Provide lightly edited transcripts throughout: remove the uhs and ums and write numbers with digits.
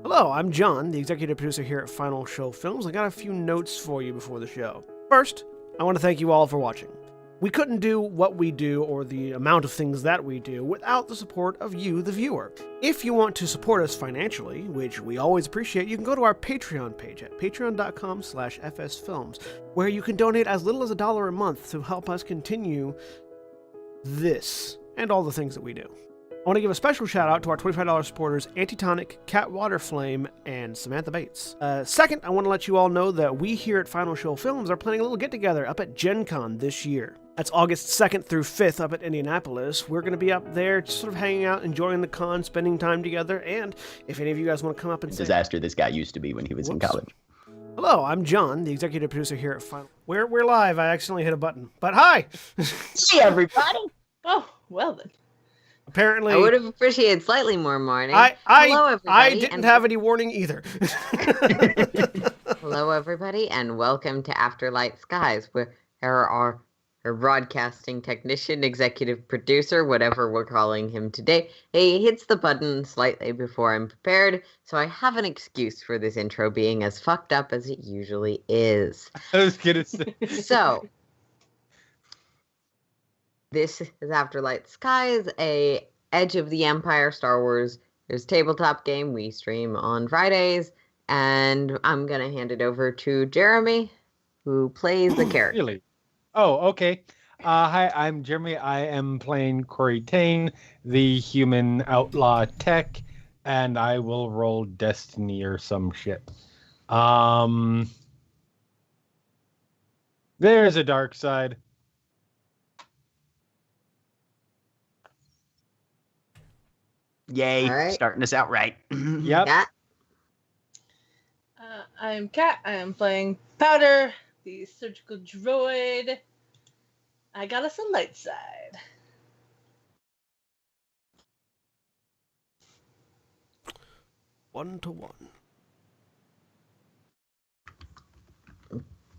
Hello, I'm John, the executive producer here at Final Show Films. I got a few notes for you before the show. First, I want to thank you all for watching. We couldn't do what we do or the amount of things that we do without the support of you, the viewer. If you want to support us financially, which we always appreciate, you can go to our Patreon page at patreon.com/fsfilms, where you can donate as little as $1 a month to help us continue this and all the things that we do. I want to give a special shout out to our $25 supporters, Antitonic, Waterflame, and Samantha Bates. Second, I want to let you all know that we here at Final Show Films are planning a little get-together up at Gen Con this year. That's August 2nd through 5th up at Indianapolis. We're going to be up there just sort of hanging out, enjoying the con, spending time together, and if any of you guys want to come up and say... Disaster this guy used to be when he was in college. Hello, I'm John, the executive producer here at Final... We're live. I accidentally hit a button. But hi! Hey, everybody! Oh, well then. Apparently, I would have appreciated slightly more warning. Hello, everybody. I didn't have any warning either. Hello, everybody, and welcome to Afterlight Skies, where our broadcasting technician, executive producer, whatever we're calling him today, he hits the button slightly before I'm prepared, so I have an excuse for this intro being as fucked up as it usually is. I was gonna say. So... This is Afterlight Skies, a Edge of the Empire Star Wars. There's tabletop game we stream on Fridays, and I'm gonna hand it over to Jeremy, who plays the character. Really? Oh, okay. Hi, I'm Jeremy. I am playing Corey Tane, the human outlaw tech, and I will roll Destiny or some shit. There's a dark side. Yay, All right. starting us out right. Yep. Yeah. I'm Kat. I am playing Powder, the surgical droid. I got us a light side. One to one.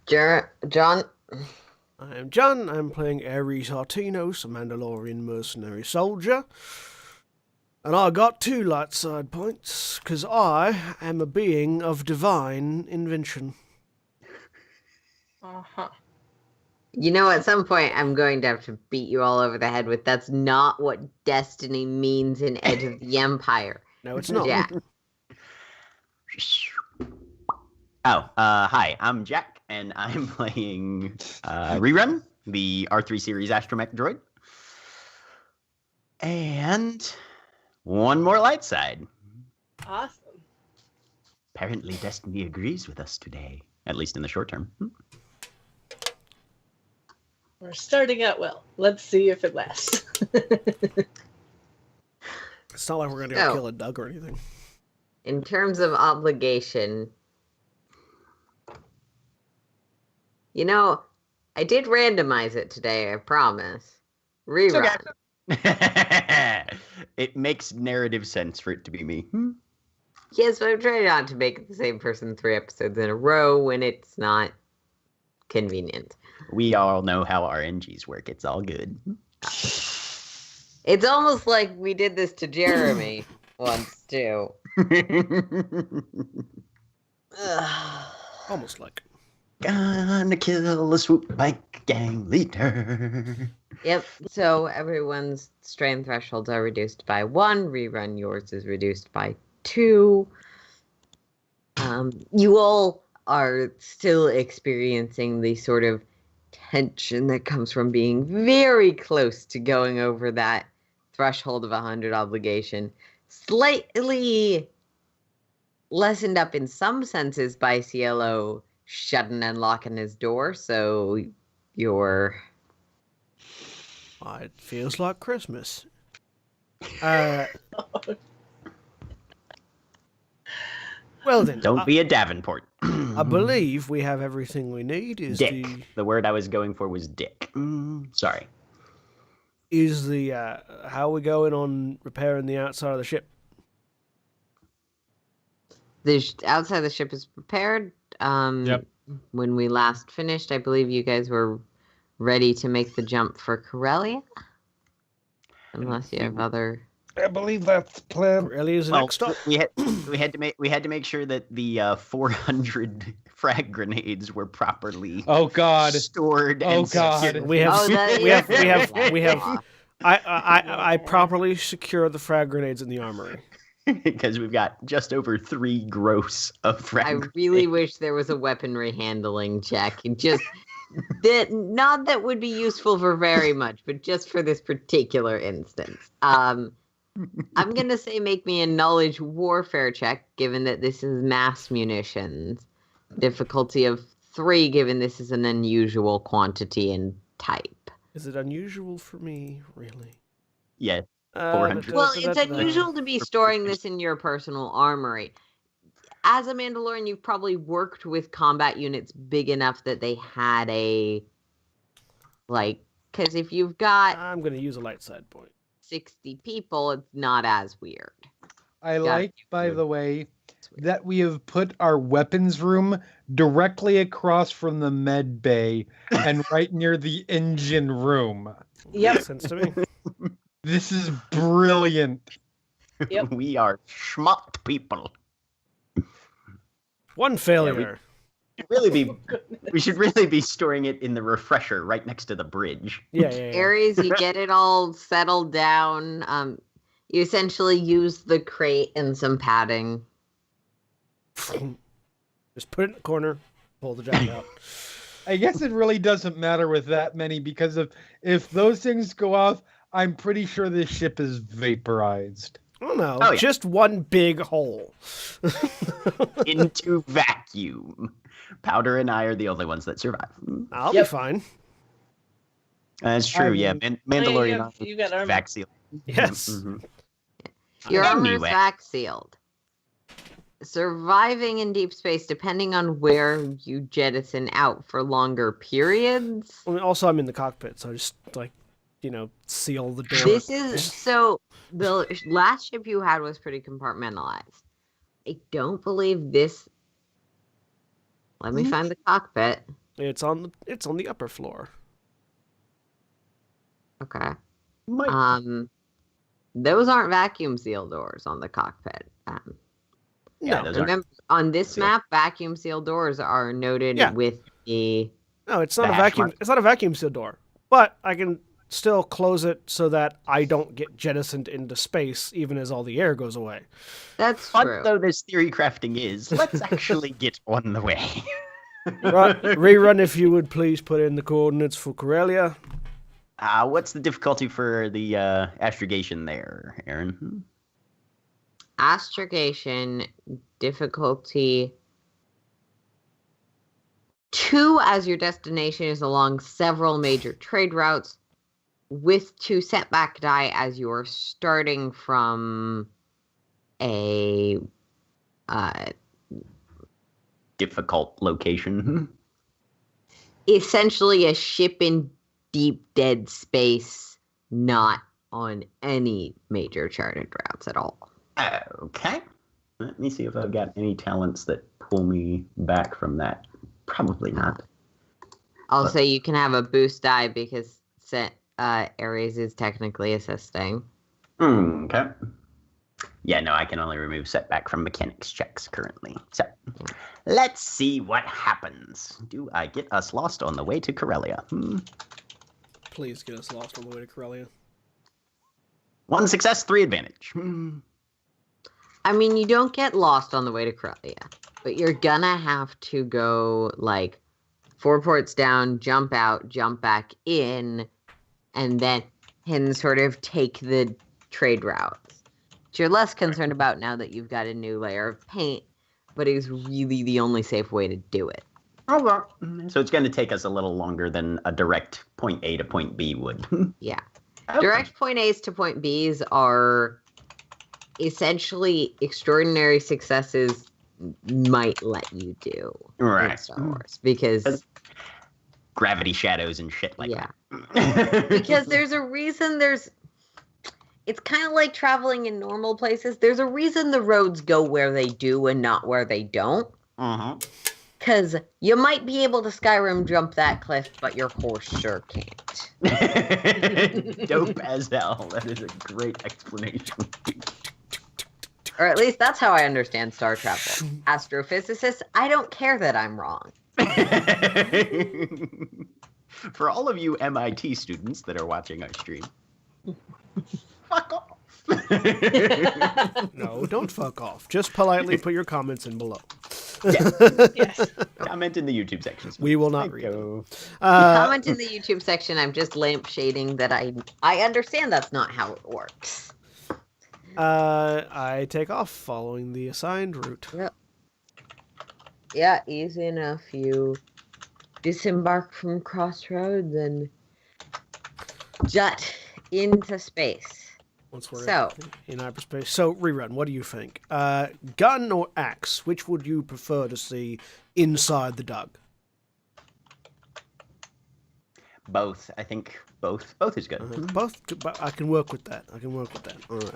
John. I am John. I'm playing Ares Artinos, a Mandalorian mercenary soldier. And I got 2 light side points, because I am a being of divine invention. Uh-huh. You know, at some point, I'm going to have to beat you all over the head with that's not what destiny means in Edge of the Empire. No, it's not. Yeah. Hi, I'm Jack, and I'm playing Rerun, the R3 series astromech droid. And one more light side. Awesome. Apparently, Destiny agrees with us today, at least in the short term. We're starting out well. Let's see if it lasts. It's not like we're going to go kill a Doug or anything. In terms of obligation, you know, I did randomize it today, I promise. Rerun. It makes narrative sense for it to be me. Yes, but I'm trying not to make it the same person 3 episodes in a row when it's not convenient. We all know how RNGs work. It's all good. It's almost like we did this to Jeremy once, too. Almost like. Gonna kill a swoop bike gang leader. Yep, so everyone's strength thresholds are reduced by 1. Rerun, yours is reduced by 2. You all are still experiencing the sort of tension that comes from being very close to going over that threshold of 100 obligation. Slightly lessened up in some senses by CLO shutting and locking his door, so you're... It feels like Christmas. Well then. Don't be a Davenport. I believe we have everything we need. Dick. The word I was going for was dick. Sorry. Is the how are we going on repairing the outside of the ship? The outside of the ship is prepared. Yep. When we last finished, I believe you guys were ready to make the jump for Corellia. Unless you have other... I believe that's the plan. Corellia's Well, next up. we had to make sure that the 400 frag grenades were properly Oh God. stored Oh, and God. secured. We have, Oh, that we have, is we have, very we have. law. I properly secure the frag grenades in the armory. because we've got just over 3 gross of frag I grenades. really wish there was a weaponry handling check. Just that, not that would be useful for very much, but just for this particular instance. I'm gonna say make me a knowledge warfare check, given that this is mass munitions. Difficulty of 3, given this is an unusual quantity and type. Is it unusual for me, really? Yeah. 400. Well, it's unusual to be storing this in your personal armory. As a Mandalorian, you've probably worked with combat units big enough that they had a, because if you've got I'm going to use a light side point. 60 people, it's not as weird. I Got like, it. by the way, that we have put our weapons room directly across from the med bay and right near the engine room. Yep. Makes sense to me. This is brilliant. Yep. We are schmuck people. One failure. We should really be storing it in the refresher right next to the bridge. Yeah. Aries, you get it all settled down. You essentially use the crate and some padding. Just put it in the corner, pull the jacket out. I guess it really doesn't matter with that many, because if those things go off, I'm pretty sure this ship is vaporized. Oh no, Oh, yeah. just one big hole. Into vacuum. Powder and I are the only ones that survive. I'll Yep. be fine. That's true, yeah. Mandalorian you got armor. vac seal. Yes. Mhm. Your armor is Anyway. vac sealed. Surviving in deep space, depending on where you jettison out for longer periods. I mean, also, I'm in the cockpit, so just seal the door. This is so. The last ship you had was pretty compartmentalized. I don't believe this. Let me find the cockpit. It's on the upper floor. Okay. Might- Those aren't vacuum seal doors on the cockpit. Yeah, No, those aren't. Remember, on this Sealed. map, vacuum seal doors are noted Yeah. with the. no, it's not a The hash vacuum. mark. It's not a vacuum seal door, but I can still close it so that I don't get jettisoned into space, even as all the air goes away. That's Fun true. though this theory crafting is, let's actually get on the way. Rerun, if you would please put in the coordinates for Corellia. What's the difficulty for the astrogation there, Aaron? Astrogation difficulty 2, as your destination is along several major trade routes, with 2 setback die as you're starting from a Difficult location. essentially a ship in deep dead space, not on any major charted routes at all. Okay. Let me see if I've got any talents that pull me back from that. Probably not. Also, you can have a boost die because Ares is technically assisting. Okay. Yeah, no, I can only remove setback from mechanics checks currently. So, let's see what happens. Do I get us lost on the way to Corellia? Please get us lost on the way to Corellia. 1 success, 3 advantage. I mean, you don't get lost on the way to Corellia, but you're gonna have to go 4 ports down, jump out, jump back in, and then sort of take the trade routes. Which you're less concerned about now that you've got a new layer of paint, but is really the only safe way to do it. So it's going to take us a little longer than a direct point A to point B would. Yeah. Okay. Direct point A's to point B's are essentially extraordinary successes might let you do in Right. Star Wars. Because, Gravity shadows and shit like yeah. that. Because there's a reason it's kind of like traveling in normal places. There's a reason the roads go where they do and not where they don't. Because you might be able to Skyrim jump that cliff, but your horse sure can't. Dope as hell. That is a great explanation. Or at least that's how I understand star travel. Astrophysicists, I don't care that I'm wrong. For all of you MIT students that are watching our stream, fuck off. No, don't fuck off. Just politely put your comments in below. Yes. Comment in the YouTube section. We will not read them. Comment in the YouTube section. I'm just lampshading that I understand that's not how it works. I take off following the assigned route. Yep. Yeah, easy enough. You disembark from Crossroads and jut into space. Once we're So- in hyperspace. So, rerun, what do you think? Gun or axe? Which would you prefer to see inside the dug? Both. I think both. Both is good. Both. But I can work with that. All right.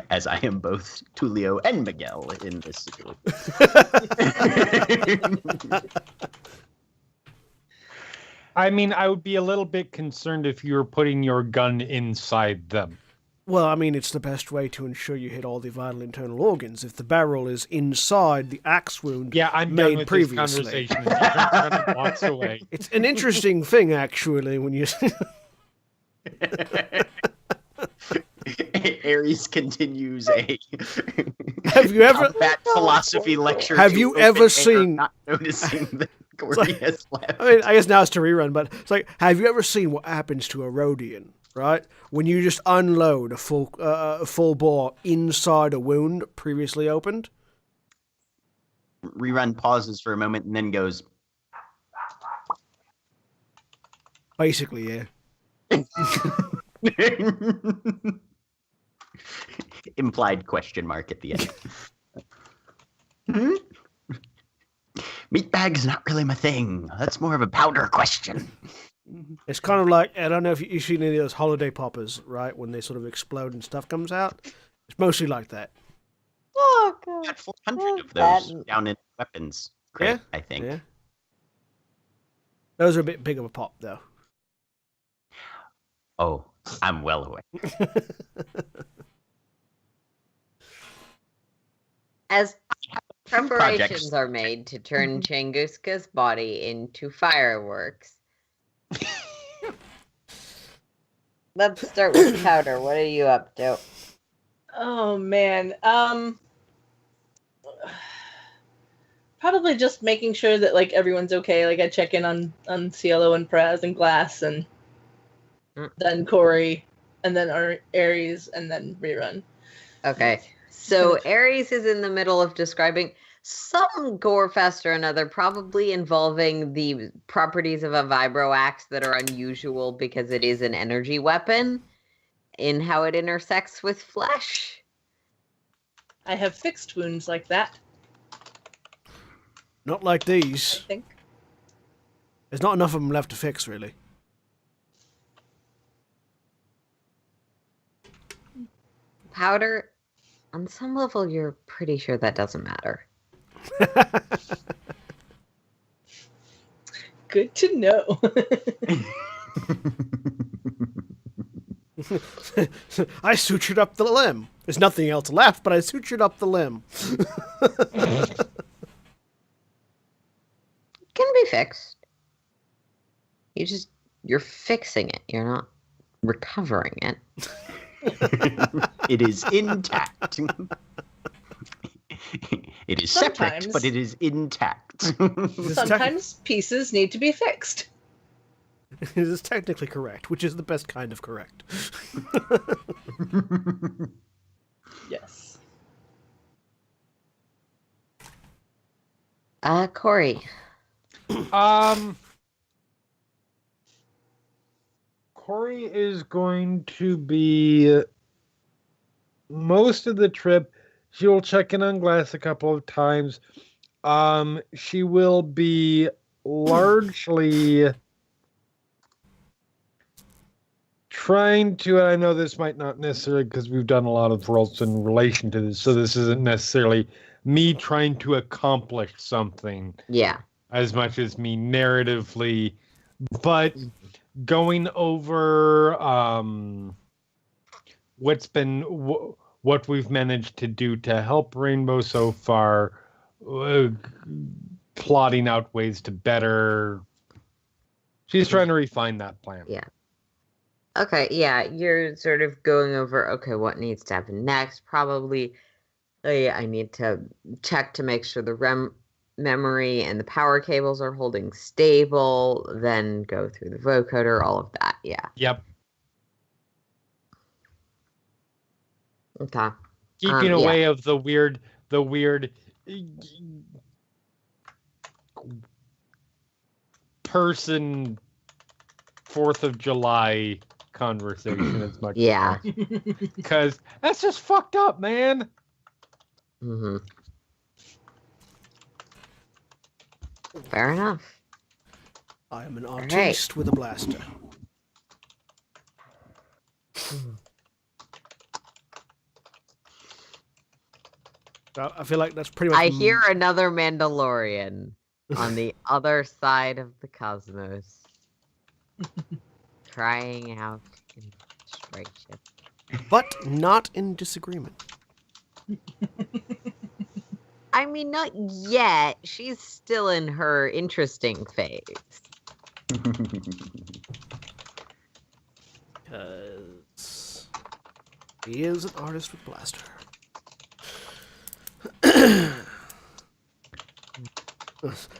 As I am both Tulio and Miguel in this situation. I mean, I would be a little bit concerned if you were putting your gun inside them. Well, I mean, it's the best way to ensure you hit all the vital internal organs. If the barrel is inside the axe wound Yeah, I'm made done with previously. this conversation. And he turns around and walks away. It's an interesting thing, actually, when you... Ares continues a Have you ever... combat philosophy lecture. Have to you open ever air, seen- Not noticing that Corey like- has left. I mean, I guess now it's to rerun, but it's like, have you ever seen what happens to a Rhodian, right? When you just unload a full bore inside a wound previously opened? Rerun pauses for a moment and then goes, Basically, yeah. implied question mark at the end. Meat bag's not really my thing. That's more of a powder question. It's kind of like, I don't know if you've seen any of those holiday poppers, right? When they sort of explode and stuff comes out. It's mostly like that. Oh, God. Got 400 of That- those down in weapons crate, Yeah, I think. Yeah. Those are a bit big of a pop, though. Oh, I'm well aware. As preparations Projects. are made to turn Changuska's body into fireworks. Let's start with Powder. What are you up to? Oh man. Probably just making sure that like everyone's okay. Like I check in on Cielo and Praz and Glass and then Corey and then Ares and then Rerun. Okay. So Ares is in the middle of describing some gore fest or another, probably involving the properties of a vibroaxe that are unusual because it is an energy weapon in how it intersects with flesh. I have fixed wounds like that, Not like I these. think. There's not enough of them left to fix, really. Powder, on some level, you're pretty sure that doesn't matter. Good to know. I sutured up the limb. There's nothing else left, but I sutured up the limb. Can be fixed. You're fixing it. You're not recovering it. It is intact. It is separate, Sometimes. but it is intact. Sometimes pieces need to be fixed. It is technically correct, which is the best kind of correct. Yes. Corey. Corey is going to be most of the trip. She will check in on Glass a couple of times. She will be largely trying to, and I know this might not necessarily, because we've done a lot of roles in relation to this, so this isn't necessarily me trying to accomplish something Yeah. as much as me narratively, but going over what we've managed to do to help Rainbow so far, plotting out ways to better. She's trying to refine that plan. Yeah. Okay, yeah, you're sort of going over, okay, what needs to happen next? Probably, I need to check to make sure the memory and the power cables are holding stable, then go through the vocoder, all of that, yeah. Yep. Okay. Keeping away of the weird person 4th of July conversation as much Yeah. because that's just fucked up, man. Mm-hmm. Fair enough. I am an artiste with a blaster. I feel like that's pretty much. I hear another Mandalorian on the other side of the cosmos crying out in frustration. But not in disagreement. I mean, not yet. She's still in her interesting phase. Because he is an artist with blaster.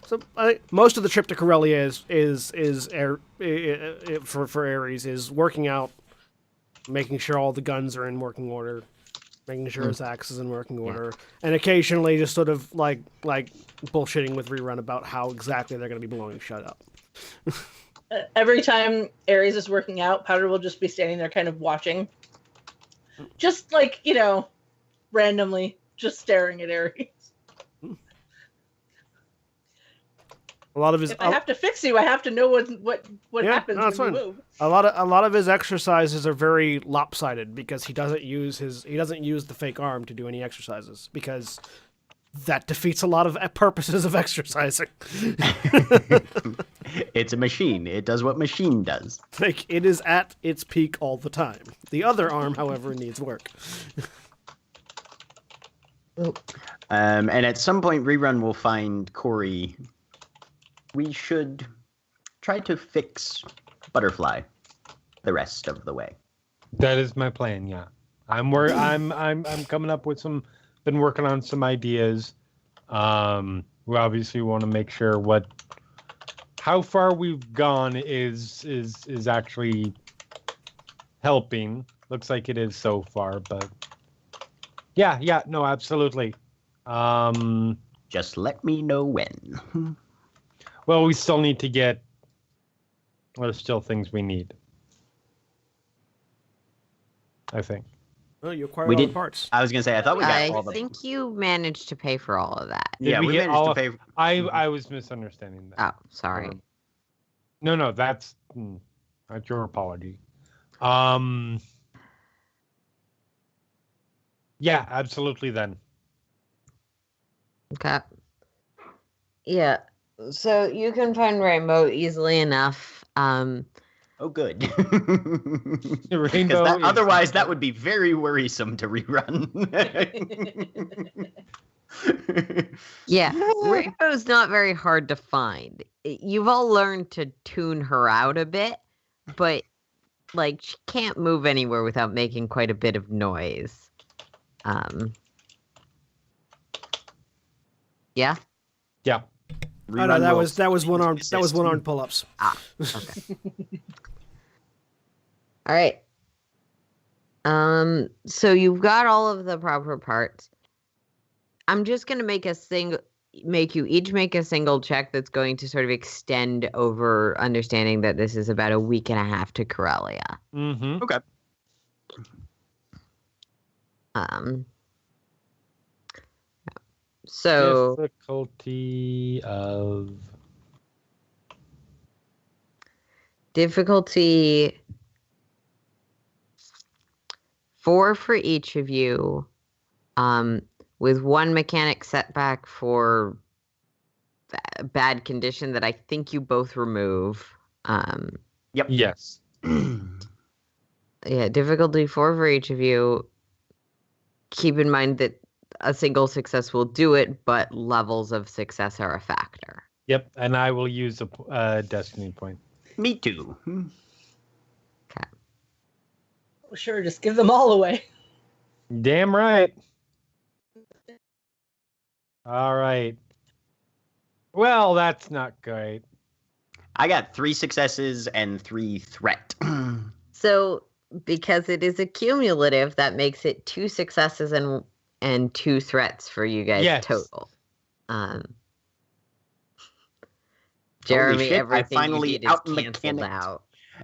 So most of the trip to Corellia for Ares is working out, making sure all the guns are in working order, making sure his axe is in working order, and occasionally just sort of like bullshitting with Rerun about how exactly they're going to be blowing shut up. Every time Ares is working out, Powder will just be standing there kind of watching. Just like, randomly, just staring at Ares. A lot of his. If I have to fix you, I have to know what happens when you move. A lot of his exercises are very lopsided because he doesn't use the fake arm to do any exercises because that defeats a lot of purposes of exercising. It's a machine. It does what machine does. Like, it is at its peak all the time. The other arm, however, needs work. And at some point, Rerun will find Corey. We should try to fix Butterfly the rest of the way. That is my plan. Yeah, I'm coming up with some. Been working on some ideas. We obviously want to make sure how far we've gone is actually helping. Looks like it is so far, but yeah, no, absolutely. Just let me know when. Well, we still need to get. There's still things we need. I think. Oh, you acquired all the parts. I was gonna say I thought we got all the. I think you managed to pay for all of that. Yeah, we managed to pay. I was misunderstanding that. Oh, sorry. No, that's your apology. Yeah, absolutely. Then. Okay. Yeah. So you can find Rainbow easily enough. Oh, good. Rainbow otherwise, that would be very worrisome to rerun. Yeah, Rainbow's not very hard to find. You've all learned to tune her out a bit, but she can't move anywhere without making quite a bit of noise. Yeah. Yeah. Oh, no, that was one armed pull-ups. Okay. All right. So you've got all of the proper parts. I'm just gonna make you each make a single check that's going to sort of extend over understanding that this is about a week and a half to Corellia. Mm-hmm. Okay. So difficulty 4 for each of you, with 1 mechanic setback for bad condition that I think you both remove. Yep. Yes. Yeah, difficulty 4 for each of you. Keep in mind that a single success will do it, but levels of success are a factor. Yep, and I will use a destiny point. Me too. Okay. Well, sure, just give them all away. Damn right. All right. Well, that's not great. I got 3 successes and 3 threat. So, because it is a cumulative, that makes it 2 successes and 2 threats for you guys total. Jeremy, shit, everything I finally you did is canceled out.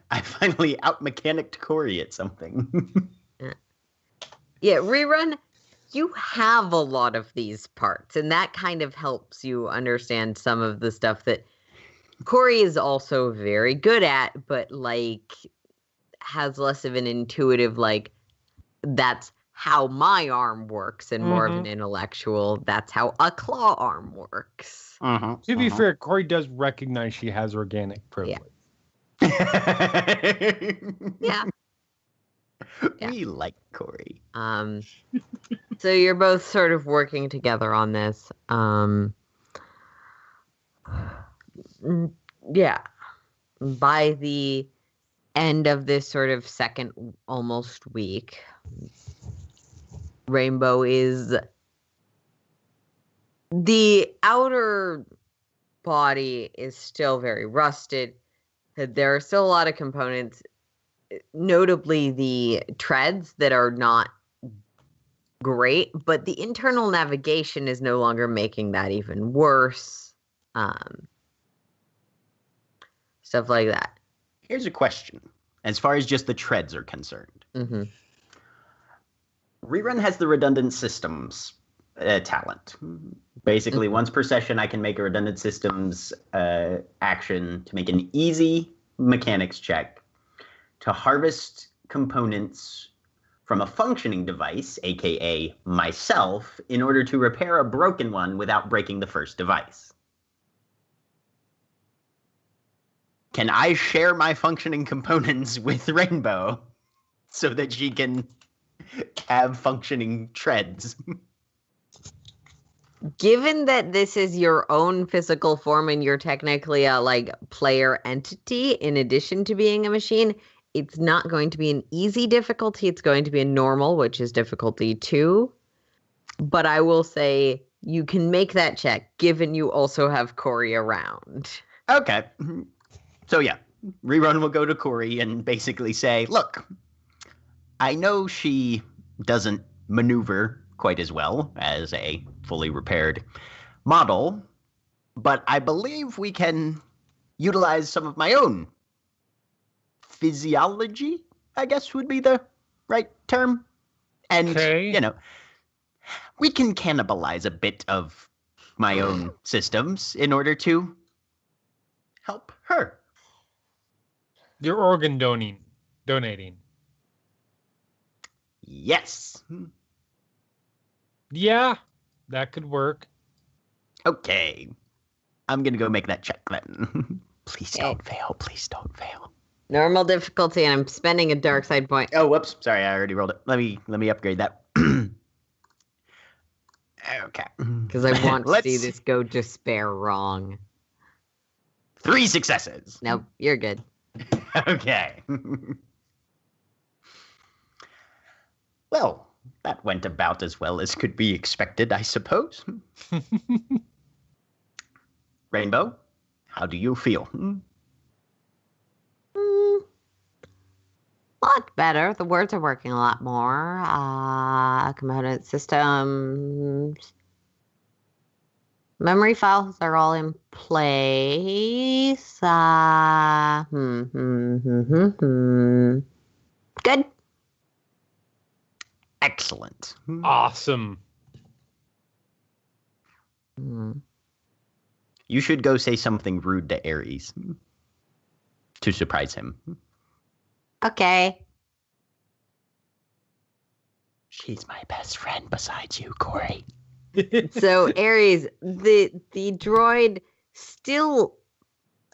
I finally out-mechanicked Corey at something. Yeah, Rerun, you have a lot of these parts, and that kind of helps you understand some of the stuff that Corey is also very good at, but, like, has less of an intuitive, like, that's how my arm works, and more of an intellectual, that's how a claw arm works. To be fair, Corey does recognize she has organic privilege. Yeah. We like Corey. So you're both sort of working together on this. Yeah. By the end of this sort of second almost week, Rainbow is... The outer body is still very rusted. There are still a lot of components, notably the treads that are not great, but the internal navigation is no longer making that even worse. Stuff like that. Here's a question. As far as just the treads are concerned. Rerun has the redundant systems talent. Basically, once per session, I can make a redundant systems action to make an easy mechanics check to harvest components from a functioning device, aka myself, in order to repair a broken one without breaking the first device. Can I share my functioning components with Rainbow so that she can have functioning treads? Given that this is your own physical form and you're technically a player entity in addition to being a machine, it's not going to be an easy difficulty. It's going to be a normal, which is difficulty 2. But I will say you can make that check given you also have Corey around. Okay. So yeah, Rerun will go to Corey and basically say, look, I know she doesn't maneuver quite as well as a fully repaired model, but I believe we can utilize some of my own physiology, I guess would be the right term. And, we can cannibalize a bit of my own systems in order to help her. You're organ donating. Yes. Yeah, that could work. Okay. I'm going to go make that check then. Please don't fail. Please don't fail. Normal difficulty, and I'm spending a dark side point. Oh, whoops. Sorry, I already rolled it. Let me upgrade that. Okay. Because I want to see this go despair wrong. 3 successes. Nope, you're good. Okay. Well, that went about as well as could be expected, I suppose. Rainbow, how do you feel? Lot better. The words are working a lot more. Component systems. Memory files are all in place. Good. Excellent. Awesome. You should go say something rude to Ares to surprise him. Okay. She's my best friend besides you, Corey. So Aries, the droid still,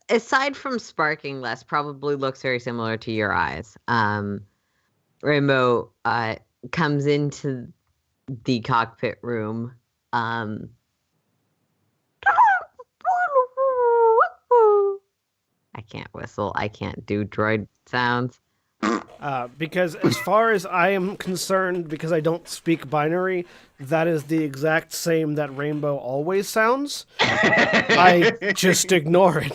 aside from sparking less, probably looks very similar to your eyes. Rainbow comes into the cockpit room. I can't whistle. I can't do droid sounds. Because as far as I am concerned, because I don't speak binary, that is the exact same that Rainbow always sounds. I just ignore it.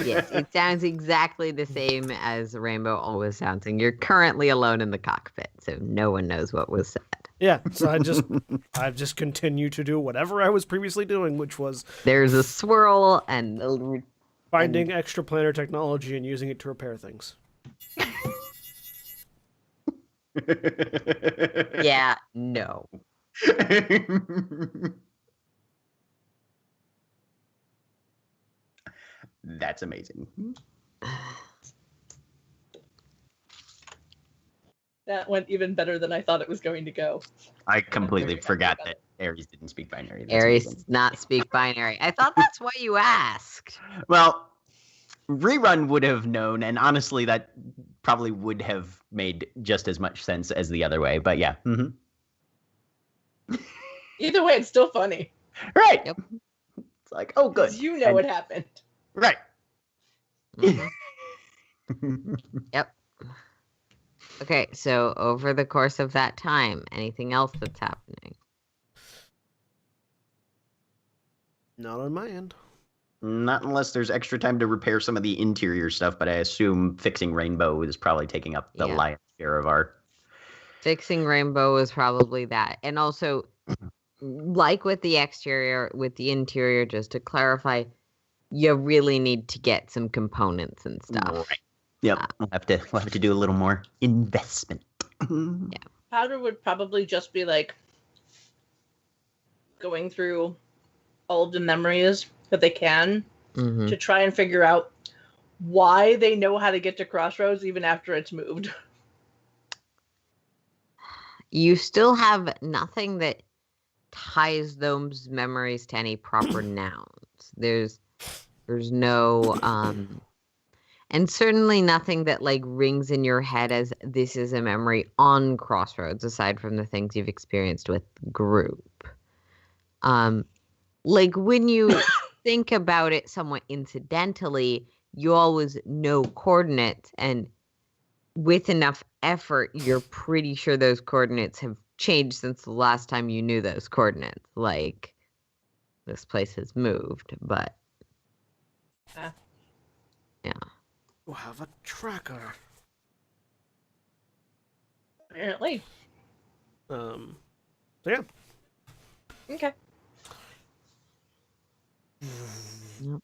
Yes, it sounds exactly the same as Rainbow always sounds, and you're currently alone in the cockpit, so no one knows what was said. Yeah, so I just continue to do whatever I was previously doing, which was There's a swirl and finding extraplanar technology and using it to repair things. yeah, no. That's amazing. That went even better than I thought it was going to go. I completely forgot that Aries didn't speak binary. That's Aries amazing. does not speak binary. I thought that's why you asked. Well, Rerun would have known, and honestly, that probably would have made just as much sense as the other way. But yeah. Either way, it's still funny. Right. Yep. It's like, oh, good. 'Cause you know what happened. Right. Mhm. Yep. Okay, so over the course of that time, anything else that's happening? Not on my end. Not unless there's extra time to repair some of the interior stuff, but I assume fixing Rainbow is probably taking up the lion's share of our... Fixing Rainbow is probably that. And also, like with the exterior, with the interior, just to clarify, you really need to get some components and stuff. Right. Yep. We'll have to do a little more investment. Yeah. Powder would probably just be like going through all of the memories that they can Mhm. to try and figure out why they know how to get to Crossroads even after it's moved. You still have nothing that ties those memories to any proper nouns. There's no and certainly nothing that like rings in your head as this is a memory on Crossroads, aside from the things you've experienced with group. Like when you think about it somewhat incidentally, you always know coordinates, and with enough effort, you're pretty sure those coordinates have changed since the last time you knew those coordinates. Like, this place has moved, but... Yeah. We'll have a tracker. Apparently. So yeah. Okay. Yep.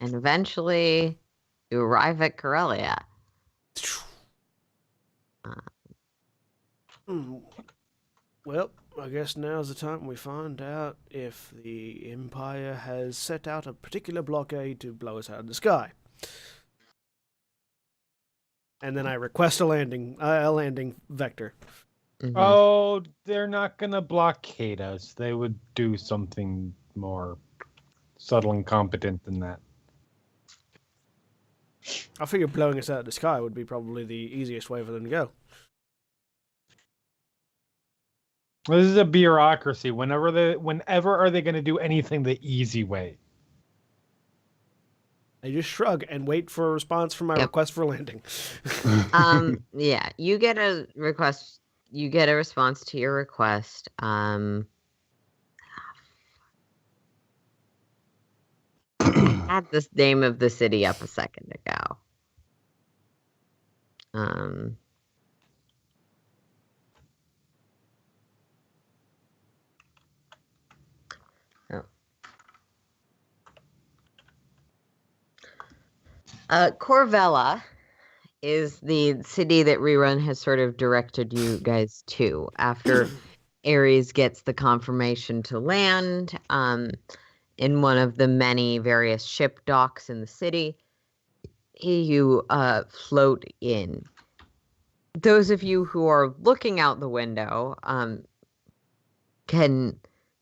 And eventually, you arrive at Corellia. Well, I guess now's the time we find out if the Empire has set out a particular blockade to blow us out of the sky. And then I request a landing vector. Mhm. Oh, they're not gonna blockade us. They would do something more subtle and competent than that. I figure blowing us out of the sky would be probably the easiest way for them to go. This is a bureaucracy. Whenever are they going to do anything the easy way? I just shrug and wait for a response from my request for landing. Yeah, you get a request. You get a response to your request. Had this name of the city up a second ago. Corvella is the city that Rerun has sort of directed you guys to after Ares gets the confirmation to land in one of the many various ship docks in the city. You float in. those of you who are looking out the window can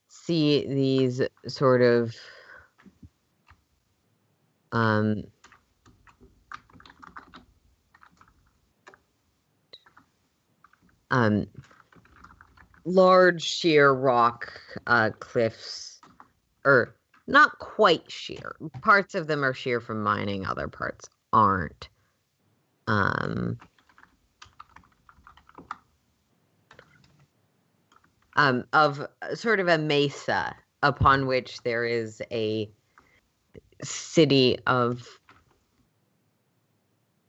see these sort of large sheer rock cliffs, or not quite sheer. Parts of them are sheer from mining, other parts aren't. Of sort of a mesa upon which there is a city of.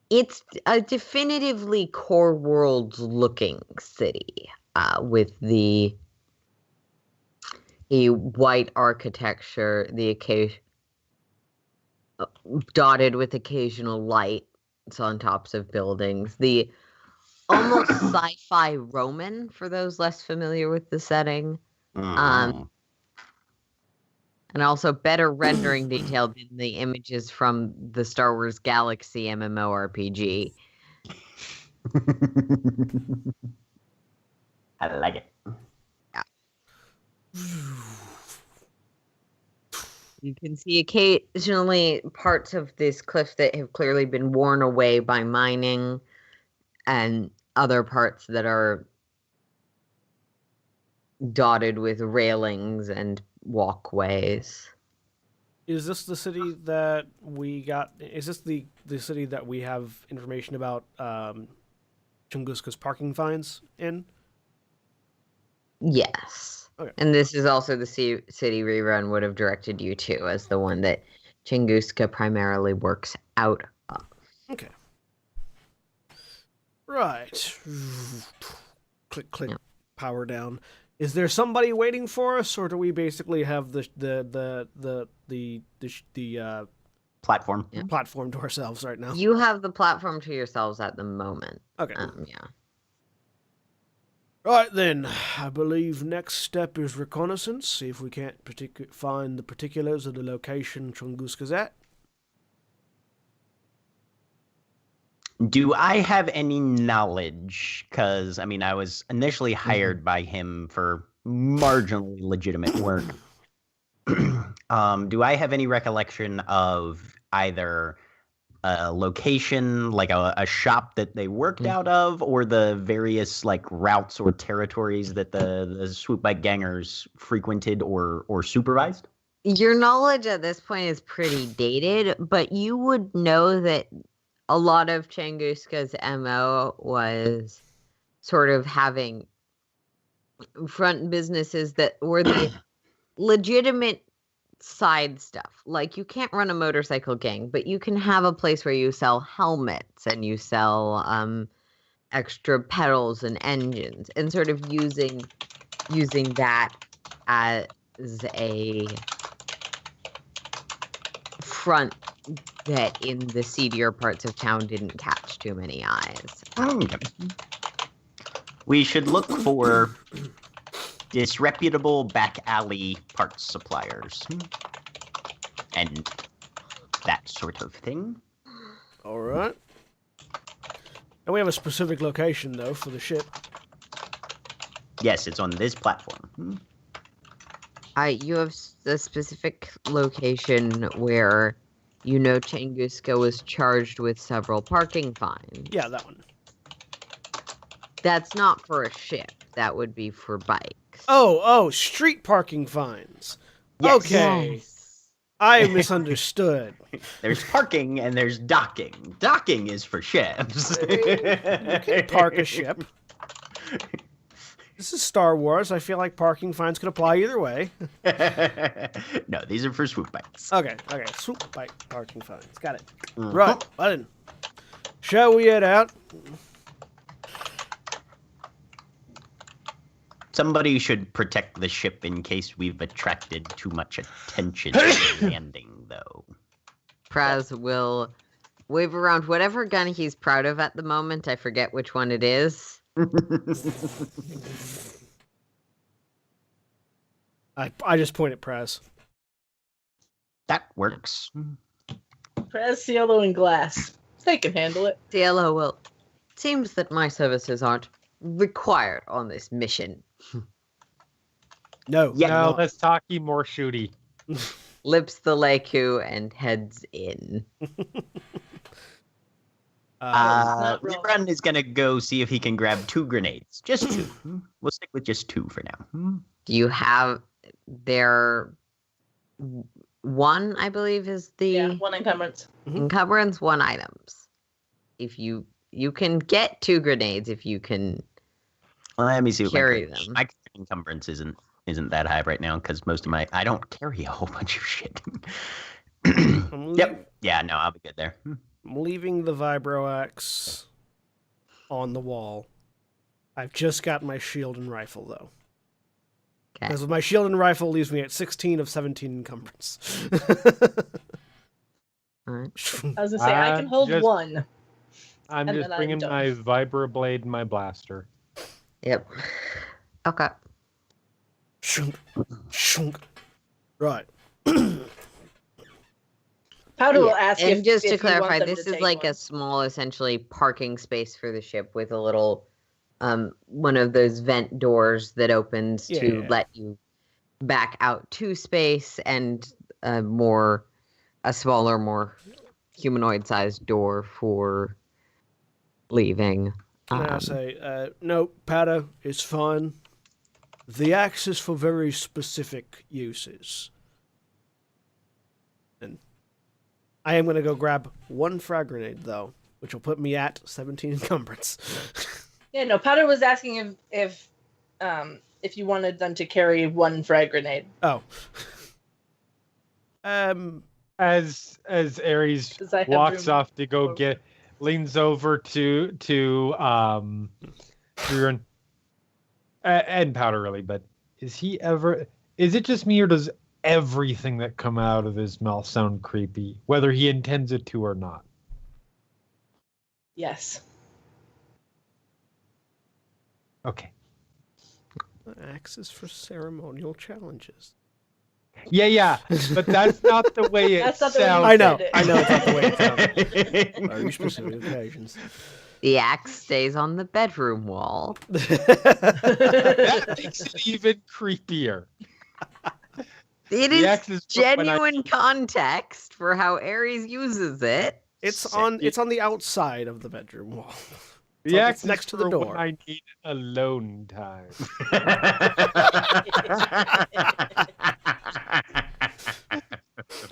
It's a definitively core world looking city with a white architecture, dotted with occasional lights on tops of buildings. The almost sci-fi Roman, for those less familiar with the setting. And also better rendering detail than the images from the Star Wars Galaxy MMORPG. I like it. Yeah. You can see occasionally parts of this cliff that have clearly been worn away by mining, and other parts that are dotted with railings and walkways. Is this the city that we got? Is this the city that we have information about Tunguska's parking fines in? Yes. Okay. And this is also the city rerun would have directed you to as the one that Tunguska primarily works out of. Okay. Right. Click, click, Yeah. power down. Is there somebody waiting for us, or do we basically have the Platform. Yeah. platform to ourselves right now? You have the platform to yourselves at the moment. Okay. Yeah. Right then, I believe next step is reconnaissance. See if we can't find the particulars of the location Tunguska's at. Do I have any knowledge? Because, I mean, I was initially hired by him for marginally legitimate work. Do I have any recollection of either a location, like a shop that they worked out of, or the various like routes or territories that the swoop bike gangers frequented or supervised? Your knowledge at this point is pretty dated, but you would know that a lot of Tunguska's MO was sort of having front businesses that were the legitimate side stuff. Like, you can't run a motorcycle gang, but you can have a place where you sell helmets and you sell extra pedals and engines, and sort of using that as a front that in the seedier parts of town didn't catch too many eyes. Okay. We should look for disreputable back alley parts suppliers and that sort of thing. All right. And we have a specific location, though, for the ship. Yes, it's on this platform. You have a specific location where you know Tunguska was charged with several parking fines. Yeah, that one. That's not for a ship. That would be for bikes. Oh, street parking fines. Yes. Okay. Yes. I misunderstood. There's parking and there's docking. Docking is for ships. You can park a ship. This is Star Wars. I feel like parking fines could apply either way. No, these are for swoop bikes. Okay. Swoop bike parking fines. Got it. Mhm. Right. Button. Shall we head out? Somebody should protect the ship in case we've attracted too much attention at the landing, though. Praz will wave around whatever gun he's proud of at the moment. I forget which one it is. I just point at Prez. That works. Press, Cielo, and Glass. They can handle it. Cielo will seems that my services aren't required on this mission. No. Yeah, No, less talky, more shooty. Lips the Leku and heads in. not wrong. Rerun is gonna go see if he can grab 2 grenades. Just 2. We'll stick with just 2 for now. Do you have their one, I believe, is the Yeah, 1 encumbrance. encumbrance, 1 items. If you can get 2 grenades if you can Let me see what carry my them. My encumbrance isn't that high right now because most of I don't carry a whole bunch of shit. Yep. Yeah, no, I'll be good there. I'm leaving the vibro axe on the wall. I've just got my shield and rifle, though. Okay. Because with my shield and rifle leaves me at 16 of 17 encumbrance. All right. I was gonna say I can hold just- 1. I'm And just then I'm bringing done. my vibroblade and my blaster. Yep. Okay. Shunk, shunk. Right. Powder will ask and if just if to you want clarify, them this to is take like one. a small, essentially parking space for the ship with a little, one of those vent doors that opens to Yeah. let you back out to space, and a smaller, more humanoid-sized door for leaving. And I say, no, powder is fine. The axe is for very specific uses. And I am going to go grab 1 frag grenade, though, which will put me at 17 encumbrance. Yeah, no. Powder was asking if you wanted them to carry 1 frag grenade. Oh. As Ares 'Cause I have walks room off to go for- leans over to Rerun and Powder really, but is it just me or does everything that come out of his mouth sound creepy, whether he intends it to or not? Yes. Okay. The axe is for ceremonial challenges. Yeah, but that's not the way it That's not the way you sounds. I know. said it. I know it's not the way it sounds. Very specific occasions. The axe stays on the bedroom wall. That makes it even creepier. It The axe is is for when I- genuine context for how Ares uses it. It's on the outside of the bedroom wall. The like axe it's next is to the for door. when I need alone time.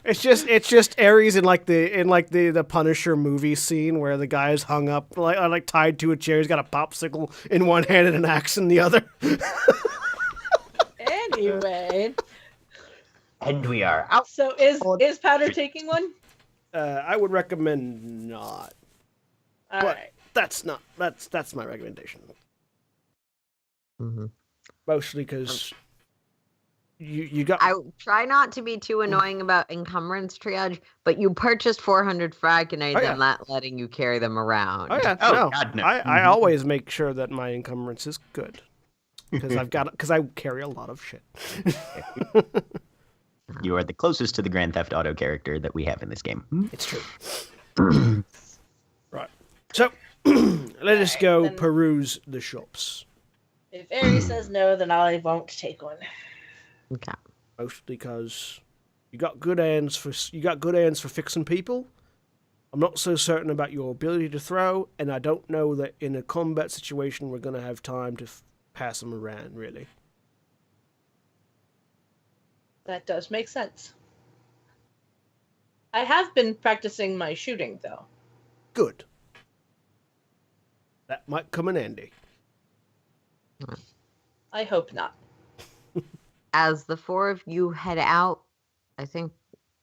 It's just Ares in the Punisher movie scene where the guy is hung up like tied to a chair. He's got a popsicle in one hand and an axe in the other. Anyway, And we are out. so is Powder taking one? I would recommend not. All But- right. That's my recommendation. Mm-hmm. Mostly because you got. I try not to be too annoying about encumbrance triage, but you purchased 400 frag grenades. Oh, yeah. I'm not letting you carry them around. Oh yeah, Oh, no. God, no. I always make sure that my encumbrance is good because I carry a lot of shit. You are the closest to the Grand Theft Auto character that we have in this game. It's true. Right. So let us go then- peruse the shops. If Aries says no, then I won't take one. Okay. Mostly because you got good hands for fixing people. I'm not so certain about your ability to throw, and I don't know that in a combat situation we're gonna have time to pass them around. Really. That does make sense. I have been practicing my shooting, though. Good. That might come in handy. I hope not. As the 4 of you head out, I think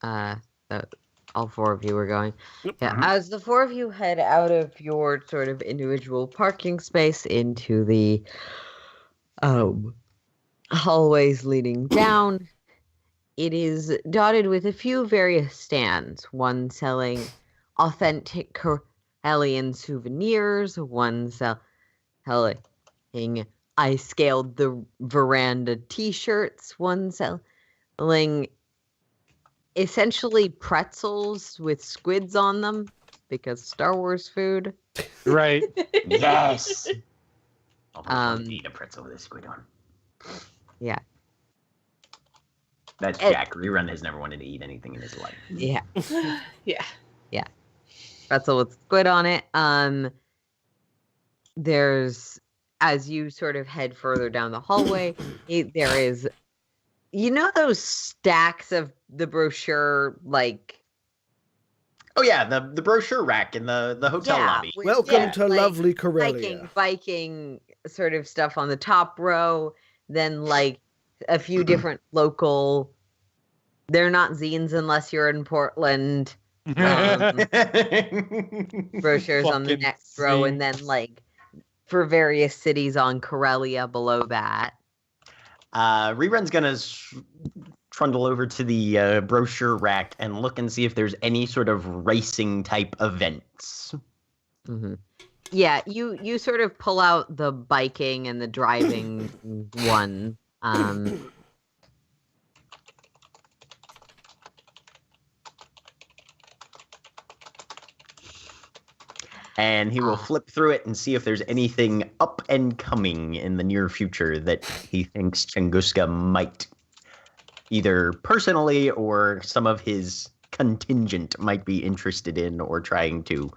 all 4 of you are going. Yep. Yeah. As the 4 of you head out of your sort of individual parking space into the hallways leading down, it is dotted with a few various stands. One selling authentic Corellian souvenirs, one selling I scaled the veranda t-shirts, one selling essentially pretzels with squids on them because Star Wars food. Right. Yes. I'll Um, eat a pretzel with a squid on. Yeah. That's It- Jack. Rerun has never wanted to eat anything in his life. Yeah. Yeah. Pretzel with squid on it. There's, as you sort of head further down the hallway, there is, those stacks of the brochure, like, Oh yeah, the brochure rack in the hotel lobby. Welcome to like, lovely Corellia. biking sort of stuff on the top row, then like a few different local. They're not zines unless you're in Portland. Brochures on the Fucking next row, and zine. then like for various cities on Corellia below that. Rerun's gonna trundle over to the brochure rack and look and see if there's any sort of racing type events. Mm-hmm. Yeah, you sort of pull out the biking and the driving one. And he will flip through it and see if there's anything up and coming in the near future that he thinks Tunguska might either personally or some of his contingent might be interested in or trying to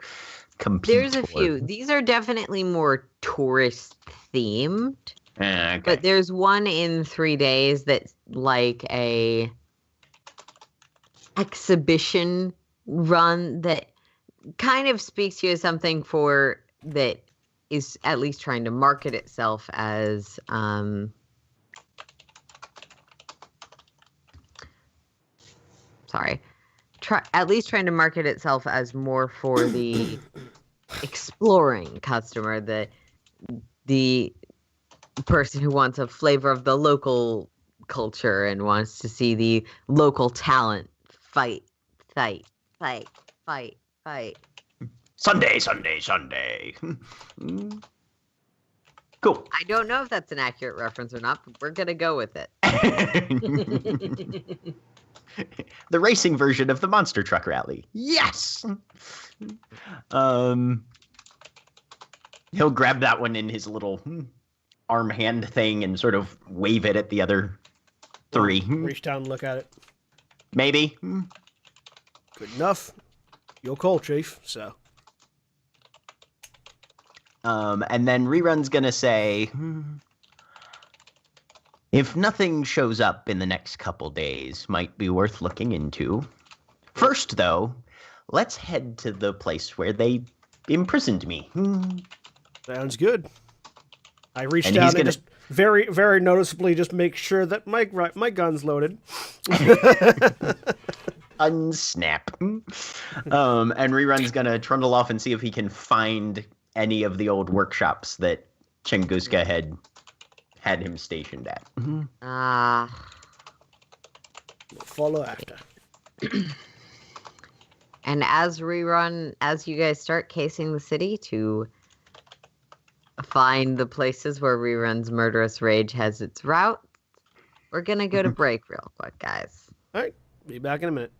compete. There's a few. These are definitely more tourist themed. Okay. But there's one in 3 days that's like a exhibition run that kind of speaks to you as something that is at least trying to market itself as at least trying to market itself as more for the exploring customer, the person who wants a flavor of the local culture and wants to see the local talent fight. Sunday. Cool. I don't know if that's an accurate reference or not, but we're gonna go with it. The racing version of the monster truck rally. Yes. He'll grab that one in his little arm hand thing and sort of wave it at the other three. Reach down and look at it. Maybe. Good enough. Your call, Chief. So. And then Rerun's gonna say, if nothing shows up in the next couple days, might be worth looking into. First, though, let's head to the place where they imprisoned me. Sounds good. I reach And down he's and gonna- just very, very noticeably just make sure that my gun's loaded. Unsnap. And Rerun's gonna trundle off and see if he can find any of the old workshops that Tunguska had him stationed at. Follow after. And as you guys start casing the city to find the places where Rerun's murderous rage has its route, we're gonna go to break real quick, guys. All right. Be back in a minute.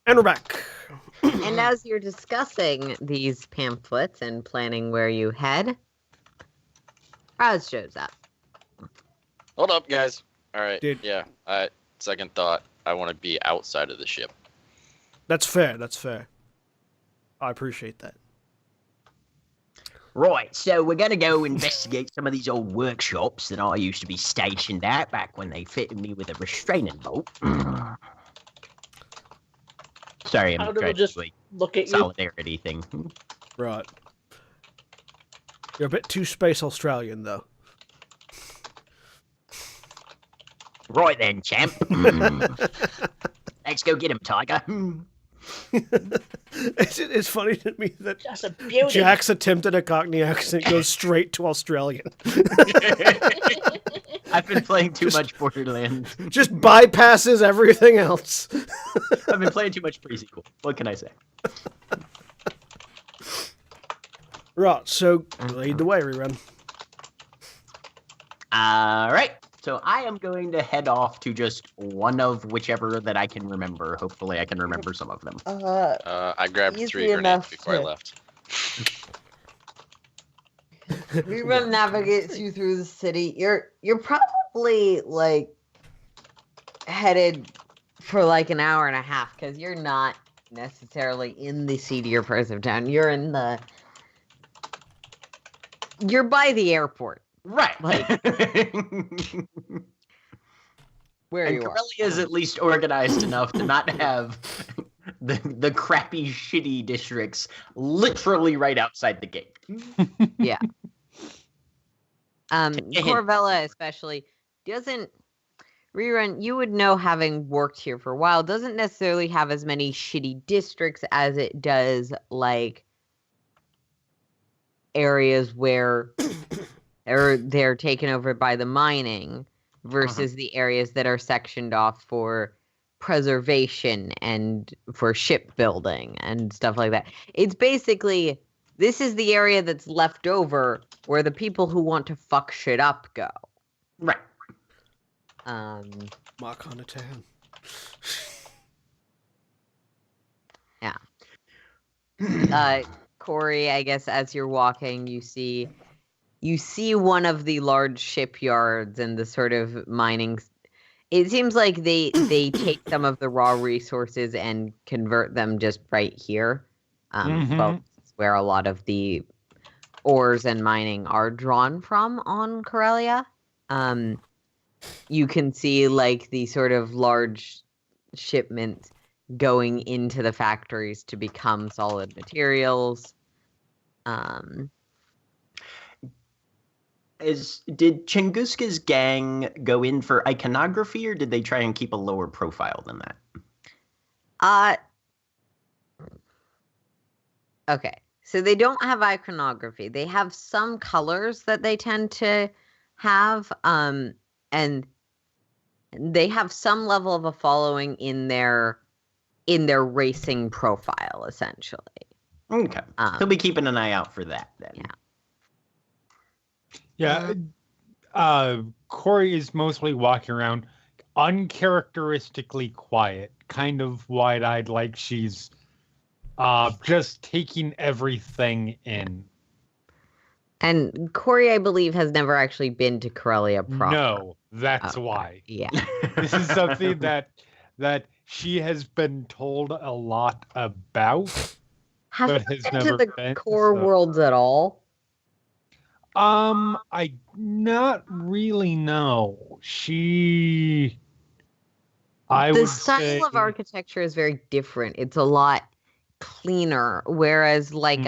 And we're back. And as you're discussing these pamphlets and planning where you head, Raz shows up. Hold up, guys. All right. Dude. Yeah. Second thought. I want to be outside of the ship. That's fair. That's fair. I appreciate that. Right, so we're going to go investigate some of these old workshops that I used to be stationed at back when they fitted me with a restraining bolt. Sorry, How I'm do we trying just to do look a at you? solidarity thing. Right. You're a bit too space Australian, though. Right then, champ. Let's go get him, Tiger. It's funny to me that Just a beauty. Jack's attempted a Cockney accent goes straight to Australian. I've been playing too much Borderlands. Just bypasses everything else. I've been playing too much pre-sequel. What can I say? Right, so lead the way, rerun. All right. So I am going to head off to just one of whichever that I can remember. Hopefully I can remember some of them. I grabbed Easy 3 grenades enough before I to- left. Rerun navigates you through the city. You're probably like headed for like an hour and a half because you're not necessarily in the seedier parts of town. You're by the airport. Right. Like- Where And you are. Corellia is at least organized enough to not have the crappy, shitty districts literally right outside the gate. Yeah. Take a hint. Corvella especially doesn't rerun. You would know, having worked here for a while, doesn't necessarily have as many shitty districts as it does like areas where they're taken over by the mining versus the areas that are sectioned off for preservation and for shipbuilding and stuff like that. It's basically, this is the area that's left over where the people who want to fuck shit up go. Right. Mark on a town. Corey, I guess as you're walking, you see one of the large shipyards and the sort of mining. It seems like they take some of the raw resources and convert them just right here. Well, it's where a lot of the ores and mining are drawn from on Corellia. You can see like the sort of large shipments going into the factories to become solid materials. Did Chunguska's gang go in for iconography, or did they try and keep a lower profile than that? Okay. So they don't have iconography. They have some colors that they tend to have, and they have some level of a following in their racing profile, essentially. Okay. He'll be keeping an eye out for that then. Yeah. Yeah. Corey is mostly walking around uncharacteristically quiet, kind of wide-eyed, like she's just taking everything in. And Corey, I believe, has never actually been to Corellia proper. No, that's Okay. why. Yeah. This is something that she has been told a lot about. Have But you has been to never the been, core so- worlds at all? I not really know. The style of architecture is very different. It's a lot cleaner, whereas like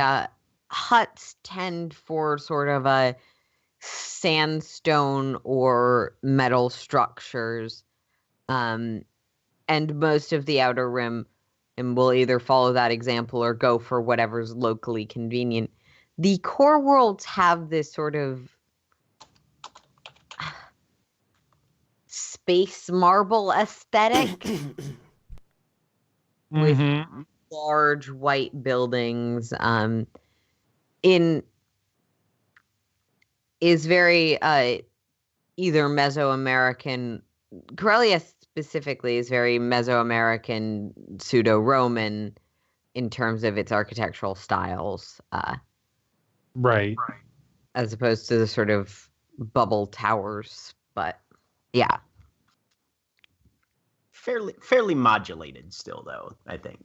huts tend for sort of a sandstone or metal structures, and most of the outer rim and will either follow that example or go for whatever's locally convenient. The core worlds have this sort of space marble aesthetic with large white buildings. Is very either Mesoamerican. Corellia specifically is very Mesoamerican, pseudo-Roman in terms of its architectural styles, Right. as opposed to the sort of bubble towers. But yeah, Fairly modulated still, though, I think.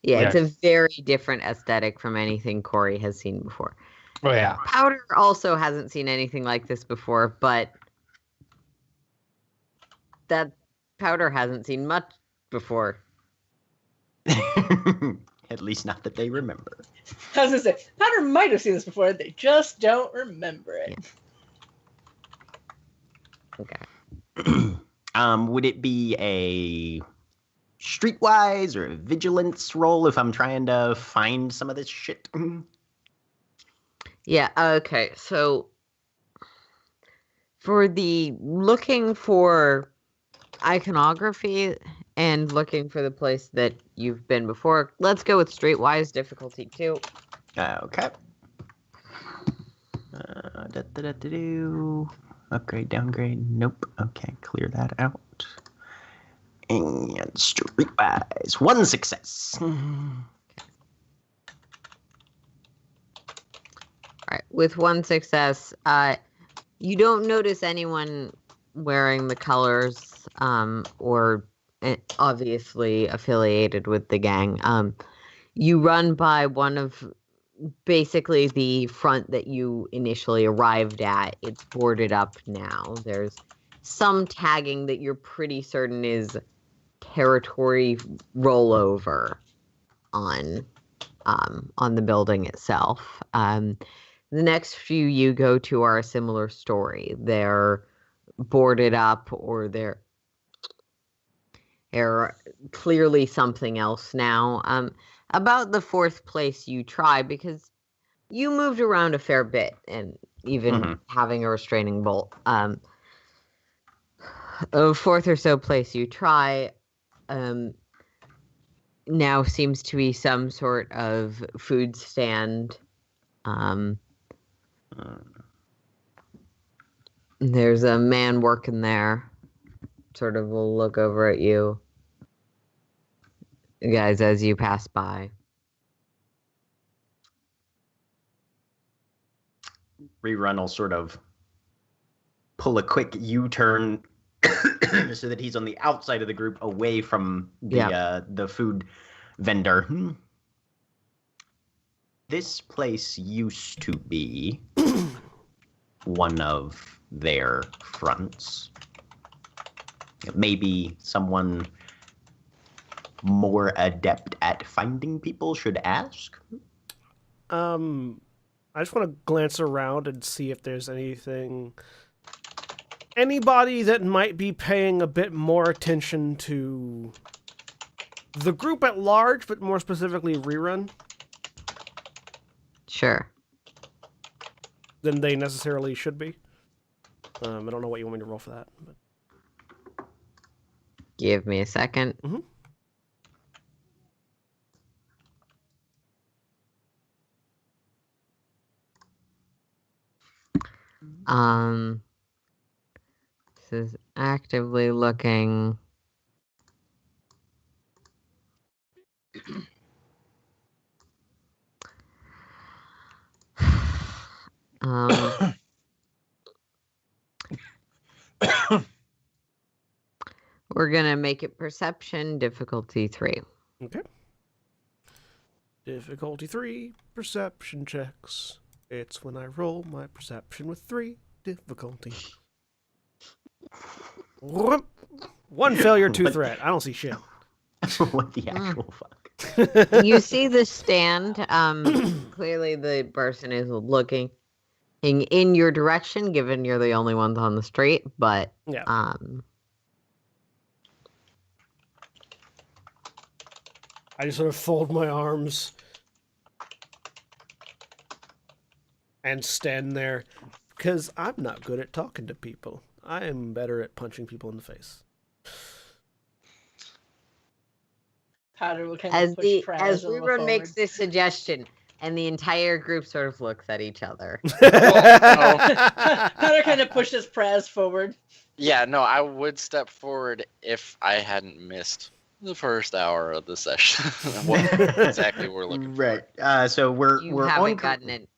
yeah, it's a Yes. very different aesthetic from anything Corey has seen before. Oh yeah. Powder also hasn't seen anything like this before, but that Powder hasn't seen much before. At least not that they remember. I was gonna say, Powder might have seen this before, they just don't remember it. Okay. Would it be a streetwise or a vigilance roll if I'm trying to find some of this shit? Yeah, okay. So for the looking for iconography and looking for the place that you've been before, let's go with Streetwise difficulty 2. Okay. Upgrade, downgrade. Nope. Okay, clear that out. And streetwise, 1 success. All right, with 1 success, you don't notice anyone wearing the colors or obviously affiliated with the gang. You run by one of basically the front that you initially arrived at. It's boarded up now. There's some tagging that you're pretty certain is territory rollover on the building itself. The next few you go to are a similar story. They're boarded up or they're clearly something else now. About the 4th place you try, because you moved around a fair bit and even having a restraining bolt. A 4th or so place you try now seems to be some sort of food stand. There's a man working there, sort of will look over at you guys as you pass by. Rerun will sort of pull a quick U-turn so that he's on the outside of the group, away from the food vendor. This place used to be one of their fronts. Maybe someone more adept at finding people should ask. I just want to glance around and see if there's anybody that might be paying a bit more attention to the group at large, but more specifically Rerun, Sure. than they necessarily should be. I don't know what you want me to roll for that. But... Give me a second. This is actively looking. We're gonna make it perception difficulty 3. Okay. Difficulty 3, perception checks. It's when I roll my perception with 3 difficulty. 1 failure, 2 threat. I don't see shit. What the actual fuck? You see the stand. Clearly the person is looking in your direction, given you're the only ones on the street, but Yeah. I just sort of fold my arms and stand there because I'm not good at talking to people. I am better at punching people in the face. Powder will kind as of push Praz as a little Reba makes forward. this suggestion, And the entire group sort of looks at each other. Hunter kind of pushes Praz forward. Yeah, no, I would step forward if I hadn't missed the first hour of the session. What exactly we're looking for. Right. So we're You we're haven't on. gotten it.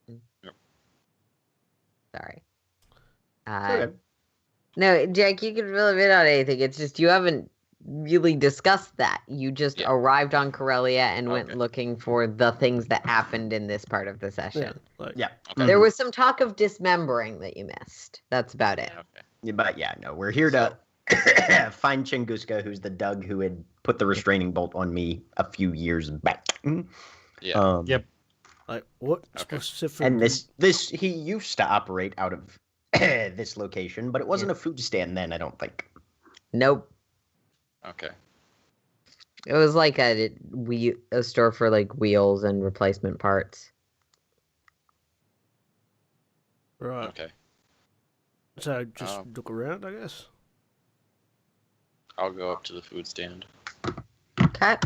Yep. Sorry. Okay. No, Jack, you can really bit on anything. It's just you haven't really discussed that. You just arrived on Corellia and went looking for the things that happened in this part of the session. Yeah. Okay. There was some talk of dismembering that you missed. That's about it. Okay. Yeah, but yeah, no, we're here to find Chinguska, who's the Doug who had put the restraining bolt on me a few years back. Yeah. Yep. Like what Okay. specific? And this he used to operate out of this location, but it wasn't a food stand then, I don't think. Nope. Okay. It was like a store for like wheels and replacement parts. Right. Okay. So just look around, I guess. I'll go up to the food stand. Okay.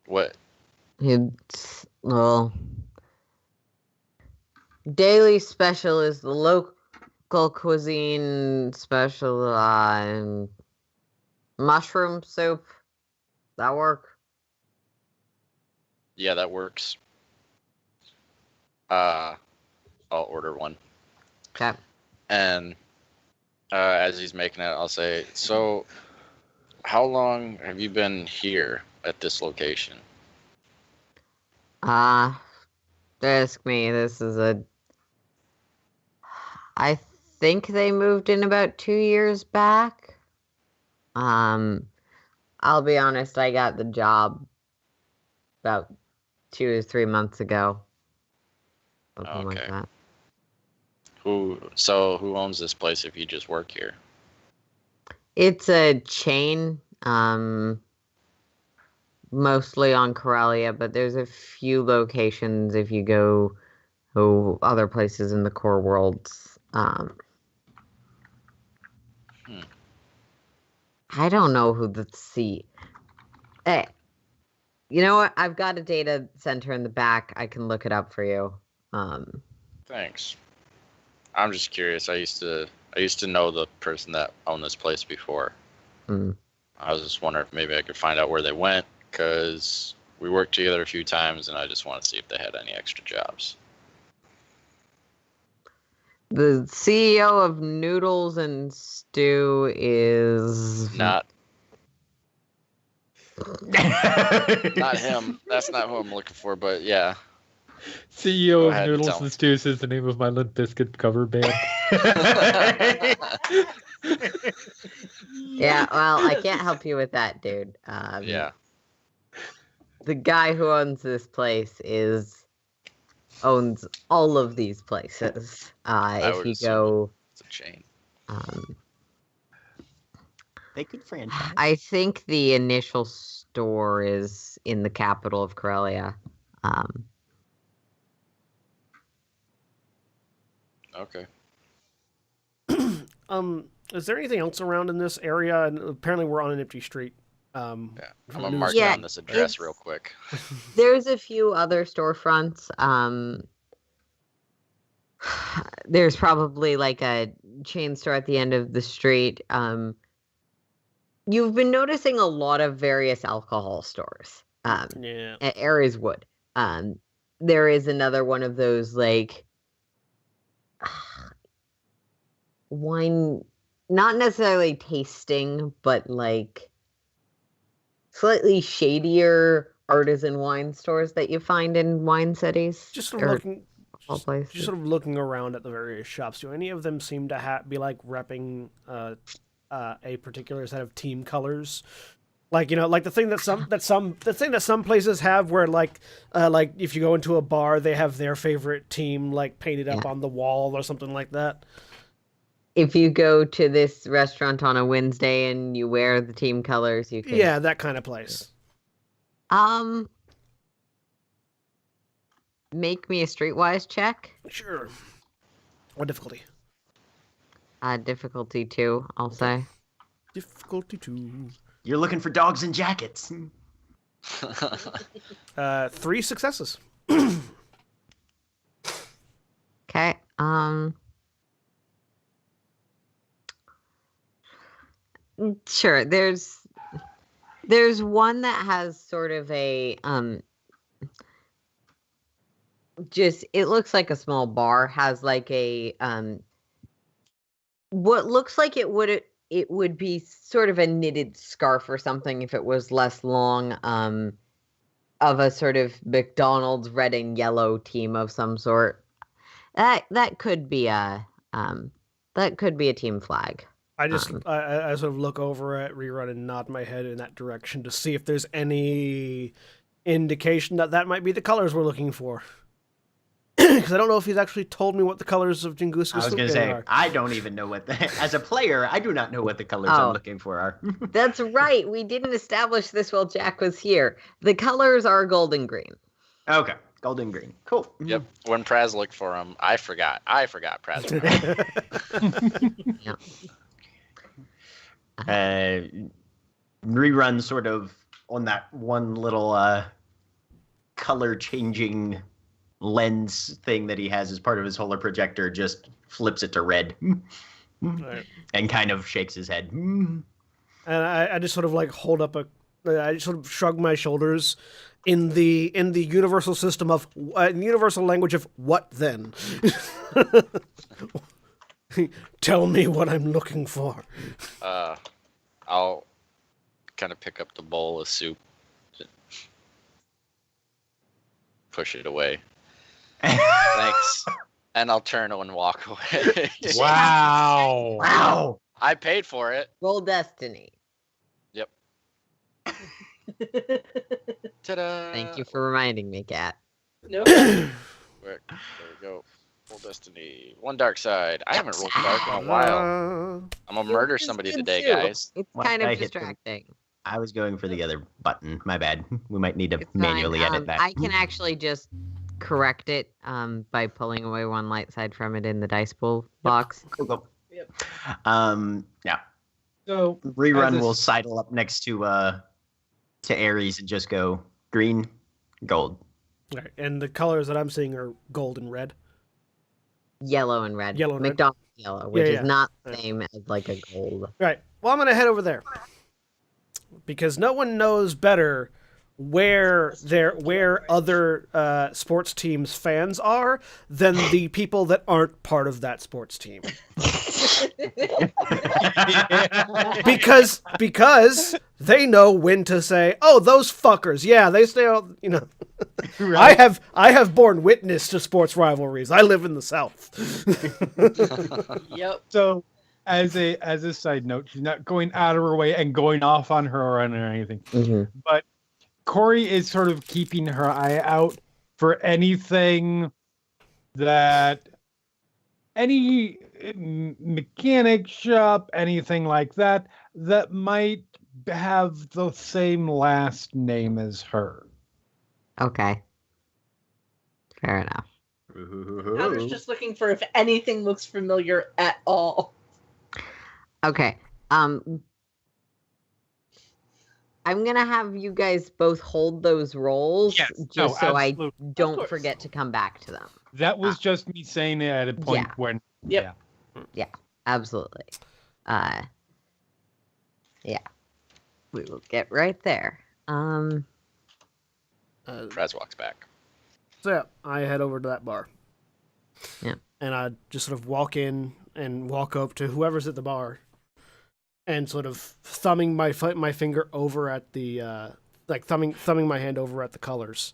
What? It's, well, daily special is the local cuisine special mushroom soup. That work? Yeah, that works. I'll order one. Okay. And as he's making it, I'll say, so how long have you been here at this location? Ask me. This is I think they moved in about 2 years back. I'll be honest, I got the job about 2 or 3 months ago. Something like Okay. that. Who owns this place if you just work here? It's a chain, mostly on Corellia, but there's a few locations if you go other places in the core worlds. I don't know who the Hey, you know what? I've got a data center in the back. I can look it up for you. Thanks. I'm just curious. I used to know the person that owned this place before. Hmm. I was just wondering if maybe I could find out where they went, because we worked together a few times, and I just want to see if they had any extra jobs. The CEO of Noodles and Stew is Not him. That's not who I'm looking for, but yeah. CEO Go of ahead, Noodles tell me. and Stews is the name of my Limp Bizkit cover band. Yeah, well, I can't help you with that, dude. Yeah. The guy who owns this place owns all of these places. If would you assume go, It's a chain. They could franchise. I think the initial store is in the capital of Corellia. Okay. Is there anything else around in this area? And apparently, we're on an empty street. Yeah. from I'm the gonna news mark Yeah, down this address it's- real quick. There's a few other storefronts. There's probably like a chain store at the end of the street. You've been noticing a lot of various alcohol stores. Yeah. At Ares Wood. There is another one of those like wine, not necessarily tasting, but like slightly shadier artisan wine stores that you find in wine cities. Just sort of or looking. all places. Just sort of looking around at the various shops. Do any of them seem to be like repping a particular set of team colors? Like, you know, like the thing that some places have, where like if you go into a bar, they have their favorite team like painted up on the wall or something like that. If you go to this restaurant on a Wednesday and you wear the team colors, you can. Yeah, that kind of place. Make me a streetwise check. Sure. What difficulty? Difficulty 2, I'll say. Difficulty 2. You're looking for dogs in jackets. 3 successes. Okay. Sure. There's one that has sort of a just it looks like a small bar, has like a what looks like it would be sort of a knitted scarf or something if it was less long, of a sort of McDonald's red and yellow team of some sort. That could be a team flag. I sort of look over at Rerun and nod my head in that direction to see if there's any indication that might be the colors we're looking for. Because I don't know if he's actually told me what the colors of Jinguska I was going to say, are. I don't even know as a player, I do not know what the colors I'm looking for are. That's right. We didn't establish this while Jack was here. The colors are gold and green. Okay, gold and green. Cool. Yep. When Praz looked for him, I forgot Praz. Rerun sort of on that one little color changing lens thing that he has as part of his Holler projector, just flips it to red. Right. And kind of shakes his head. And I just sort of like hold up I just sort of shrug my shoulders in the universal system of universal language of what then? Tell me what I'm looking for. I'll kind of pick up the bowl of soup, push it away. Thanks. And I'll turn and walk away. Wow. Wow. I paid for it. Roll destiny. Yep. Ta-da. Thank you for reminding me, Kat. No. There we go. Roll destiny. One dark side. I haven't rolled dark in a while. I'm gonna murder somebody today, guys. It's What kind I of hit them? distracting. I was going for the other button. My bad. We might need to It's manually fine. edit that. I can actually just correct it by pulling away one light side from it in the dice pool box. Cool. Yep. Yeah. So Rerun As a- will sidle up next to Ares and just go green, gold. Right. And the colors that I'm seeing are gold and red. Yellow and red. Yellow and red. McDonald's yellow, which Yeah. is not the same as like a gold. Right. Well, I'm going to head over there. Because no one knows better where other sports teams' fans are than the people that aren't part of that sports team. because they know when to say, "Oh, those fuckers, yeah, they stay out." You know, Right. I have borne witness to sports rivalries. I live in the South. Yep. So, as a side note, she's not going out of her way and going off on her own or anything. Mm-hmm. But Corey is sort of keeping her eye out for anything that any mechanic shop, anything like that, that might have the same last name as her. Okay. Fair enough. I was just looking for if anything looks familiar at all. Okay. I'm gonna have you guys both hold those rolls Yes. just No, so I absolutely. don't course. forget to come back to them. That was just me saying it at a point Yeah. when. Yep. Absolutely. Yeah. We will get right there. Praz walks back. So yeah, I head over to that bar. Yeah. And I just sort of walk in and walk up to whoever's at the bar, and sort of thumbing my finger over at the thumbing my hand over at the colors.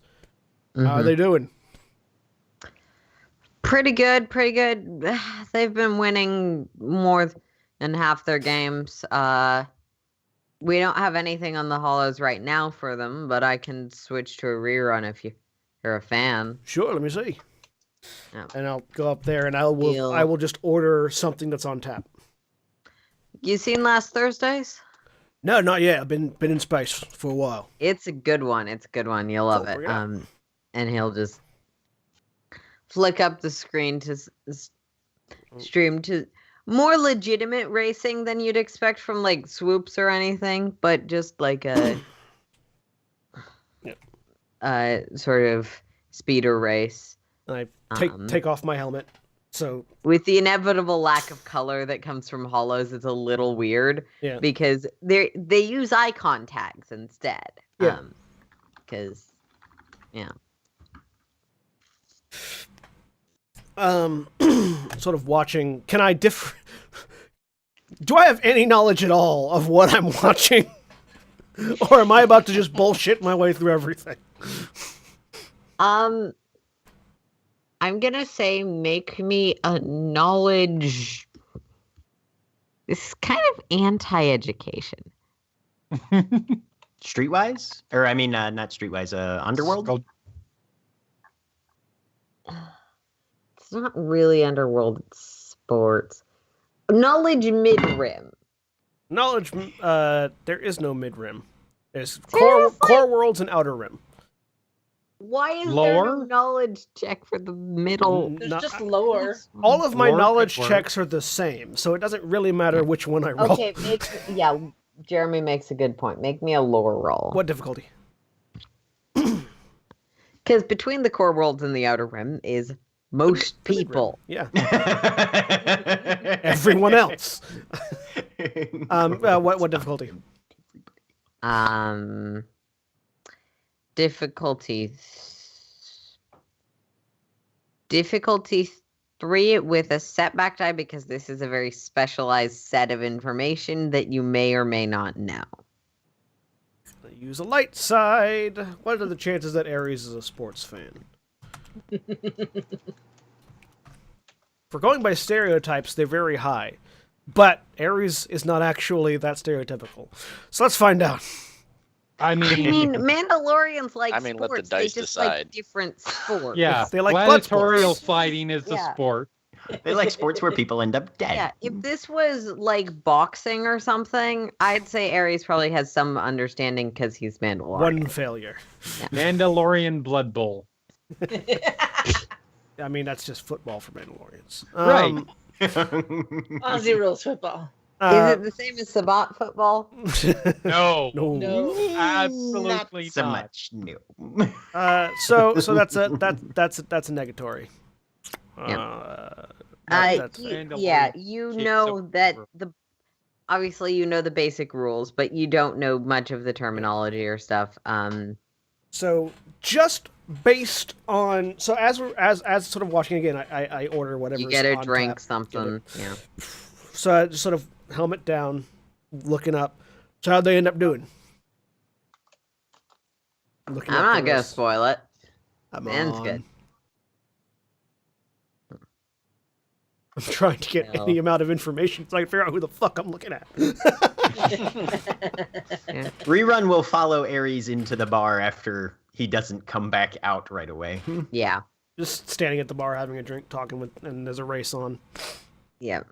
How are Mhm. they doing? Pretty good. They've been winning more than half their games. We don't have anything on the hollows right now for them, but I can switch to a rerun if you're a fan. Sure, let me see. Yeah. And I'll go up there and I Deal. will just order something that's on tap. You seen Last Thursdays? No, not yet. I've been in space for a while. It's a good one. You'll love Cool, it. bring it up. And he'll just flick up the screen to stream to more legitimate racing than you'd expect from like swoops or anything, but just like a sort of speeder race. I take off my helmet. So with the inevitable lack of color that comes from hollows, it's a little weird. Yeah. Because they use icon tags instead. Yeah. Because sort of watching. Can I differ? Do I have any knowledge at all of what I'm watching, or am I about to just bullshit my way through everything? I'm gonna say make me a knowledge. This is kind of anti-education. Streetwise? Or, I mean, not Streetwise, Underworld? It's not really Underworld, it's sports. Knowledge mid-rim. Knowledge, there is no mid-rim. There's core worlds and outer rim. Why is there Lower? no knowledge check for the middle? There's just lower. All of my Lower knowledge could work. checks are the same, so it doesn't really matter which one I roll. Okay, Jeremy makes a good point. Make me a lower roll. What difficulty? Because between the core worlds and the outer rim is most people. Yeah. Everyone else. What difficulty? Difficulty 3 with a setback die because this is a very specialized set of information that you may or may not know. Use a light side. What are the chances that Ares is a sports fan? For going by stereotypes, they're very high. But Ares is not actually that stereotypical. So let's find out. I mean, Mandalorians like let the sports. dice They just decide. like different sports. yeah, They like blood gladiatorial sports. fighting is the Yeah. sport. They like sports where people end up dead. Yeah, if this was like boxing or something, I'd say Ares probably has some understanding because he's Mandalorian. One failure. Mandalorian Blood Bowl. I mean, that's just football for Mandalorians. Right. Aussie rules football. Is it the same as Sabat football? No. No. No. Absolutely so not. much new. So that's a negatory. That's- You Kids know of that War. obviously you know the basic rules, but you don't know much of the terminology or stuff. So just based on as sort of watching again, I order whatever. You get a drink, something. Yeah. So I just sort of helmet down, looking up. So how'd they end up doing? Looking I'm up not the gonna list. spoil it. Come Man's on. good. I'm trying to get No. any amount of information so I can figure out who the fuck I'm looking at. Rerun will follow Ares into the bar after he doesn't come back out right away. Yeah. Just standing at the bar having a drink, talking with, and there's a race on. Yeah.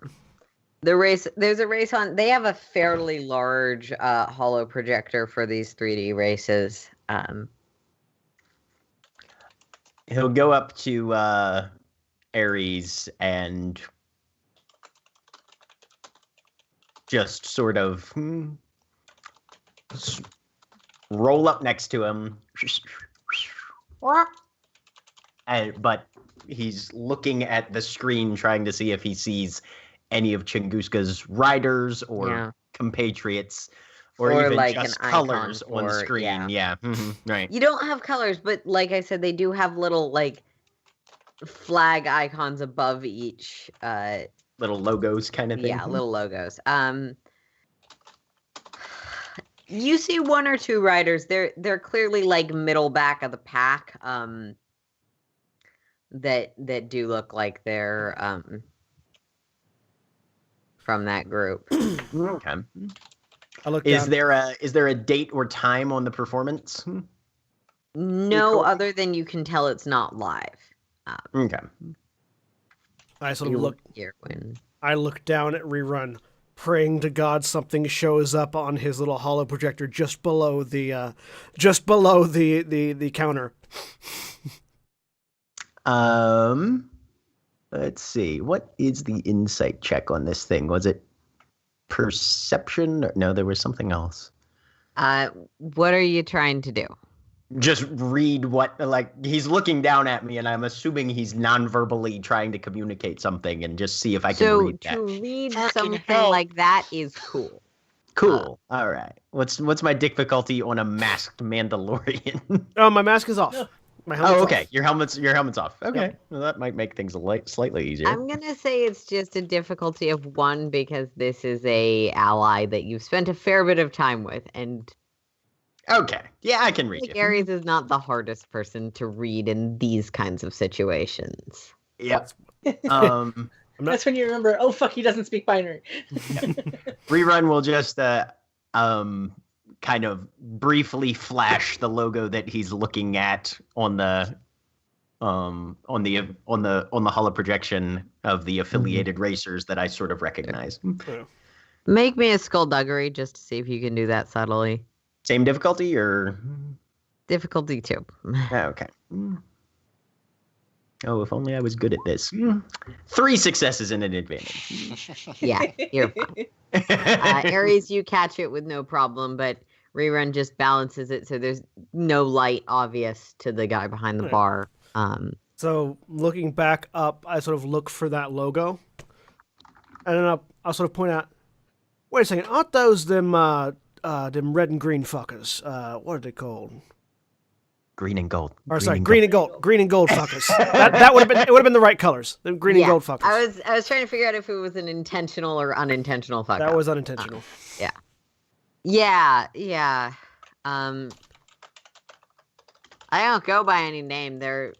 There's a race on. They have a fairly large hollow projector for these 3D races. He'll go up to Ares and just sort of roll up next to him. But he's looking at the screen trying to see if he sees any of Chunguska's riders or compatriots or even like just an colors icon on for- screen. Yeah. Right. You don't have colors, but like I said, they do have little like flag icons above each. Little logos kind of thing. Yeah, little logos. You see one or two riders. They're clearly like middle back of the pack. That do look like they're from that group. Okay. I looked Is down. there a date or time on the performance? No, other than you can tell it's not live. Okay. I sort You of look. here when I look down at Rerun, praying to God something shows up on his little hollow projector just below the counter. Let's see. What is the insight check on this thing? Was it perception? No, there was something else. what are you trying to do? just read what, like, he's looking down at me, and I'm assuming he's non-verbally trying to communicate something, and just see if I can read that. So to read Fucking something hell. like that is cool. Cool. All right. What's my difficulty on a masked Mandalorian? Oh, my mask is off. No. My helmet's Oh, okay. off. Your helmet's off. Okay. Yep. Well, that might make things slightly easier. I'm gonna say it's just a difficulty of 1 because this is a ally that you've spent a fair bit of time with, and Okay. Yeah, I can read like you. Ares is not the hardest person to read in these kinds of situations. Yep. That's when you remember, oh fuck, he doesn't speak binary. Rerun will just kind of briefly flash the logo that he's looking at on the holo projection of the affiliated racers that I sort of recognize. Make me a skullduggery just to see if you can do that subtly. Same difficulty or Difficulty 2. okay. Oh, if only I was good at this. 3 successes and an advantage. Yeah, you're fine. Ares, you catch it with no problem, but Rerun just balances it so there's no light obvious to the guy behind the bar. So looking back up, I sort of look for that logo, and then I'll sort of point out. Wait a second, aren't those them red and green fuckers? What are they called? Green and gold. Or sorry, green and gold fuckers. That would have been it. Would have been the right colors. The green and gold fuckers. I was trying to figure out if it was an intentional or unintentional fuck That up. was unintentional. Yeah. I don't go by any name. They're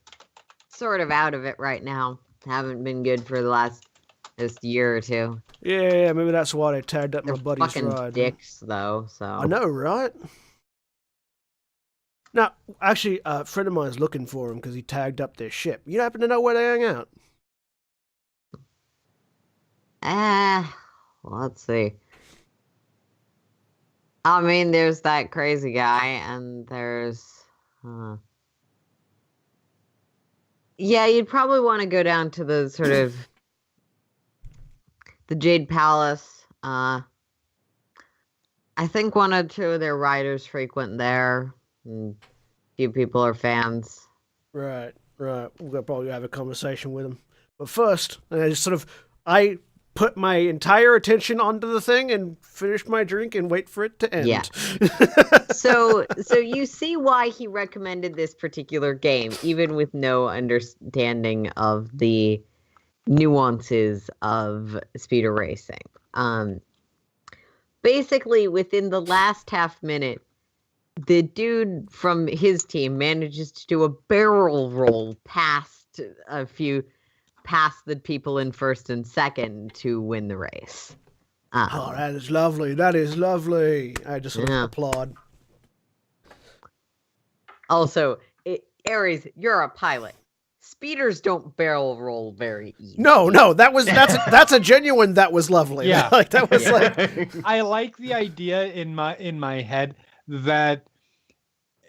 sort of out of it right now. Haven't been good for the last year or 2. Yeah, maybe that's why they tagged up They're my buddy's fucking ride. dicks, though. So I know, right? Now, actually, a friend of mine is looking for him because he tagged up their ship. You happen to know where they hang out? Let's see. I mean, there's that crazy guy, and there's... Yeah, you'd probably want to go down to the sort of... the Jade Palace. I think 1 or 2 of their riders frequent there. And a few people are fans. Right. We'll probably have a conversation with him. But first, I put my entire attention onto the thing and finish my drink and wait for it to end. Yeah. So you see why he recommended this particular game, even with no understanding of the nuances of speeder racing. Basically, within the last half minute, the dude from his team manages to do a barrel roll past the people in first and second to win the race. Oh, that is lovely. That is lovely. I just sort of applaud. Also, Ares, you're a pilot. Speeders don't barrel roll very easy. No, that's a genuine. That was lovely. Yeah. Like that was like. I like the idea in my head that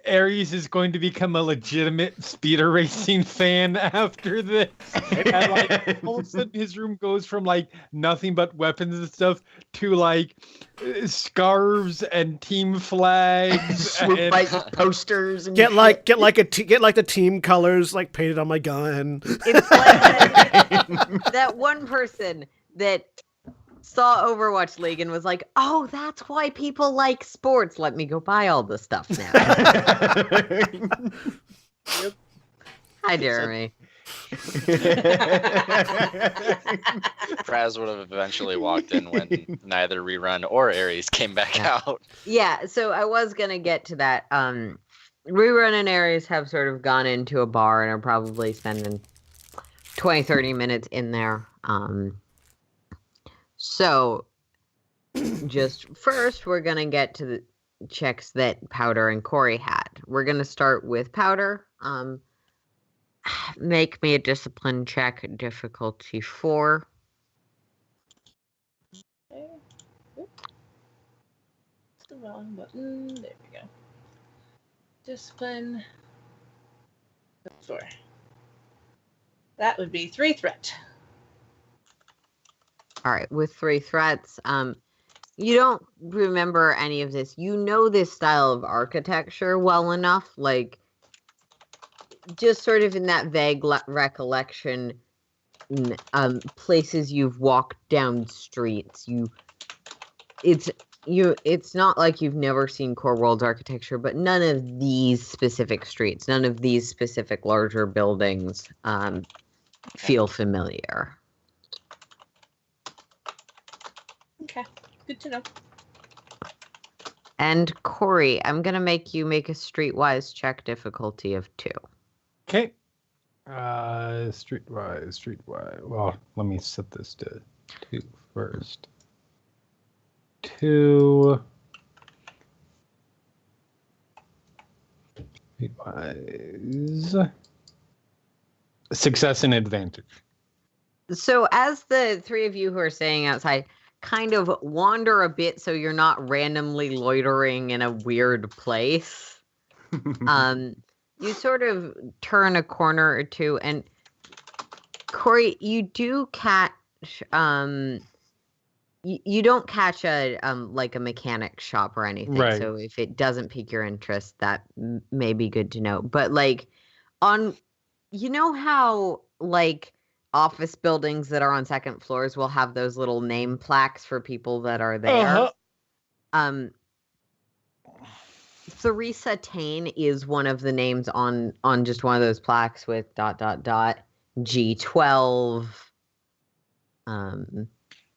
Ares is going to become a legitimate speeder racing fan after this. And like all of a sudden his room goes from like nothing but weapons and stuff to like scarves and team flags and like posters and Get like the team colors like painted on my gun. It's like that one person that saw Overwatch League and was like, oh, that's why people like sports. Let me go buy all the stuff now. Yep. Hi, Jeremy. Praz would have eventually walked in when neither Rerun or Ares came back out. Yeah, so I was going to get to that. Rerun and Ares have sort of gone into a bar and are probably spending 20, 30 minutes in there. So, just first, we're going to get to the checks that Powder and Corey had. We're going to start with Powder. Make me a discipline check, difficulty 4. Okay. It's the wrong button. There we go. Discipline 4. That would be 3 threat. All right, with 3 threats, You don't remember any of this. You know this style of architecture well enough, like just sort of in that vague recollection, places you've walked down streets. It's not like you've never seen Core World's architecture, but none of these specific streets, none of these specific larger buildings feel familiar. Okay, good to know. And Corey, I'm gonna make you make a streetwise check, difficulty of 2. Okay. Streetwise. Well, let me set this to 2 first. 2. Streetwise. Success and advantage. So as the three of you who are staying outside kind of wander a bit so you're not randomly loitering in a weird place, you sort of turn a corner or two, and Corey, you do catch you don't catch a like a mechanic shop or anything. Right. So if it doesn't pique your interest, that may be good to know. But like on, you know how like office buildings that are on second floors will have those little name plaques for people that are there. Theresa Tane is one of the names on just one of those plaques with ... G12.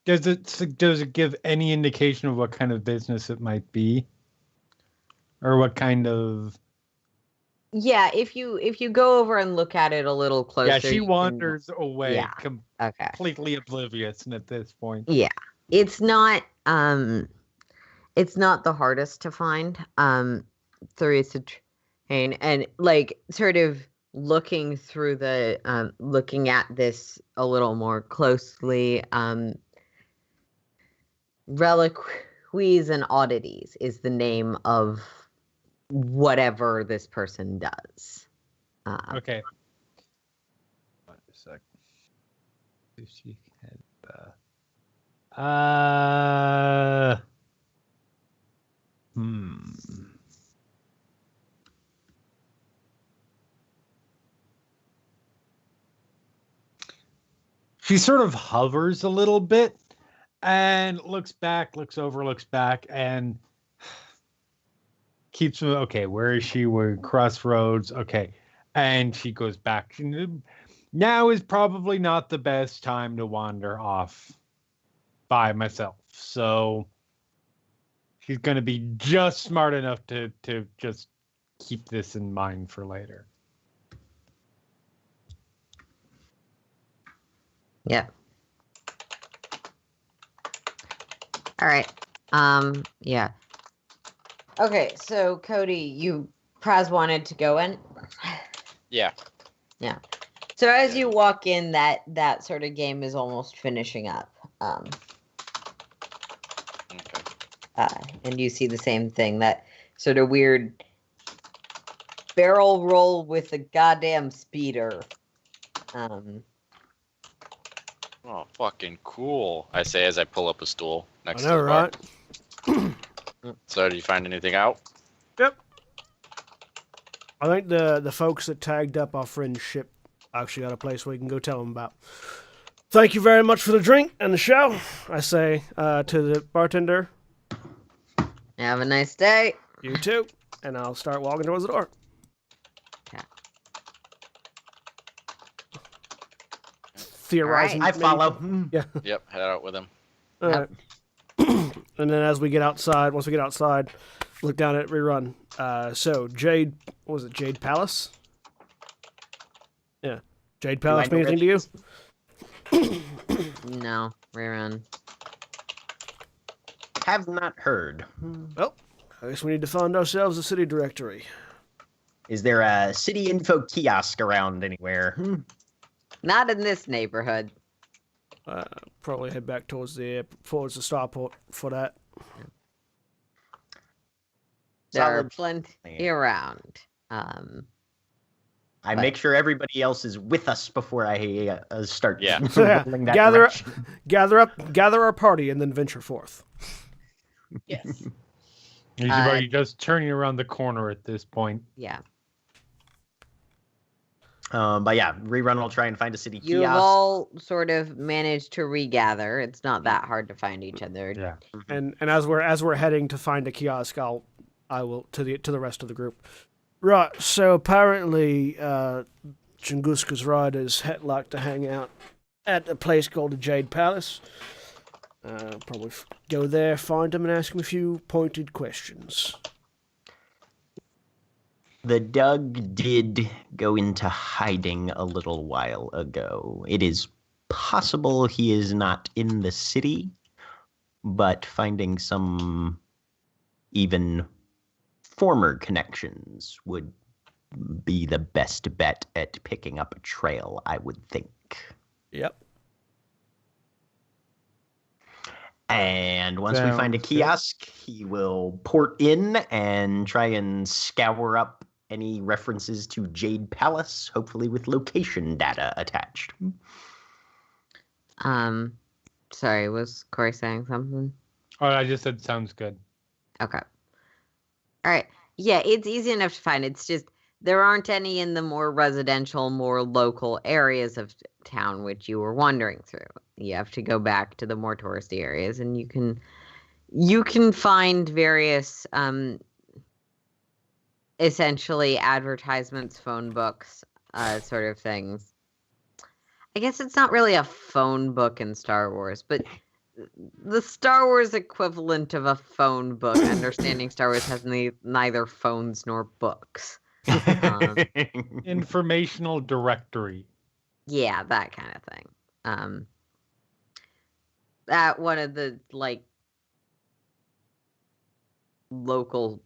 Does it give any indication of what kind of business it might be, or what kind of? Yeah, if you go over and look at it a little closer. Yeah, she wanders away, Yeah. Okay. completely oblivious, and at this point, Yeah, it's not the hardest to find. Theresa Tane, and like sort of looking through the looking at this a little more closely. Reliquies and Oddities is the name of whatever this person does. okay. One sec. If she had, She sort of hovers a little bit and looks back, looks over, looks back, and keeps, okay, where is she? We're crossroads. Okay. And she goes back. Now is probably not the best time to wander off by myself. So she's going to be just smart enough to just keep this in mind for later. Yeah. All right. Yeah. Okay, so Cody, Praz wanted to go in? Yeah. Yeah. So as you walk in, that sort of game is almost finishing up. Okay. And you see the same thing, that sort of weird barrel roll with a goddamn speeder. Oh, fucking cool! I say as I pull up a stool next I know, to the bar. right? So, do you find anything out? Yep. I think the folks that tagged up our friend's ship actually got a place we can go tell them about. Thank you very much for the drink and the show, I say to the bartender. Have a nice day. You too. And I'll start walking towards the door. Okay. Theorizing. All I follow. Yeah. Yep, head out with him. All right. And then as we get outside, once we get outside, look down at rerun. So Jade, what was it? Jade Palace? Yeah. Jade Palace mean anything to you? No, rerun. Have not heard. Well, I guess we need to find ourselves a city directory. Is there a city info kiosk around anywhere? Not in this neighborhood. Probably head back towards the starport for that. There are Solid plenty plan. around. I make sure everybody else is with us before I start. Yeah. So yeah, rolling that gather direction. our party and then venture forth. Yes. He's already just turning around the corner at this point. Yeah. But yeah, rerun will try and find a city You've kiosk. all sort of managed to regather. It's not that hard to find each other. Yeah. And as we're heading to find a kiosk, I will to the rest of the group. Right. So apparently, Tunguska's riders like to hang out at a place called the Jade Palace. Probably go there, find them, and ask them a few pointed questions. The Doug did go into hiding a little while ago. It is possible he is not in the city, but finding some even former connections would be the best bet at picking up a trail, I would think. Yep. And once we find a Sounds good. kiosk, he will port in and try and scour up any references to Jade Palace, hopefully with location data attached. Sorry, was Corey saying something? Oh, I just said sounds good. Okay. All right. Yeah, it's easy enough to find. It's just there aren't any in the more residential, more local areas of town, which you were wandering through. You have to go back to the more touristy areas, and you can find various essentially advertisements, phone books, sort of things. I guess it's not really a phone book in Star Wars, but the Star Wars equivalent of a phone book. Understanding Star Wars has neither phones nor books. Informational directory. Yeah, that kind of thing. At one of the local,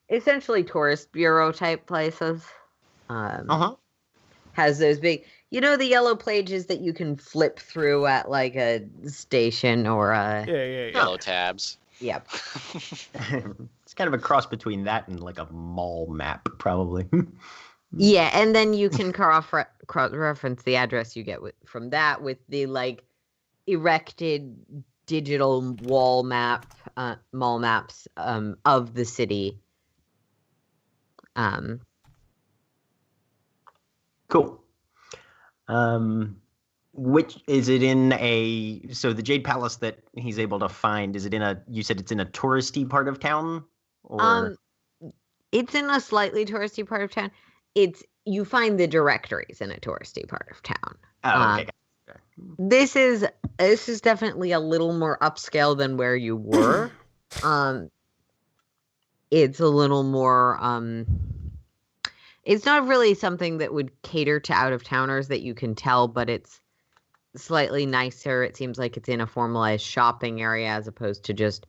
essentially tourist bureau type places. Has those big, the yellow pages that you can flip through at like a station or a. Yeah. Yellow tabs. Yep. It's kind of a cross between that and like a mall map, probably. Yeah, and then you can cross-reference the address you get from that with the erected digital mall maps of the city. Cool. Which is it in so the Jade Palace that he's able to find, is it you said it's in a touristy part of town? Or It's in a slightly touristy part of town. You find the directories in a touristy part of town. Oh, okay. This is definitely a little more upscale than where you were. It's a little more it's not really something that would cater to out-of-towners that you can tell, but it's slightly nicer. It seems like it's in a formalized shopping area as opposed to just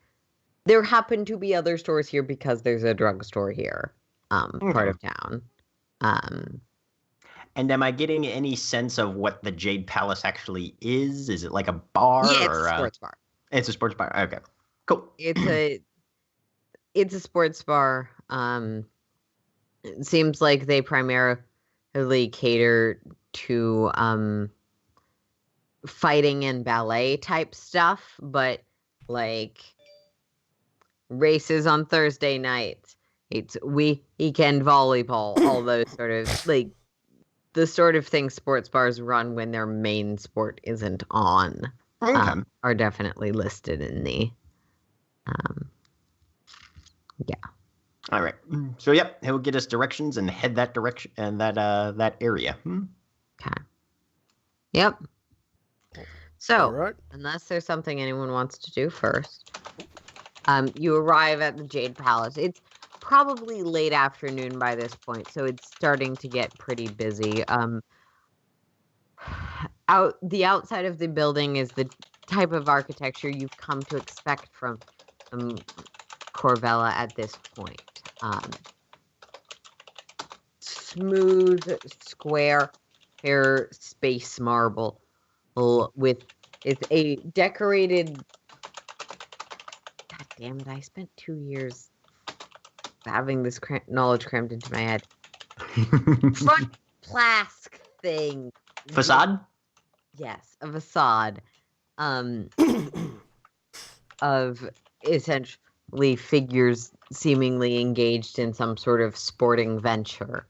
there happen to be other stores here because there's a drugstore here, part of town. And am I getting any sense of what the Jade Palace actually is? Is it like a bar? Yeah, it's or a sports bar. It's a sports bar. Okay, cool. It's a sports bar. It seems like they primarily cater to fighting and ballet type stuff, but like races on Thursday nights. It's weekend volleyball, all those sort of the sort of things sports bars run when their main sport isn't on. Okay. Are definitely listed in the yeah. All right. So yep, he'll get us directions and head that direction and that area. Okay. Yep. So, All right. unless there's something anyone wants to do first, you arrive at the Jade Palace. It's probably late afternoon by this point, so it's starting to get pretty busy. The outside of the building is the type of architecture you've come to expect from Corellia at this point. Smooth, square, fair space marble it's a decorated. God damn it! I spent 2 years having this knowledge crammed into my head. Front plask thing. Facade? Yes, a facade. of essentially figures seemingly engaged in some sort of sporting venture.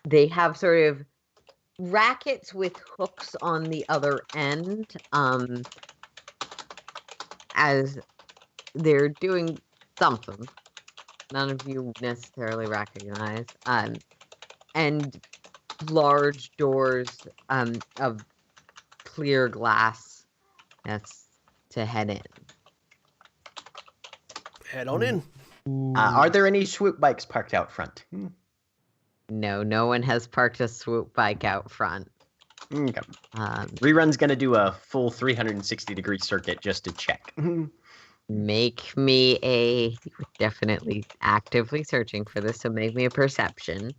They have sort of rackets with hooks on the other end, as they're doing something none of you necessarily recognize, and large doors of clear glass that's to head in. Head on in. Are there any swoop bikes parked out front? No one has parked a swoop bike out front. Okay. Rerun's gonna do a full 360-degree circuit just to check. Make me a definitely actively searching for this, so make me a perception.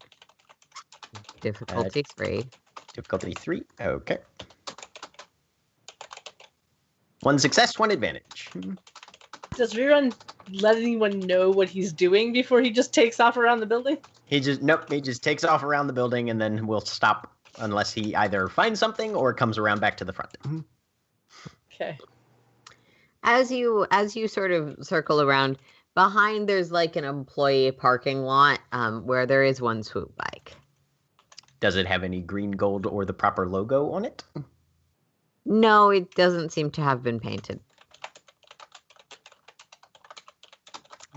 Difficulty 3. Difficulty 3. Okay. 1 success, 1 advantage. Does Rerun let anyone know what he's doing before he just takes off around the building? He just takes off around the building and then will stop unless he either finds something or comes around back to the front. Okay. As you sort of circle around, behind there's like an employee parking lot where there is one swoop bike. Does it have any green, gold, or the proper logo on it? No, it doesn't seem to have been painted.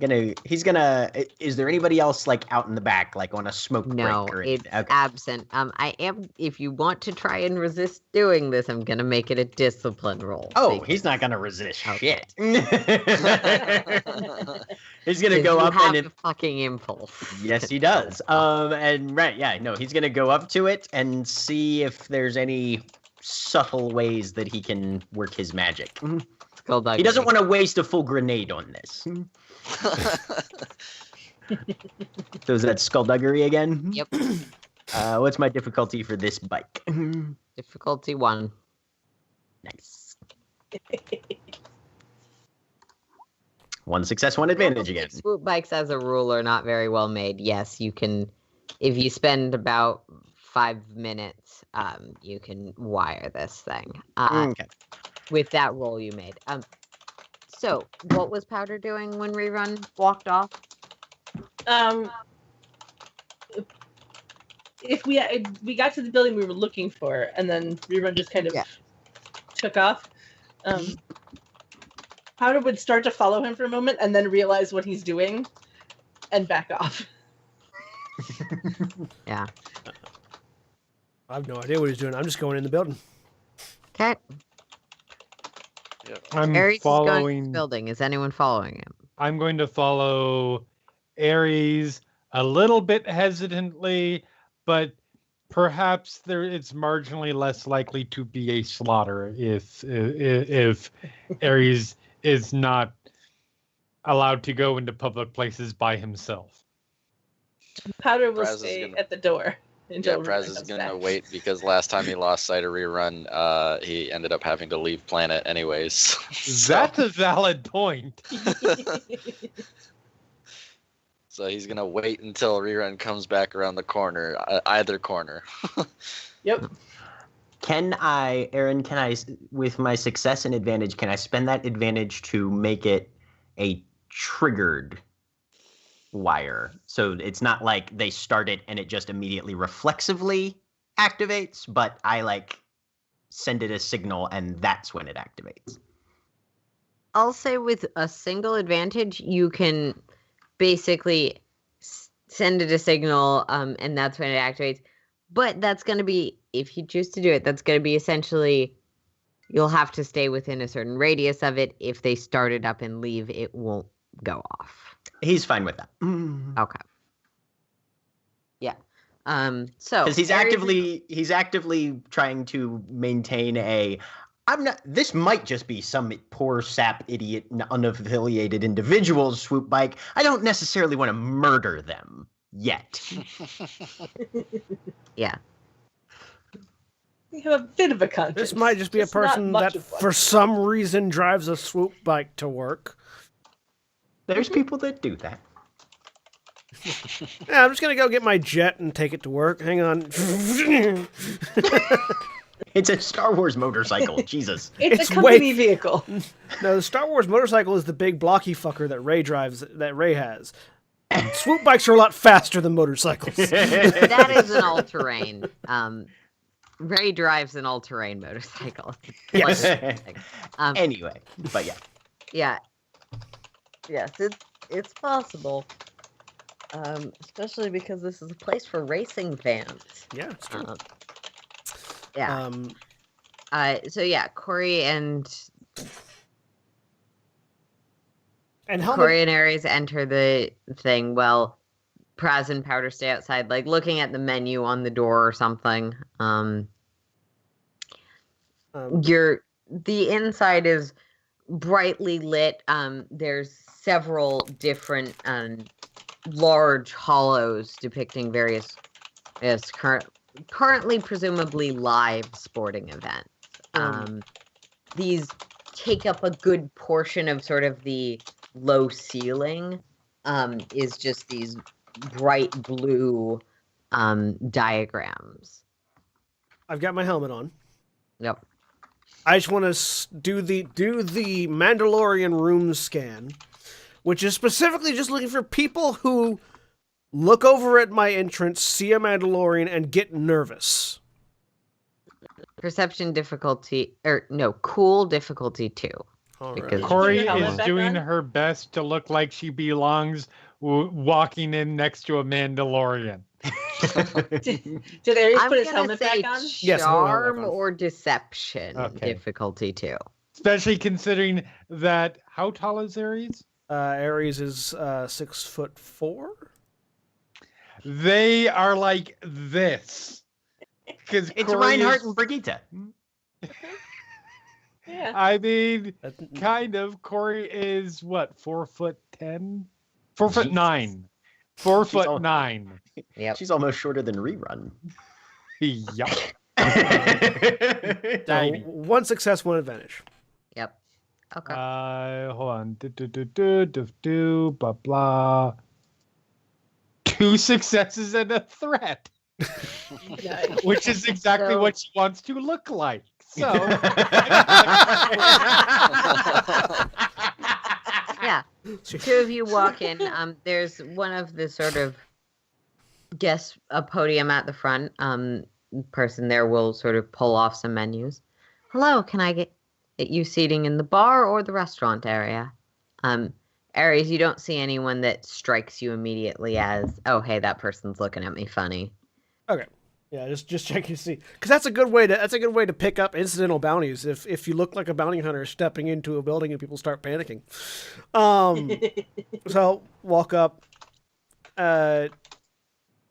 Is there anybody else like out in the back, like on a smoke break? No, Or it's okay. absent. If you want to try and resist doing this, I'm gonna make it a discipline roll. Oh, he's not gonna resist Okay. shit. He's gonna go up and a fucking impulse. yes, he does. He's gonna go up to it and see if there's any subtle ways that he can work his magic. Skullduggery. He doesn't want to waste a full grenade on this. So is that skullduggery again? Yep. What's my difficulty for this bike? Difficulty 1. Nice. 1 success, 1 advantage again. Swoop bikes as a rule are not very well made. Yes, you can, if you spend about 5 minutes, you can wire this thing. Okay. With that roll you made. So what was Powder doing when Rerun walked off? If we got to the building we were looking for, and then Rerun just kind of took off. Powder would start to follow him for a moment, and then realize what he's doing, and back off. Yeah. I have no idea what he's doing. I'm just going in the building. Okay. I'm Ares is going to following. the building. Is anyone following him? I'm going to follow Ares a little bit hesitantly, but perhaps it's marginally less likely to be a slaughter if Ares is not allowed to go into public places by himself. Powder will Praz is stay gonna- at the door until Yeah, Rerun Praz is comes gonna back. wait because last time he lost sight of Rerun, he ended up having to leave planet anyways. So- That's a valid point. So he's gonna wait until Rerun comes back around the corner, either corner. Yep. Aaron, with my success and advantage, can I spend that advantage to make it a triggered wire? So it's not like they start it and it just immediately reflexively activates, but I send it a signal and that's when it activates. I'll say with a single advantage, you can basically send it a signal, and that's when it activates. But that's going to be, if you choose to do it, that's going to be essentially, you'll have to stay within a certain radius of it. If they start it up and leave, it won't go off. He's fine with that. Okay. Yeah. So Because he's actively trying to maintain this might just be some poor sap idiot unaffiliated individual's swoop bike. I don't necessarily want to murder them yet. Yeah. We have a bit of a conscience. This might just be a Just not person much that, of one. for some reason, drives a swoop bike to work. There's people that do that. Yeah, I'm just gonna go get my jet and take it to work. Hang on. It's a Star Wars motorcycle. Jesus. It's It's a company way- vehicle. No, the Star Wars motorcycle is the big blocky fucker that Ray drives. That Ray has. Swoop bikes are a lot faster than motorcycles. That is an all-terrain. Ray drives an all-terrain motorcycle. Yes. Anyway, but yeah. Yeah. Yes, it's possible. Especially because this is a place for racing fans. Yeah, it's true. Yeah. Um, So yeah, Corey and Helmet. Corey and Ares enter the thing. Well, Praz and Powder stay outside, like looking at the menu on the door or something. The inside is brightly lit. There's several different large hollows depicting various currently presumably live sporting events. These take up a good portion of sort of the low ceiling. Is just these bright blue diagrams. I've got my helmet on. Yep. I just want to do the Mandalorian room scan, which is specifically just looking for people who look over at my entrance, see a Mandalorian, and get nervous. Perception difficulty, cool difficulty 2. All Because- right. Corey Your helmet is back doing on? her best to look like she belongs walking in next to a Mandalorian. Did Ares I'm put his gonna helmet say back on? Yes, I want my helmet charm back on. or deception Okay. difficulty 2. Especially considering that, how tall is Ares? Ares is 6'4". They are like this. Because It's Reinhardt and Brigitte. Yeah. I mean, kind of. Corey is what, 4'10"? 4'9". 4'9". Yep. She's almost shorter than Rerun. Yup. So, Tiny. one success, one advantage. Yep. Okay. Hold on. Blah blah. 2 successes and a threat, Nice. which is exactly So- what she wants to look like. So, Yeah. Two of you walk in. There's one of the sort of a podium at the front. Person there will sort of pull off some menus. Hello, can I get you seating in the bar or the restaurant area? Ares, you don't see anyone that strikes you immediately as, oh, hey, that person's looking at me funny. Okay. Yeah, just check to see, because that's a good way to pick up incidental bounties. If you look like a bounty hunter stepping into a building and people start panicking. So walk up.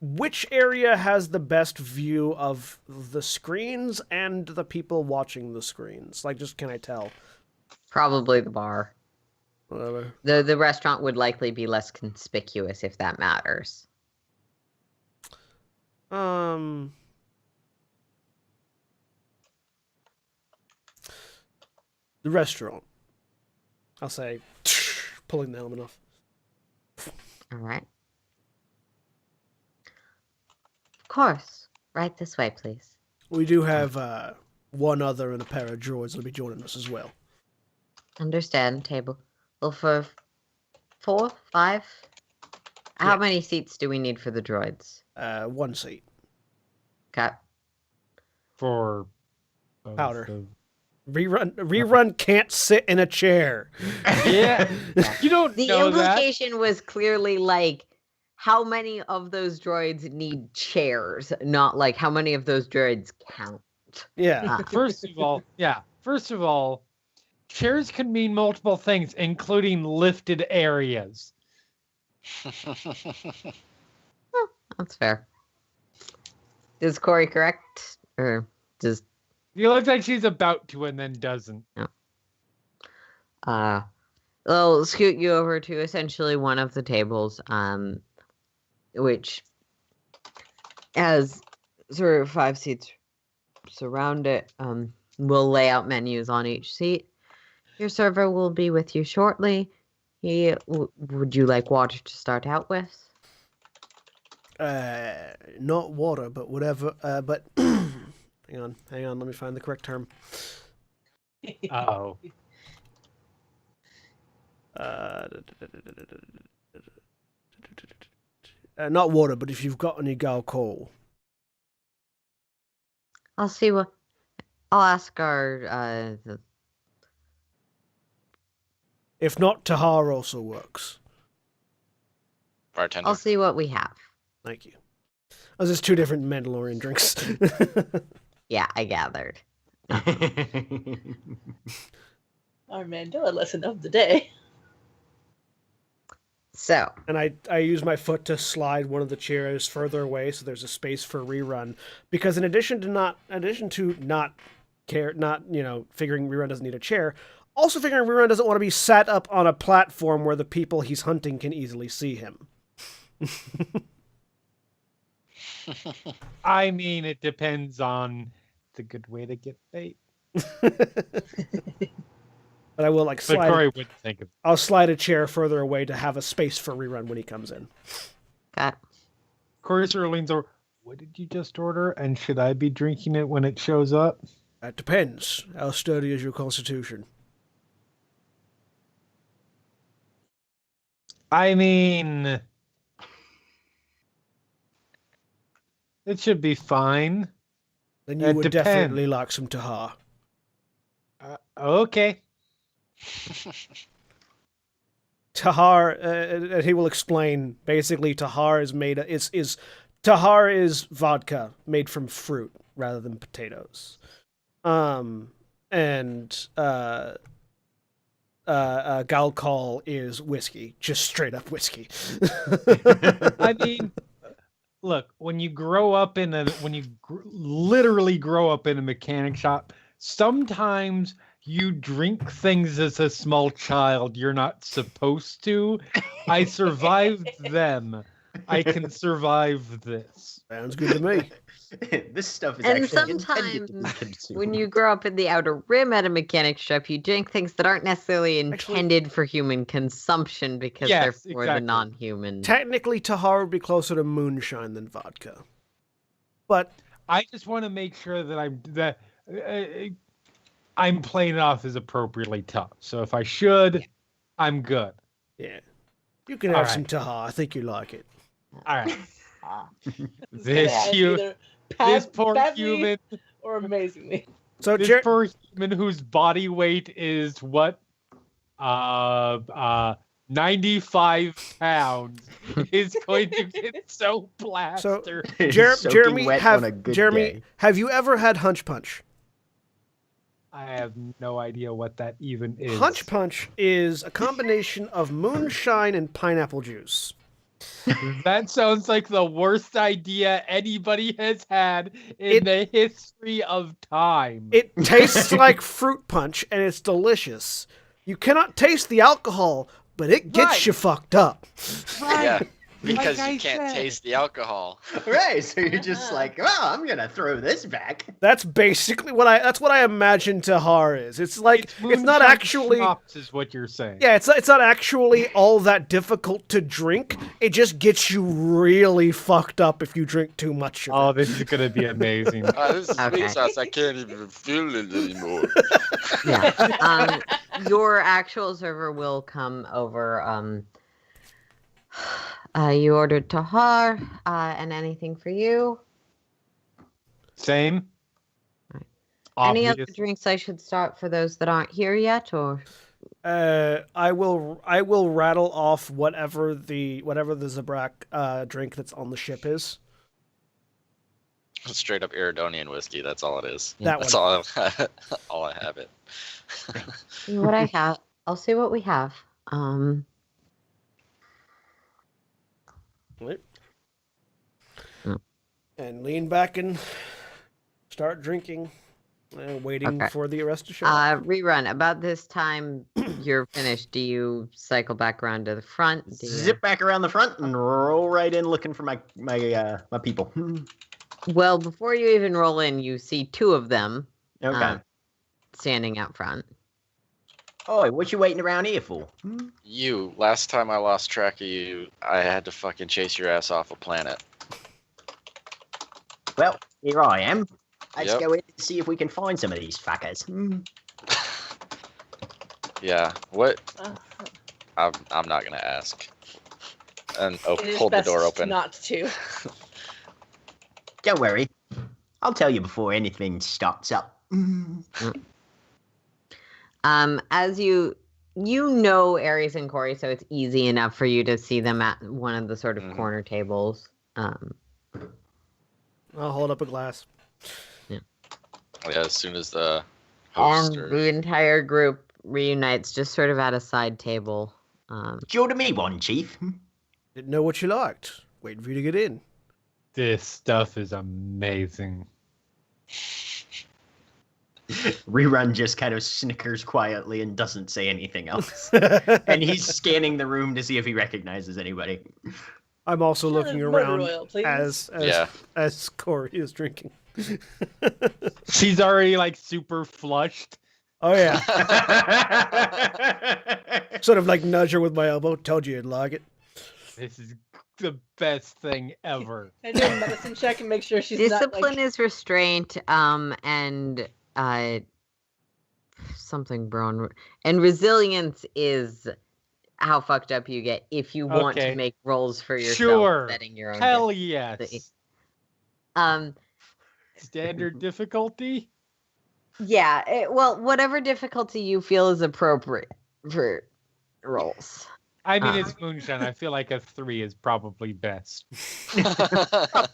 Which area has the best view of the screens and the people watching the screens? Like, just can I tell? Probably the bar. Whatever. The restaurant would likely be less conspicuous if that matters. The restaurant. I'll say, pulling the helmet off. All right. Of course. Right this way, please. We do have one other and a pair of droids that'll be joining us as well. Understand. Table. Well, for 4, 5. How Yeah. many seats do we need for the droids? One seat. Okay. for Powder. the- Rerun can't sit in a chair. Yeah, you don't The know that. implication was clearly like, how many of those droids need chairs, not like how many of those droids count. Yeah. First of all, chairs can mean multiple things, including lifted areas. That's fair. Is Corey correct? Or just You look like she's about to and then doesn't. they'll scoot you over to essentially one of the tables, which has sort of 5 seats surround it. We'll lay out menus on each seat. Your server will be with you shortly. Would you like water to start out with? Not water, but whatever. But Hang on. Let me find the correct term. Oh. Not water, but if you've got any alcohol. I'll see what. I'll ask our. If not, Tahar also works. Bartender. I'll see what we have. Thank you. Oh, there's two different Mandalorian drinks. Yeah, I gathered. Our Mandela lesson of the day. So, And I use my foot to slide one of the chairs further away so there's a space for rerun. Because in addition to not figuring rerun doesn't need a chair, also figuring rerun doesn't want to be sat up on a platform where the people he's hunting can easily see him. I mean, it depends on the good way to get bait. But I will But Corey wouldn't think of it. I'll slide a chair further away to have a space for rerun when he comes in. got Corey sort of leans over. What did you just order? And should I be drinking it when it shows up? That depends. How sturdy is your constitution? I mean, it should be fine. Then you It would depends. definitely like some Tahar. Okay. Tahar, and he will explain. Basically, Tahar is made. Tahar is vodka made from fruit rather than potatoes. Galcol is whiskey, just straight up whiskey. I mean, look, when you literally grow up in a mechanic shop, sometimes you drink things as a small child you're not supposed to. I survived them. I can survive this. Sounds good to me. This stuff is And actually intended to be sometimes consumed. when you grow up in the outer rim at a mechanic shop, you drink things that aren't necessarily intended for human consumption because they're Yes, for the exactly. non-human. Technically, Tahar would be closer to moonshine than vodka. But I just want to make sure that I'm playing it off as appropriately tough. So if I should, I'm good. yeah, you can have All some right. Tahar. I think you like it. All right. Yeah, either This poor badly human, or amazingly. So, this poor human whose body weight is what? 95 pounds is going to get so plastered. Soaking Jeremy, wet on a good day. have you ever had Hunch Punch? I have no idea what that even is. Hunch Punch is a combination of moonshine and pineapple juice. That sounds like the worst idea anybody has had in the history of time. It tastes like fruit punch, and it's delicious. You cannot taste the alcohol, but it gets Right. you fucked up. Yeah, because Like I you can't said. taste the alcohol. Right, so you're just like, oh, I'm gonna throw this back. That's basically what I imagine Tahar is. It's like it's not moonshine actually schnapps is what you're saying. yeah, it's not actually all that difficult to drink. It just gets you really fucked up if you drink too much of it. Oh, this is gonna be amazing. This is Okay. sweet sauce. I can't even feel it anymore. Yeah. Your actual server will come over. You ordered Tahar, and anything for you? Same. Right. Any other Obvious. drinks I should start for those that aren't here yet, or? I will rattle off whatever the Zabrak drink that's on the ship is. Straight up Iridonian whiskey. That's all it is. That That's one. all I have it. See what I have. I'll see what we have. Right. Mm. And lean back and start drinking, waiting Okay. for the rest to show up. Rerun. About this time, you're finished. Do you cycle back around to the front? Do you... Zip back around the front and roll right in looking for my people. Well, before you even roll in, you see two of them Okay. standing out front. Oi, what you waiting around here for? You, last time I lost track of you, I had to fucking chase your ass off a planet. Well, here I am. Let's go in and see if we can find some of these fuckers. Yeah. What? Uh, I'm not gonna ask. And it is hold the best door open. not to. Don't worry. I'll tell you before anything starts up. As you know Aries and Corey, so it's easy enough for you to see them at one of the sort of corner tables. I'll hold up a glass. Yeah. As soon as the host And the entire group reunites just sort of at a side table. Do you order me one, Chief? Didn't know what you liked. Waiting for you to get in. This stuff is amazing. Rerun just kind of snickers quietly and doesn't say anything else. And he's scanning the room to see if he recognizes anybody. I'm also looking Motor around oil, please. as Corey is drinking. She's already like super flushed. Oh yeah. Sort of like nudge her with my elbow. Told you you'd like it. This is the best thing ever. I do a medicine check and make sure she's Discipline not like... is restraint, and something brown, and resilience is how fucked up you get if you want to make rolls for yourself, Sure. setting your own. Hell difficulty. yes. Standard difficulty? Yeah. Well, whatever difficulty you feel is appropriate for rolls. I mean, it's moonshine. I feel like a 3 is probably best. I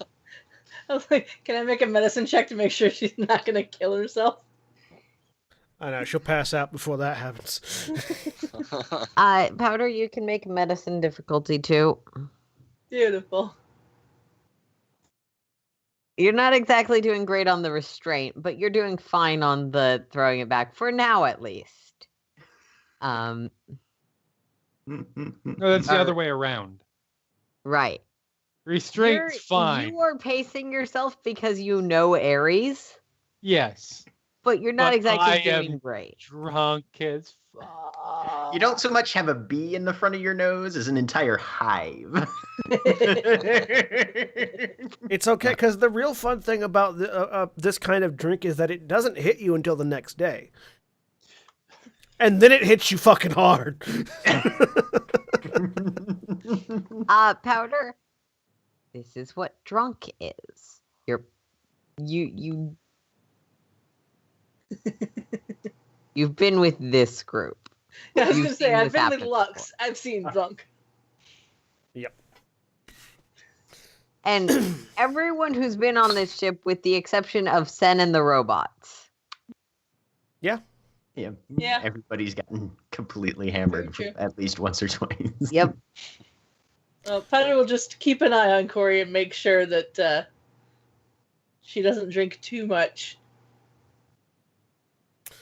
was like, can I make a medicine check to make sure she's not going to kill herself? I know, she'll pass out before that happens. Powder, you can make medicine difficulty too. Beautiful. You're not exactly doing great on the restraint, but you're doing fine on the throwing it back, for now at least. No, that's the other way around. Right. Restraint's fine. You are pacing yourself because you know Aries, Yes. but you're not But exactly I doing am great. Drunk as fuck. You don't so much have a bee in the front of your nose as an entire hive. It's okay, because the real fun thing about this kind of drink is that it doesn't hit you until the next day. And then it hits you fucking hard. Powder, this is what drunk is. You've been with this group. I was You've going to say, seen I've this been with happen Lux. before. I've seen drunk. Yep. And everyone who's been on this ship, with the exception of Sen and the robots. Yeah. Yeah. Everybody's gotten completely hammered Very true. at least once or twice. Yep. Powder will just keep an eye on Corey and make sure that she doesn't drink too much.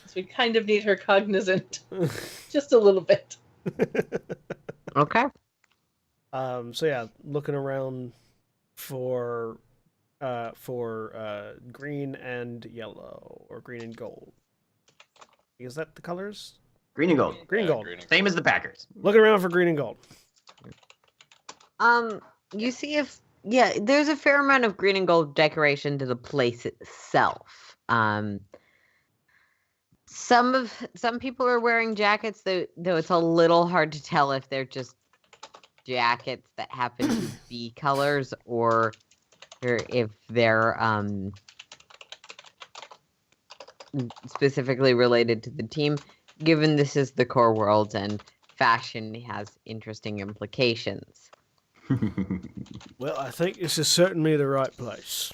So we kind of need her cognizant. Just a little bit. Okay. So yeah, looking around for green and yellow, or green and gold. Is that the colors? Green and gold. Green and gold. green and Same as the Packers. Looking around for green and gold. You see there's a fair amount of green and gold decoration to the place itself. Some people are wearing jackets, though it's a little hard to tell if they're just jackets that happen to be colors, or if they're specifically related to the team, given this is the core world and fashion has interesting implications. Well, I think this is certainly the right place.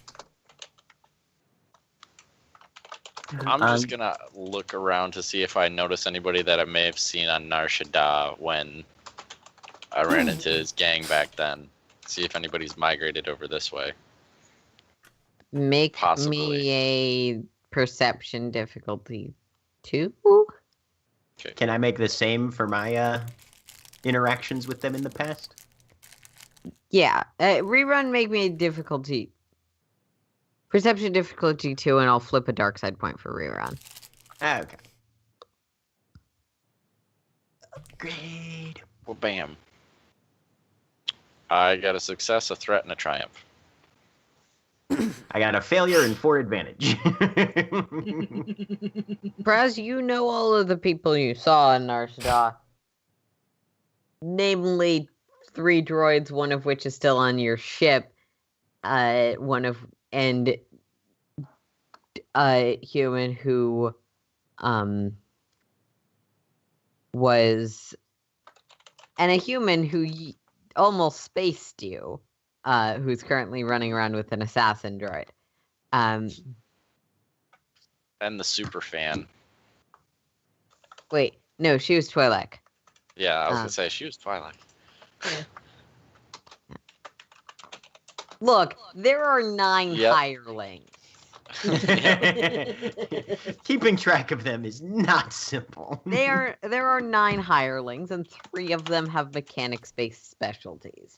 I'm just gonna look around to see if I notice anybody that I may have seen on Nar Shaddaa when I ran into his gang back then. See if anybody's migrated over this way. Make Possibly. me a perception difficulty 2. Can I make the same for my interactions with them in the past? Yeah, rerun. Make me a difficulty. Perception difficulty 2, and I'll flip a dark side point for rerun. Okay. Great. Well, bam. I got a success, a threat, and a triumph. I got a failure and 4 advantage. Praz, you know all of the people you saw in Narshada. Namely 3 droids, one of which is still on your ship. A human who was, and a human who almost spaced you, who's currently running around with an assassin droid. And the super fan. Wait, no, she was Twi'lek. Yeah, I was gonna say she was Twilight. Look, there are 9 Yep. hirelings. Keeping track of them is not simple. There are 9 hirelings, and 3 of them have mechanics-based specialties.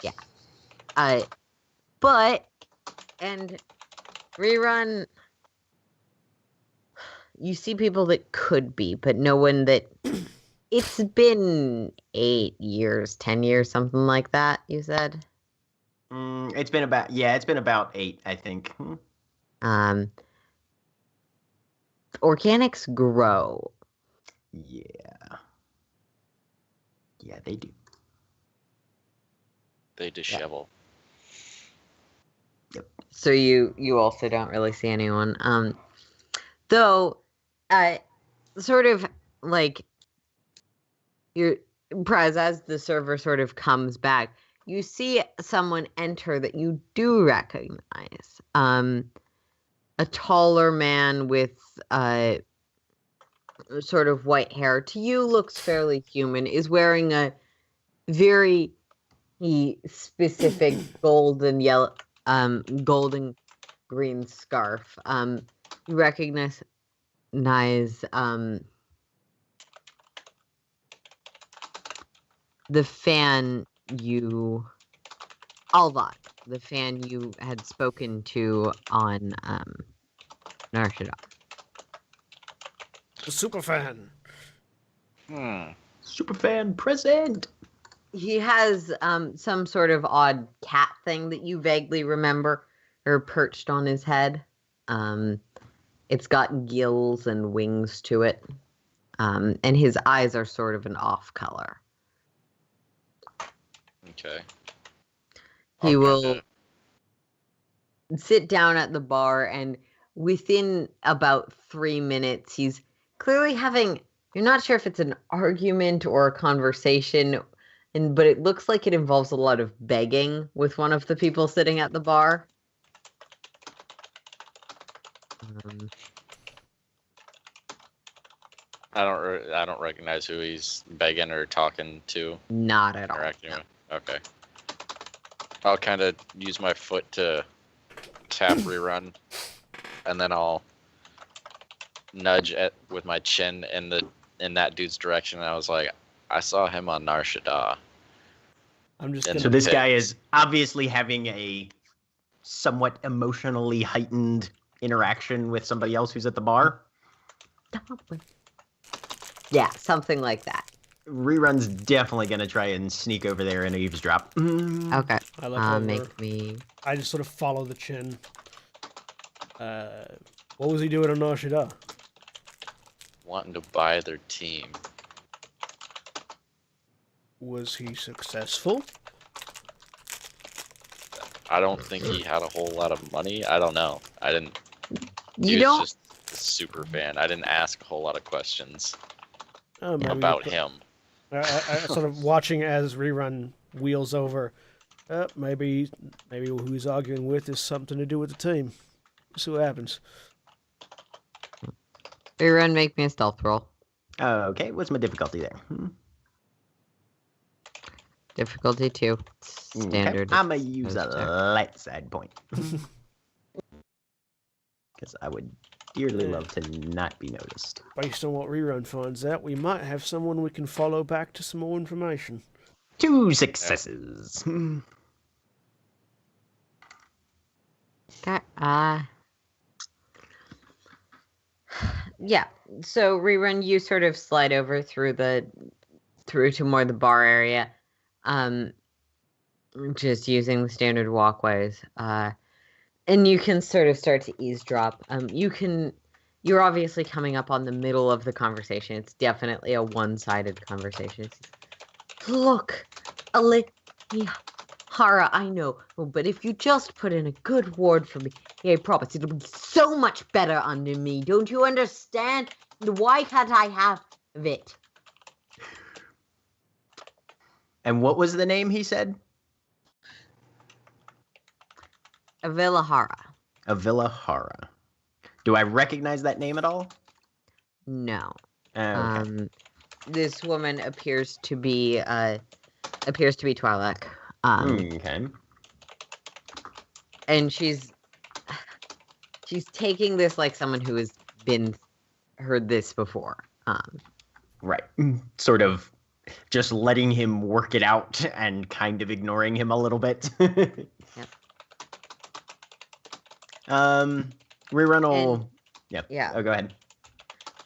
Yeah. But, and rerun, you see people that could be, but no one that. It's been 8 years, 10 years, something like that. You said. It's been about 8, I think. Organics grow. Yeah, they do. They dishevel. Yep. So you also don't really see anyone. Though, sort of like your prize as the server sort of comes back, you see someone enter that you do recognize. A taller man with sort of white hair. To you, looks fairly human. Is wearing a very specific golden green scarf. You recognize the fan Alvat, the fan you had spoken to on Narshada. The super fan. Superfan present. He has some sort of odd cat thing that you vaguely remember, or perched on his head. It's got gills and wings to it, and his eyes are sort of an off color. Okay. He will sit down at the bar, and within about 3 minutes, he's clearly having. You're not sure if it's an argument or a conversation. But it looks like it involves a lot of begging with one of the people sitting at the bar. I don't recognize who he's begging or talking to. Not at all. Interacting with. Okay. I'll kind of use my foot to tap rerun, and then I'll nudge with my chin in that dude's direction. And I was like, I saw him on Narshada. I'm just So this guy is obviously having a somewhat emotionally heightened interaction with somebody else who's at the bar. Yeah, something like that. Rerun's definitely gonna try and sneak over there and eavesdrop. Okay. I look over. Make me. I just sort of follow the chin. What was he doing on Narshada? Wanting to buy their team. Was he successful? I don't think he had a whole lot of money. I don't know. I didn't. You He don't. was just a super fan. I didn't ask a whole lot of questions Oh, maybe about him. I sort of watching as Rerun wheels over. Maybe who he's arguing with is something to do with the team. See what happens. Rerun, make me a stealth roll. Okay, what's my difficulty there? Difficulty 2. Standard. Okay. I'm gonna use a check. light side point. Because I would dearly love to not be noticed. Based on what Rerun finds out, we might have someone we can follow back to some more information. 2 successes. Okay. Yeah. So Rerun, you sort of slide over through to more the bar area. just using the standard walkways. And you can sort of start to eavesdrop. You're obviously coming up on the middle of the conversation. It's definitely a one-sided conversation. Look, Hara, I know, but if you just put in a good word for me, I promise it'll be so much better under me. Don't you understand? Why can't I have it? And what was the name he said? Avila Avila. Do I recognize that name at all? No. Okay. This woman appears to be Twi'lek. Okay. And she's taking this like someone who has heard this before. Right. Sort of just letting him work it out and kind of ignoring him a little bit. Yep. Rerun will... Yeah. Oh, go ahead.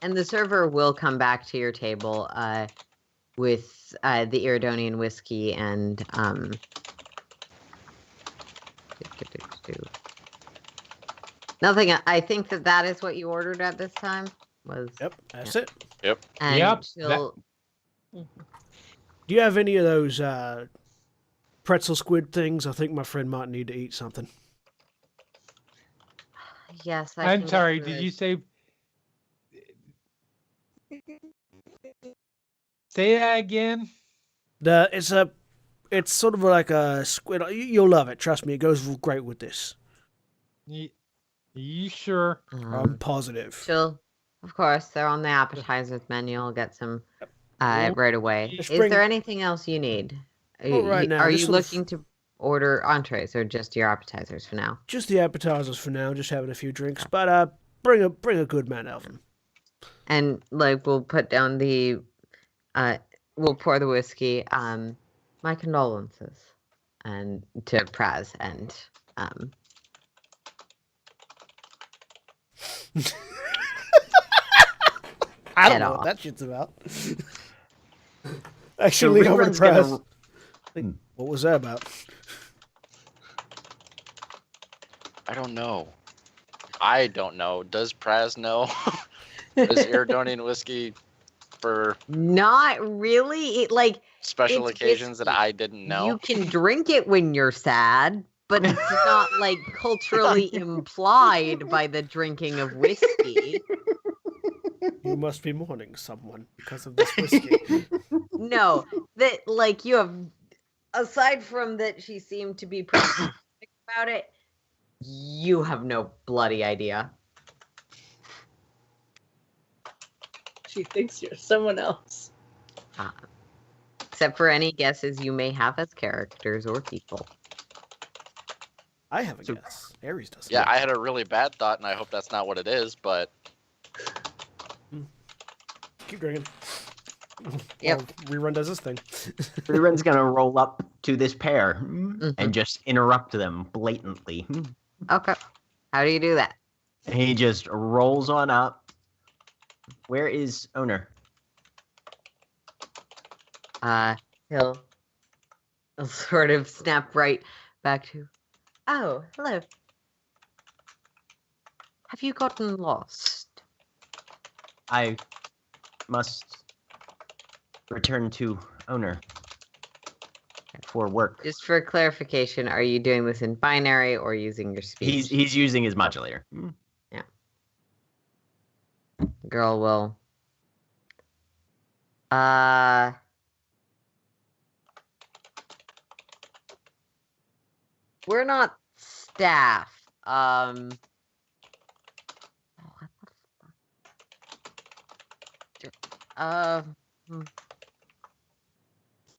And the server will come back to your table with the Iridonian whiskey and nothing. I think that is what you ordered at this time. Yep, that's it. Yep. And Yep, she'll... Do you have any of those pretzel squid things? I think my friend might need to eat something. Yes, I'm sorry, did you say... Say that again? It's sort of like a squid. You'll love it. Trust me, it goes great with this. You sure? I'm positive. Of course, they're on the appetizers menu. I'll get some right away. Just Is there anything else you need? Right now, Are just you sort of- looking to order entrees or just your appetizers for now? Just the appetizers for now. Just having a few drinks, but bring a good man, Elvin. And we'll put down we'll pour the whiskey. My condolences, and to Praz and I don't Get know off. what that shit's about. Actually, lean over to Rerun's Praz. gonna- What was that about? I don't know. Does Praz know? Is Iridonian whiskey for not really. special It's occasions that whiskey. I didn't know? You can drink it when you're sad, but it's not culturally implied by the drinking of whiskey. You must be mourning someone because of this whiskey. No, that you have. Aside from that, she seemed to be pretty specific about it. You have no bloody idea. She thinks you're someone else. Except for any guesses you may have as characters or people. I have a guess. Ares doesn't. Yeah, I had a really bad thought, and I hope that's not what it is, but Keep drinking. Yep. While Rerun does this thing. Rerun's gonna roll up to this pair and just interrupt them blatantly. Okay. How do you do that? He just rolls on up. Where is owner? He'll sort of snap right back to, oh, hello. Have you gotten lost? I must return to owner for work. Just for clarification, are you doing this in binary or using your speech? He's using his modulator. Yeah. Girl will. We're not staff. What the fuck?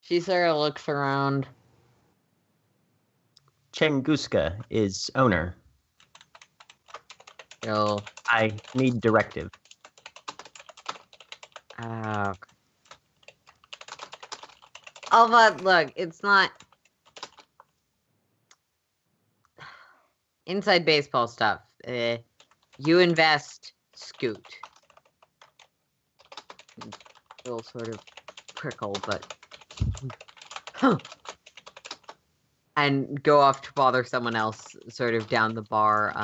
She sort of looks around. Chenguska is owner. Go. I need directive. Okay. Alva, look, it's not inside baseball stuff. You invest, scoot. It'll sort of prickle, but and go off to bother someone else sort of down the bar.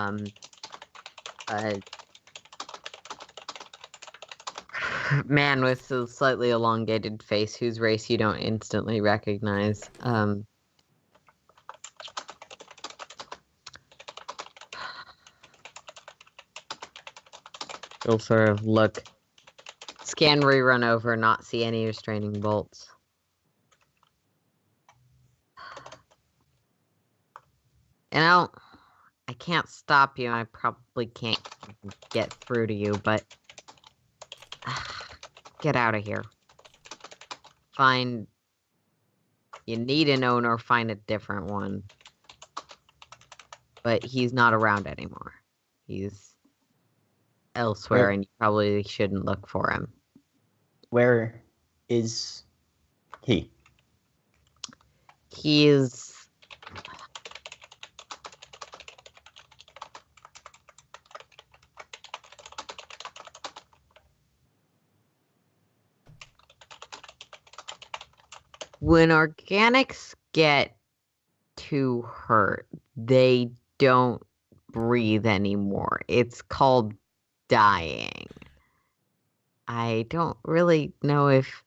Man with a slightly elongated face whose race you don't instantly recognize. He'll sort of look, scan rerun over, not see any restraining bolts. You know, I can't stop you. I probably can't get through to you, but get out of here. You need an owner, find a different one. But he's not around anymore. He's elsewhere, and you probably shouldn't look for him. Where is he? He is... When organics get too hurt, they don't breathe anymore. It's called dying. I don't really know if...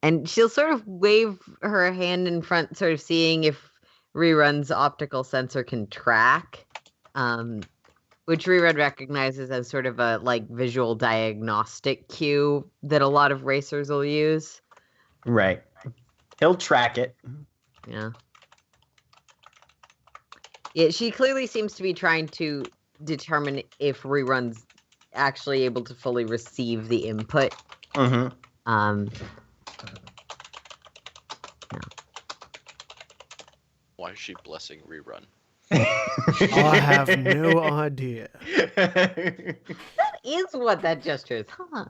And she'll sort of wave her hand in front, sort of seeing if Rerun's optical sensor can track, which Rerun recognizes as sort of a visual diagnostic cue that a lot of racers will use. Right. He'll track it. Yeah. Yeah, she clearly seems to be trying to determine if Rerun's actually able to fully receive the input. Mm-hmm. No. Why is she blessing Rerun? I have no idea. That is what that gesture is, huh?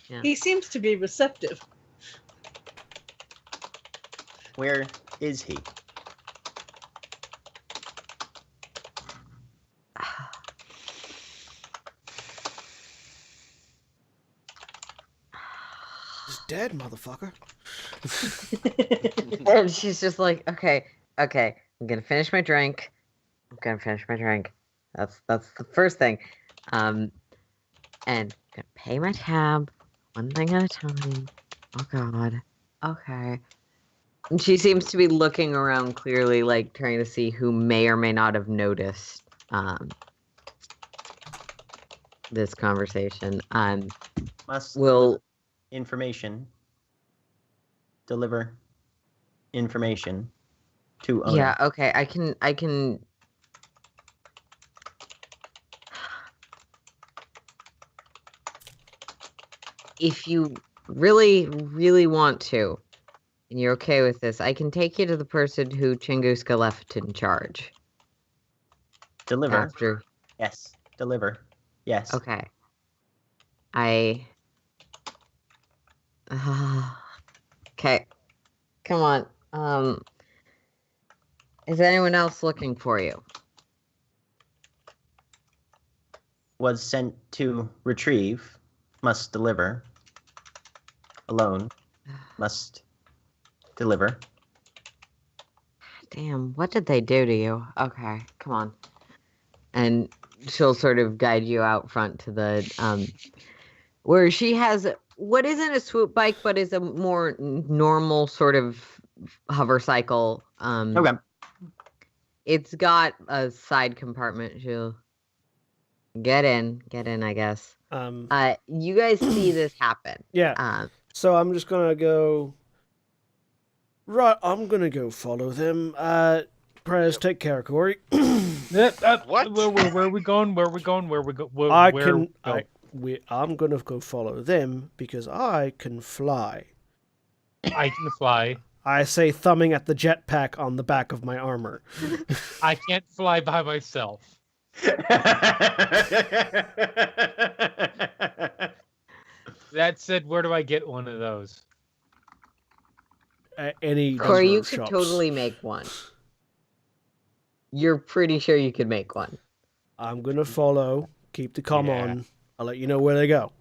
Yeah. He seems to be receptive. Where is he? He's dead, motherfucker. And she's just like, okay, I'm gonna finish my drink. That's the first thing. And I'm gonna pay my tab one thing at a time. Oh god. Okay. And she seems to be looking around clearly, trying to see who may or may not have noticed this conversation. Must Will information. Deliver information to owner. Yeah, okay. I can if you really, really want to, and you're okay with this, I can take you to the person who Chinguska left in charge. Deliver. After. Yes. Deliver. Yes. Okay. Okay. Come on. Is anyone else looking for you? Was sent to retrieve. Must deliver. Alone. Must deliver. Damn, what did they do to you? Okay, come on. And she'll sort of guide you out front to the where she has what isn't a swoop bike but is a more normal sort of hover cycle. Okay. It's got a side compartment. She'll get in, I guess. You guys see this happen. Yeah. So I'm just gonna go. Right, I'm gonna go follow them. Prez, take care, Corey. What? Where are we going? I'm gonna go follow them because I can fly. I can fly. I say, thumbing at the jetpack on the back of my armor. I can't fly by myself. That said, where do I get one of those? Any Corey, you of could shops. totally make one. You're pretty sure you could make one. I'm gonna follow. Keep the comm on. Yeah. I'll let you know where they go.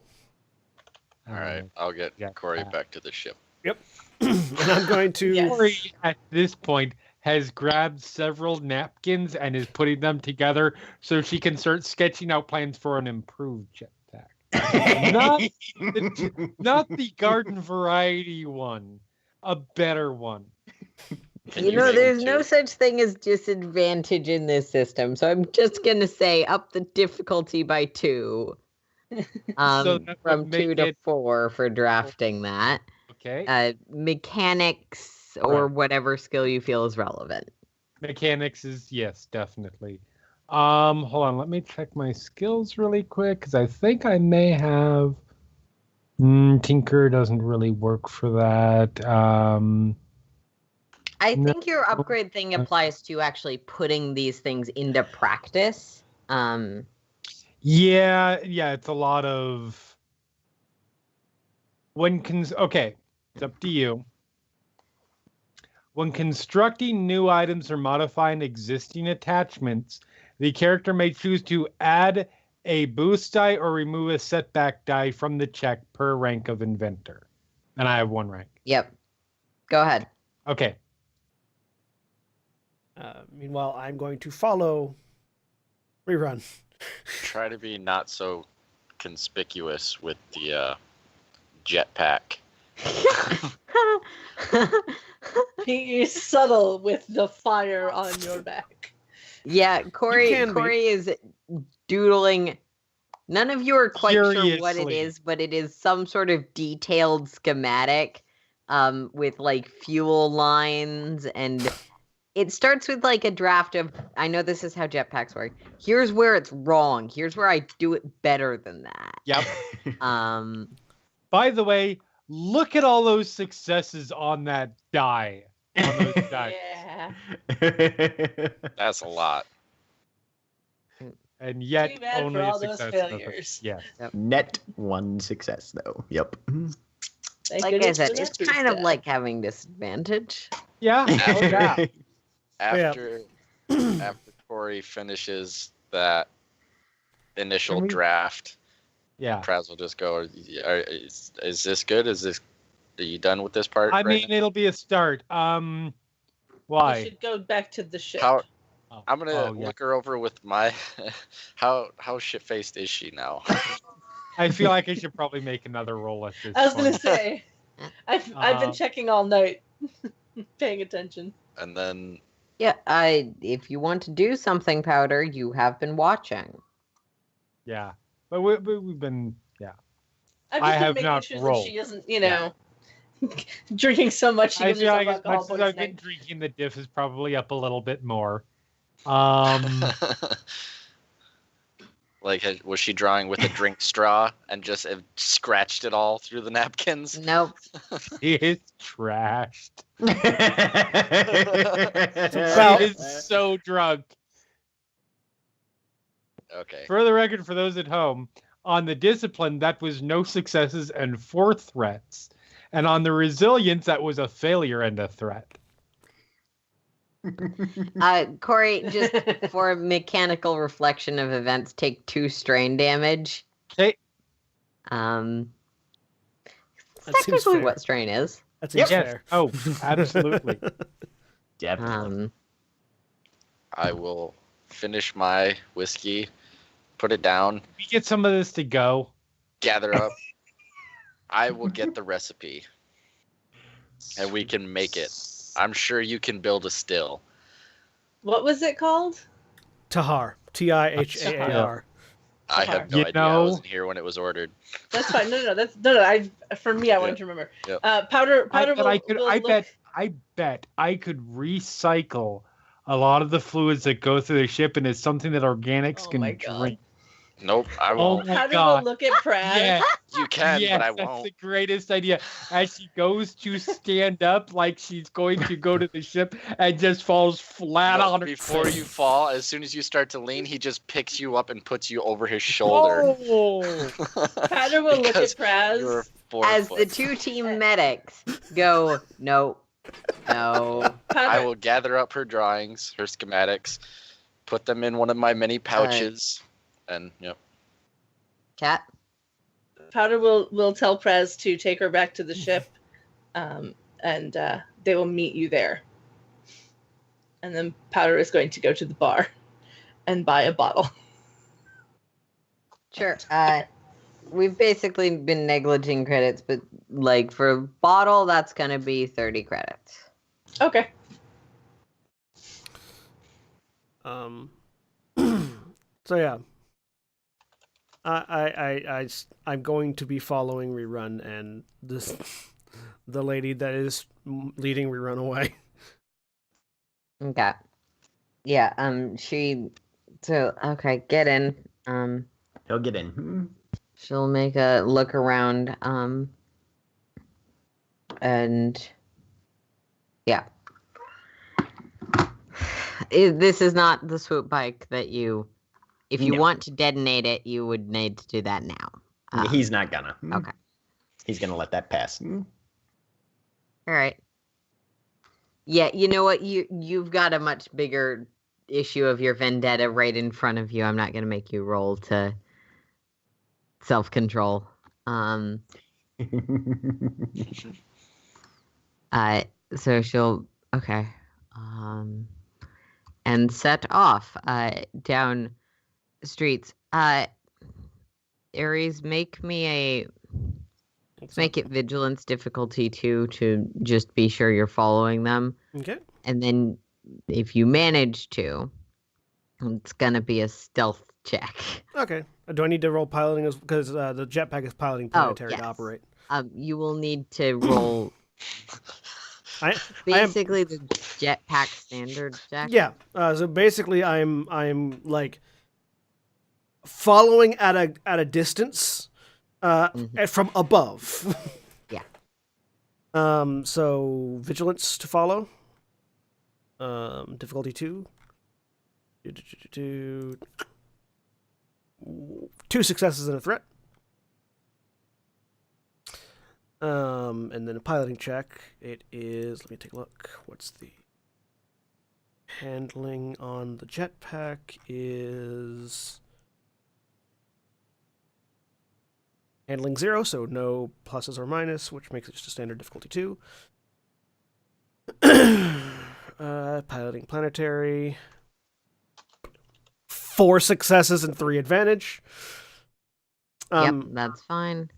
All right, I'll get Yeah. Corey back to the ship. Yep. And I'm going to. Yes. Corey, at this point, has grabbed several napkins and is putting them together so she can start sketching out plans for an improved jetpack. Not the garden variety one, a better one. Can You know, make there's them no too? such thing as disadvantage in this system, so I'm just gonna say up the difficulty by 2. So that would From 2 make to it- 4 for drafting that. Okay. Mechanics or Right. whatever skill you feel is relevant. Mechanics is, yes, definitely. Hold on, let me check my skills really quick, because I think I may have... Tinker doesn't really work for that. I No. think your upgrade thing applies to actually putting these things into practice. Yeah, it's a lot of... Okay, it's up to you. When constructing new items or modifying existing attachments, the character may choose to add a boost die or remove a setback die from the check per rank of inventor. And I have 1 rank. Yep. Go ahead. Okay. Meanwhile, I'm going to follow Rerun. Try to be not so conspicuous with the jetpack. Be subtle with the fire on your back. Yeah, Corey can be. is doodling. None of you are quite sure what it Furiously. is, but it is some sort of detailed schematic with like fuel lines, and it starts with like a draft of, I know this is how jetpacks work. Here's where it's wrong. Here's where I do it better than that. Yep. Um By the way, look at all those successes on that die. On those dice. Yeah. That's a lot. And yet Too bad for only a all those success. failures. Yes. Net 1 success, though. Yep. Thank like I goodness said, for it's that kind of boost like having disadvantage. Yeah. Oh, yeah. After after Corey finishes that initial Can we- draft, Yeah. Praz will just go, is this good? Are you done with this part? I right mean, now?" it'll be a start. You Why? should go back to the ship. How Oh, I'm gonna yeah. look her over with my how shit faced is she now? I feel like I should probably make another roll at this I was point. gonna say, I've been checking all night, paying attention. And then Yeah, if you want to do something, Powder, you have been watching. Yeah. But we've been, yeah. I've I just have been making not sure rolled. that she doesn't, drinking so much she I gives feel herself like as much alcohol as I've been poisoning. drinking, the diff is probably up a little bit more. like was she drawing with a drink straw and just scratched it all through the napkins? Nope. It's trashed. Well- She is so drunk. Okay. For the record, for those at home, on the discipline, that was no successes and 4 threats. And on the resilience, that was a failure and a threat. Corey, just for a mechanical reflection of events, take 2 strain damage. Okay. That's That seems technically fair. what strain is. That seems Yes. fair. Oh, absolutely. Definitely. I will finish my whiskey, put it down, We get some of this to go. gather up. I will get the recipe, and we can make it. I'm sure you can build a still. What was it called? Tahar. Tihaar. I have no You idea. I know- wasn't here when it was ordered. That's fine. No. I for me, I wanted to remember. Yep. Powder I will bet I could recycle a lot of the fluids that go through the ship, and it's something that organics Oh my can God. drink. Nope, I Oh won't. my Powder God. will look at Praz. Yeah, You can, yes, but I that's won't. the greatest idea. As she goes to stand up like she's going to go to the ship and just falls flat No, on her before face. you fall, as soon as you start to lean, he just picks you up and puts you over his shoulder. Oh! Powder will look at Because You're Praz. 4 As foot. the 2 team medics go, no. I Powder, will gather up her drawings, her schematics, put them in one of my many pouches, and yep. Cat. Powder will tell Praz to take her back to the ship, and they will meet you there. And then Powder is going to go to the bar and buy a bottle. Sure. We've basically been negliging credits, but like for a bottle, that's gonna be 30 credits. Okay. So yeah. I'm going to be following Rerun and the lady that is leading Rerun away. Okay. Yeah. Okay. Get in. He'll get in. She'll make a look around. And yeah. This is not the swoop bike that you. If you want to detonate it, you would need to do that now. He's not gonna. Okay. He's gonna let that pass. All right. Yeah, you know what? You've got a much bigger issue of your vendetta right in front of you. I'm not going to make you roll to self-control. So she'll and set off down streets. Aries, make it vigilance difficulty 2 to just be sure you're following them. Okay. And then if you manage to, it's gonna be a stealth check. Okay. Do I need to roll piloting because the jetpack is piloting planetary to operate? You will need to roll. The jetpack standard check. Yeah. So basically, I'm like following at a distance, from above. Yeah. So vigilance to follow. Difficulty 2. 2 successes and a threat. And then a piloting check. It is, let me take a look. What's the handling on the jetpack is handling 0, so no pluses or minus, which makes it just a standard difficulty 2. Piloting planetary. 4 successes and 3 advantage. Yep, that's fine.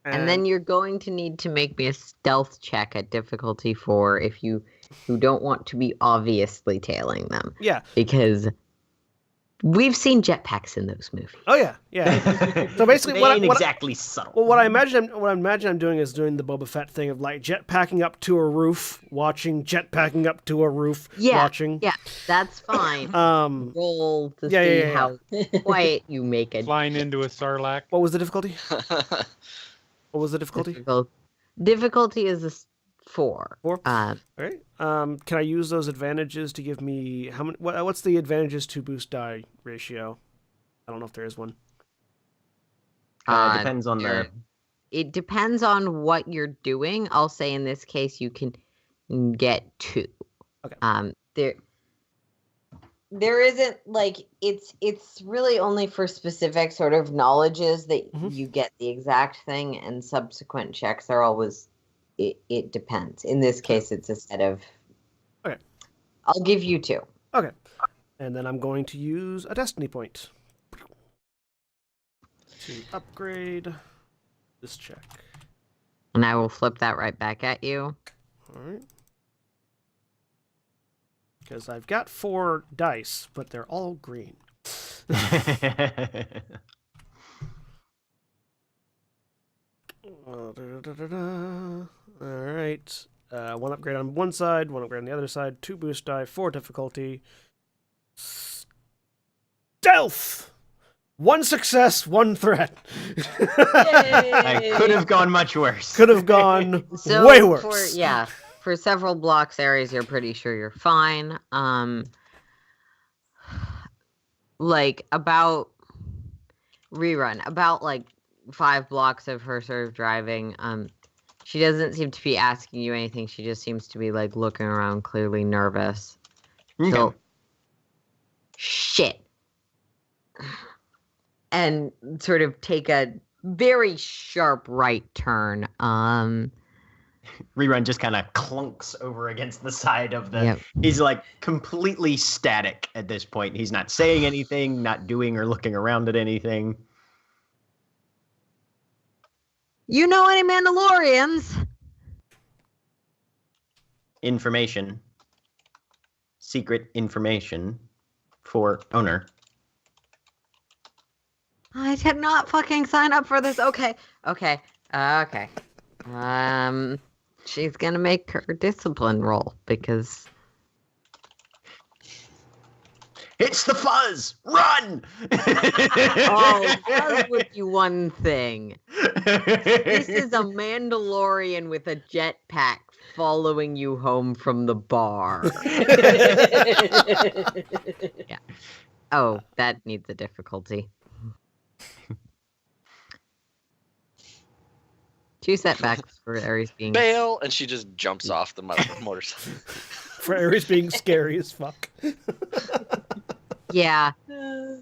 And then you're going to need to make me a stealth check at difficulty 4 if you don't want to be obviously tailing them. Yeah. Because we've seen jetpacks in those movies. Oh yeah. So basically, they ain't exactly subtle. Well, what I imagine I'm doing is doing the Boba Fett thing of like jetpacking up to a roof, watching, jetpacking up to a roof, watching. Yeah, that's fine. Roll to see how quiet you make it. Flying into a Sarlacc. What was the difficulty? What was the difficulty? Difficulty is a 4. 4. All right. Can I use those advantages to give me how many? What's the advantages to boost die ratio? I don't know if there is one. Depends on the. It depends on what you're doing. I'll say in this case you can get 2. Okay. There isn't like it's really only for specific sort of knowledges that you get the exact thing, and subsequent checks are always. It depends. In this case, it's a set of. Okay. I'll give you 2. Okay. And then I'm going to use a destiny point to upgrade this check. And I will flip that right back at you. All right. Because I've got 4 dice, but they're all green. All right. 1 upgrade on one side, 1 upgrade on the other side, 2 boost die, 4 difficulty. Stealth! 1 success, 1 threat. I could have gone much worse. Could have gone way worse. For several blocks areas, you're pretty sure you're fine. Like about 5 blocks of her sort of driving. She doesn't seem to be asking you anything. She just seems to be like looking around, clearly nervous. Okay. So, shit. And sort of take a very sharp right turn. Rerun just kind of clunks over against the side of the. Yep. He's like completely static at this point. He's not saying anything, not doing or looking around at anything. You know any Mandalorians? Information. Secret information for owner. I did not fucking sign up for this. Okay. She's gonna make her discipline roll because It's the fuzz! Run! that would be one thing. This is a Mandalorian with a jetpack following you home from the bar. Yeah. Oh, that needs a difficulty. 2 setbacks for Ares being. Bail, and she just jumps off the motorcycle. For Ares being scary as fuck. Yeah.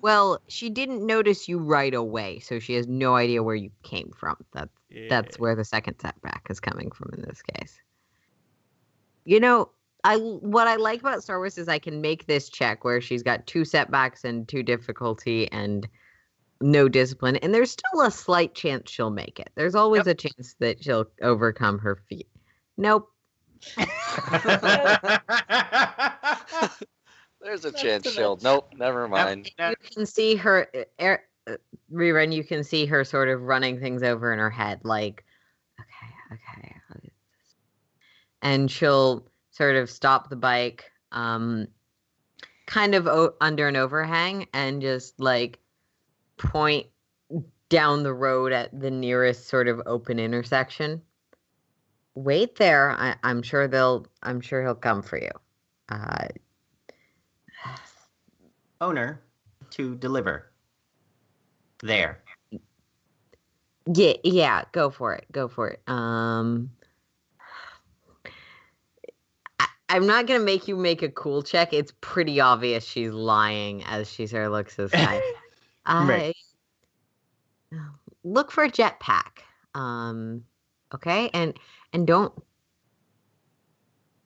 Well, she didn't notice you right away, so she has no idea where you came from. That's where the second setback is coming from in this case. You know, what I like about Star Wars is I can make this check where she's got 2 setbacks and 2 difficulty and no discipline, and there's still a slight chance she'll make it. There's always a chance that she'll overcome her feat. Nope. There's a chance she'll. Nope, never mind. You can see her, Rerun, you can see her sort of running things over in her head, like, okay, I'll get this. And she'll sort of stop the bike, kind of under an overhang, and just, like, point down the road at the nearest sort of open intersection. Wait there. I'm sure he'll come for you. Owner to deliver. There. Yeah, go for it. I'm not gonna make you make a cool check. It's pretty obvious she's lying as she sort of looks at this guy. Right. Look for a jetpack. Okay, and don't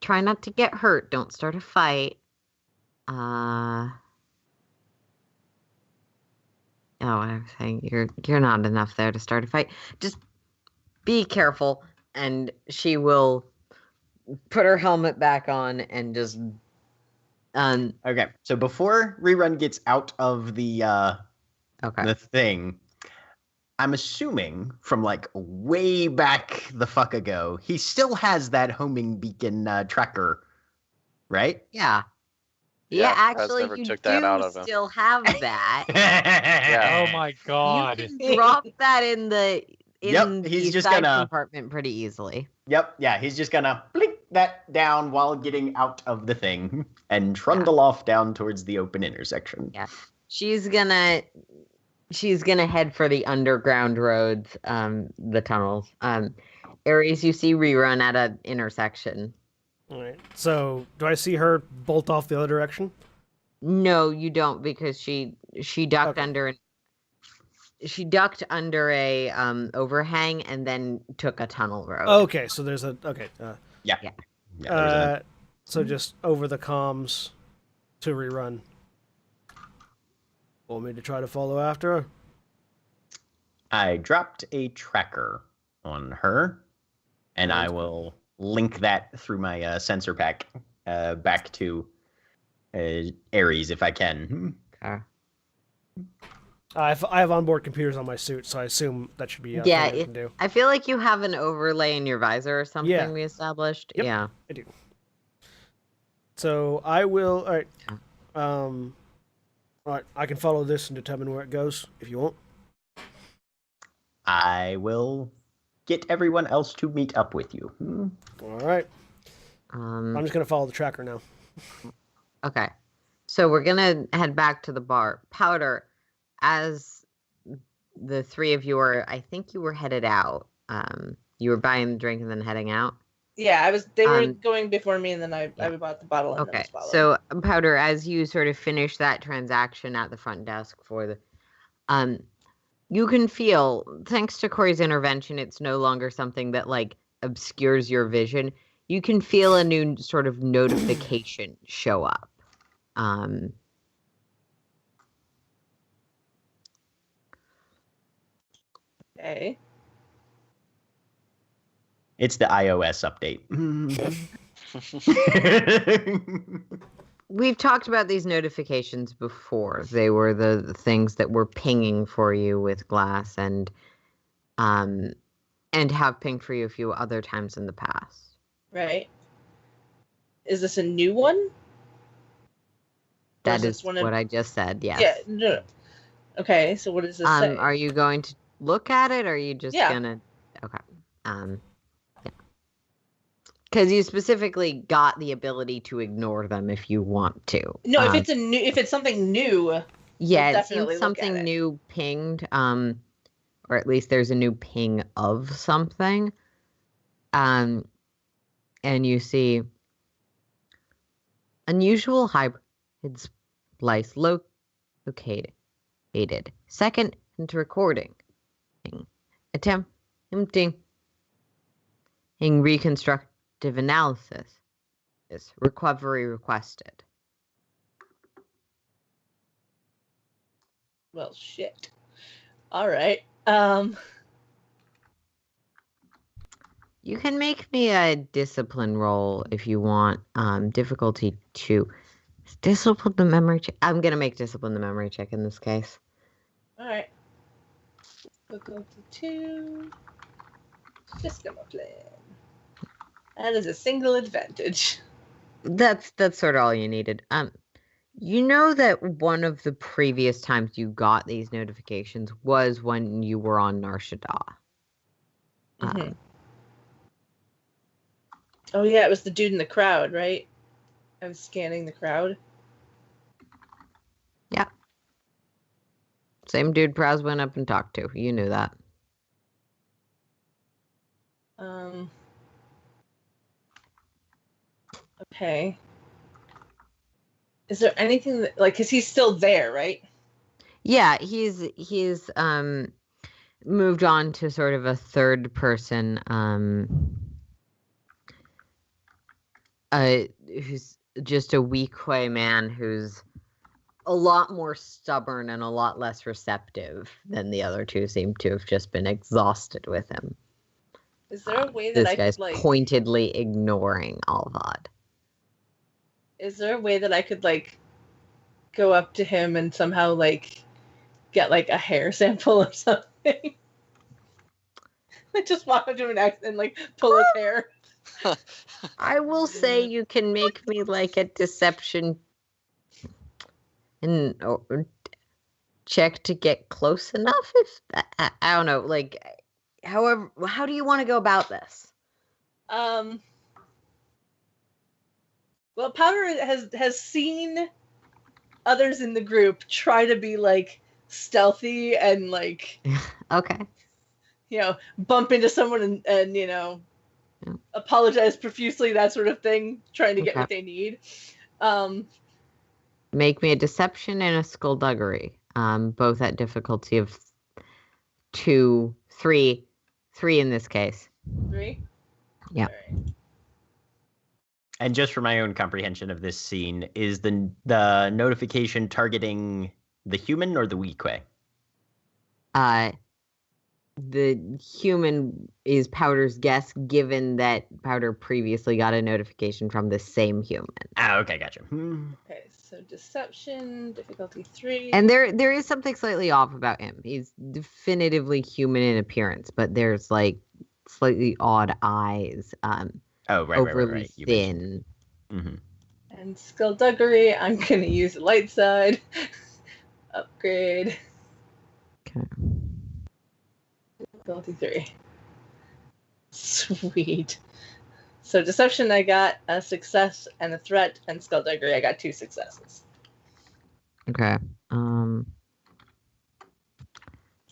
try not to get hurt. Don't start a fight. I'm saying you're not enough there to start a fight. Just be careful, and she will put her helmet back on and just. Okay, so before Rerun gets out of the thing, I'm assuming from like way back the fuck ago, he still has that homing beacon tracker, right? Yeah. Yeah, actually, never you took that out of him. still have that. Yeah. Oh my god. You can drop that in the he's just side gonna compartment pretty easily. Yep, yeah, he's just gonna blink that down while getting out of the thing and trundle off down towards the open intersection. Yeah. She's gonna head for the underground roads, the tunnels. Ares, you see Rerun at an intersection. All right. So, do I see her bolt off the other direction? No, you don't, because she ducked under a overhang and then took a tunnel road. Okay, so there's a Yeah. so just over the comms to Rerun. Want me to try to follow after her? I dropped a tracker on her, and I will link that through my sensor pack back to Ares if I can. Okay. I have onboard computers on my suit, so I assume that should be something I can do. I feel like you have an overlay in your visor or something we established. Yep, Yeah. I do. So I will. All right. All right. I can follow this and determine where it goes if you want. I will get everyone else to meet up with you. All right. I'm just gonna follow the tracker now. Okay. So we're gonna head back to the bar. Powder, as the 3 of you I think you were headed out. You were buying the drink and then heading out. Yeah, they were going before me, and then I bought the bottle and then was following. So Powder, as you sort of finish that transaction at the front desk for the, you can feel, thanks to Corey's intervention, it's no longer something that like obscures your vision, you can feel a new sort of notification show up. Okay. It's the iOS update. We've talked about these notifications before. They were the things that were pinging for you with glass and have pinged for you a few other times in the past. Right. Is this a new one? That is what I just said, yes. Yeah, no. Okay, so what does this say? Are you going to look at it, or are you just gonna... Okay. Yeah. Because you specifically got the ability to ignore them if you want to. No, if it's something new. Yeah, it seems something new pinged, or at least there's a new ping of something. And you see unusual hybrid splice located. Second into recording. Attempting reconstructive analysis. Recovery requested. Well, shit. All right. You can make me a discipline roll if you want. Difficulty 2. Discipline the memory check. I'm gonna make discipline the memory check in this case. All right. Difficulty 2. Discipline. That is a single advantage. That's sort of all you needed. You know that one of the previous times you got these notifications was when you were on Nar Shaddaa. Mm-hmm. Oh yeah, it was the dude in the crowd, right? I was scanning the crowd. Yeah. Same dude Praz went up and talked to. You knew that. Okay. Is there anything that, like, cause he's still there, right? Yeah, he's moved on to sort of a third person who's just a weak-way man who's a lot more stubborn and a lot less receptive than the other two seem to have just been exhausted with him. Is there a way that I could, like... pointedly ignoring Alvad. Is there a way that I could, like, go up to him and somehow, like, get, like, a hair sample or something? I just walk up to him and, like, pull his hair. I will say you can make me, like, a deception and check to get close enough. If I don't know, like, however, how do you want to go about this? Well, Powder has seen others in the group try to be, like, stealthy and, like, okay, you know, bump into someone and you know, apologize profusely, that sort of thing, trying to get what they need. Make me a deception and a skullduggery, both at difficulty of 2, 3 in this case. 3? Yeah. Right. And just for my own comprehension of this scene, is the notification targeting the human or the Weequay? The human is Powder's guess, given that Powder previously got a notification from the same human. Ah, okay, gotcha. Okay, so deception, difficulty 3. And there is something slightly off about him. He's definitively human in appearance, but there's, like, slightly odd eyes. Overly thin. Mm-hmm. And skullduggery, I'm going to use the light side. Upgrade. Okay. Difficulty 3. Sweet. So deception, I got a success and a threat, and skullduggery, I got 2 successes. Okay. And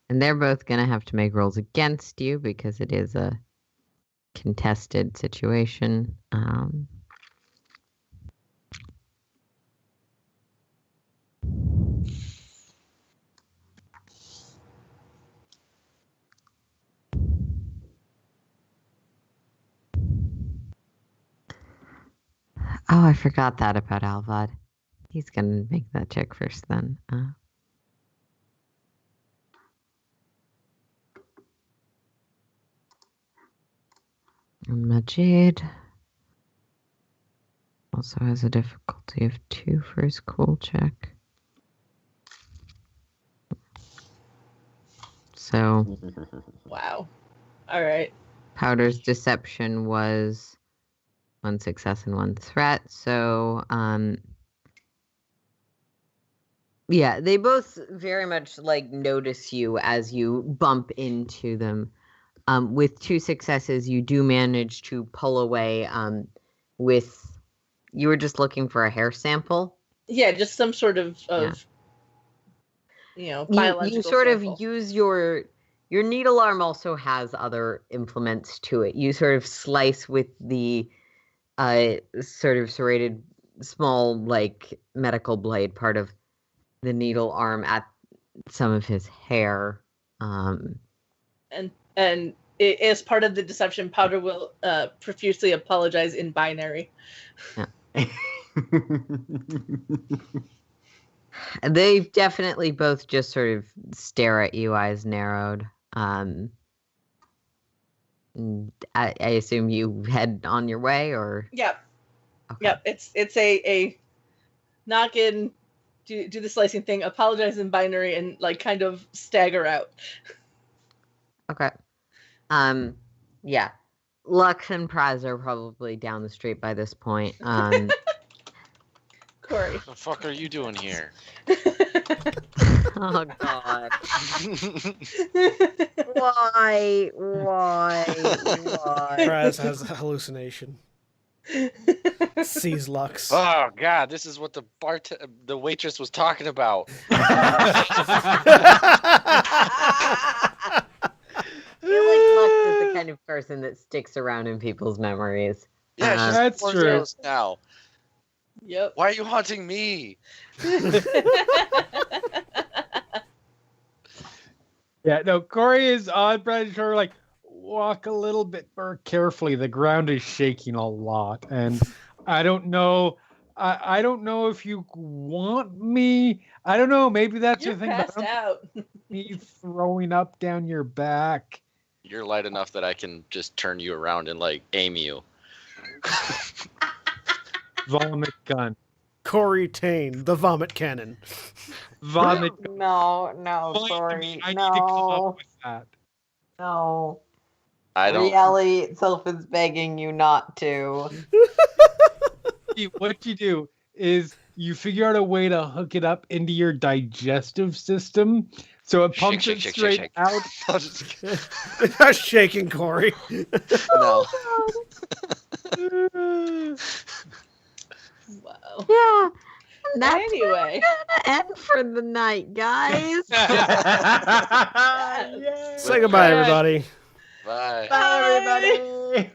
they're both going to have to make rolls against you because it is a contested situation. Oh, I forgot that about Alvad. He's gonna make that check first then. And Majid also has a difficulty of 2 for his cool check. So Wow. All right. Powder's deception was 1 success and 1 threat. So, yeah, they both very much like notice you as you bump into them. With 2 successes, you do manage to pull away. You were just looking for a hair sample. Yeah, just some sort of biological. You sort sample. of use your needle arm also has other implements to it. You sort of slice with the sort of serrated small like medical blade part of the needle arm at some of his hair. And as part of the deception, Powder will profusely apologize in binary. Yeah. They definitely both just sort of stare at you, eyes narrowed. I assume you head on your way, or Yep. Okay. Yep. It's a knock in, do the slicing thing, apologize in binary, and like kind of stagger out. Okay. Yeah. Lux and Praz are probably down the street by this point. Corey. What the fuck are you doing here? Oh God. Why? Praz has a hallucination. Sees Lux. Oh god, this is what the waitress was talking about. I feel like Lux is the kind of person that sticks around in people's memories. Yeah, she's That's four true. zeros now. Yep. Why are you haunting me? Yeah, no, Corey is on Brad's shoulder, like, walk a little bit more carefully. The ground is shaking a lot. And I don't know. I don't know if you want me. I don't know. Maybe that's You're your thing. But passed I don't out. me throwing up down your back. You're light enough that I can just turn you around and like aim you. Vomit gun. Corey Tane, the vomit cannon. Vomit gun. No, Point to sorry. me. I need to come up with that. No. I don't. Reality itself is begging you not to. See, what you do is you figure out a way to hook it up into your digestive system so it pumps Shake, it shake, straight shake. out. I'm just kidding. It's not shaking, Corey. No. Wow. Yeah. That's Anyway. gonna end for the night, guys. Yay. Say goodbye, everybody. Bye. Bye, everybody.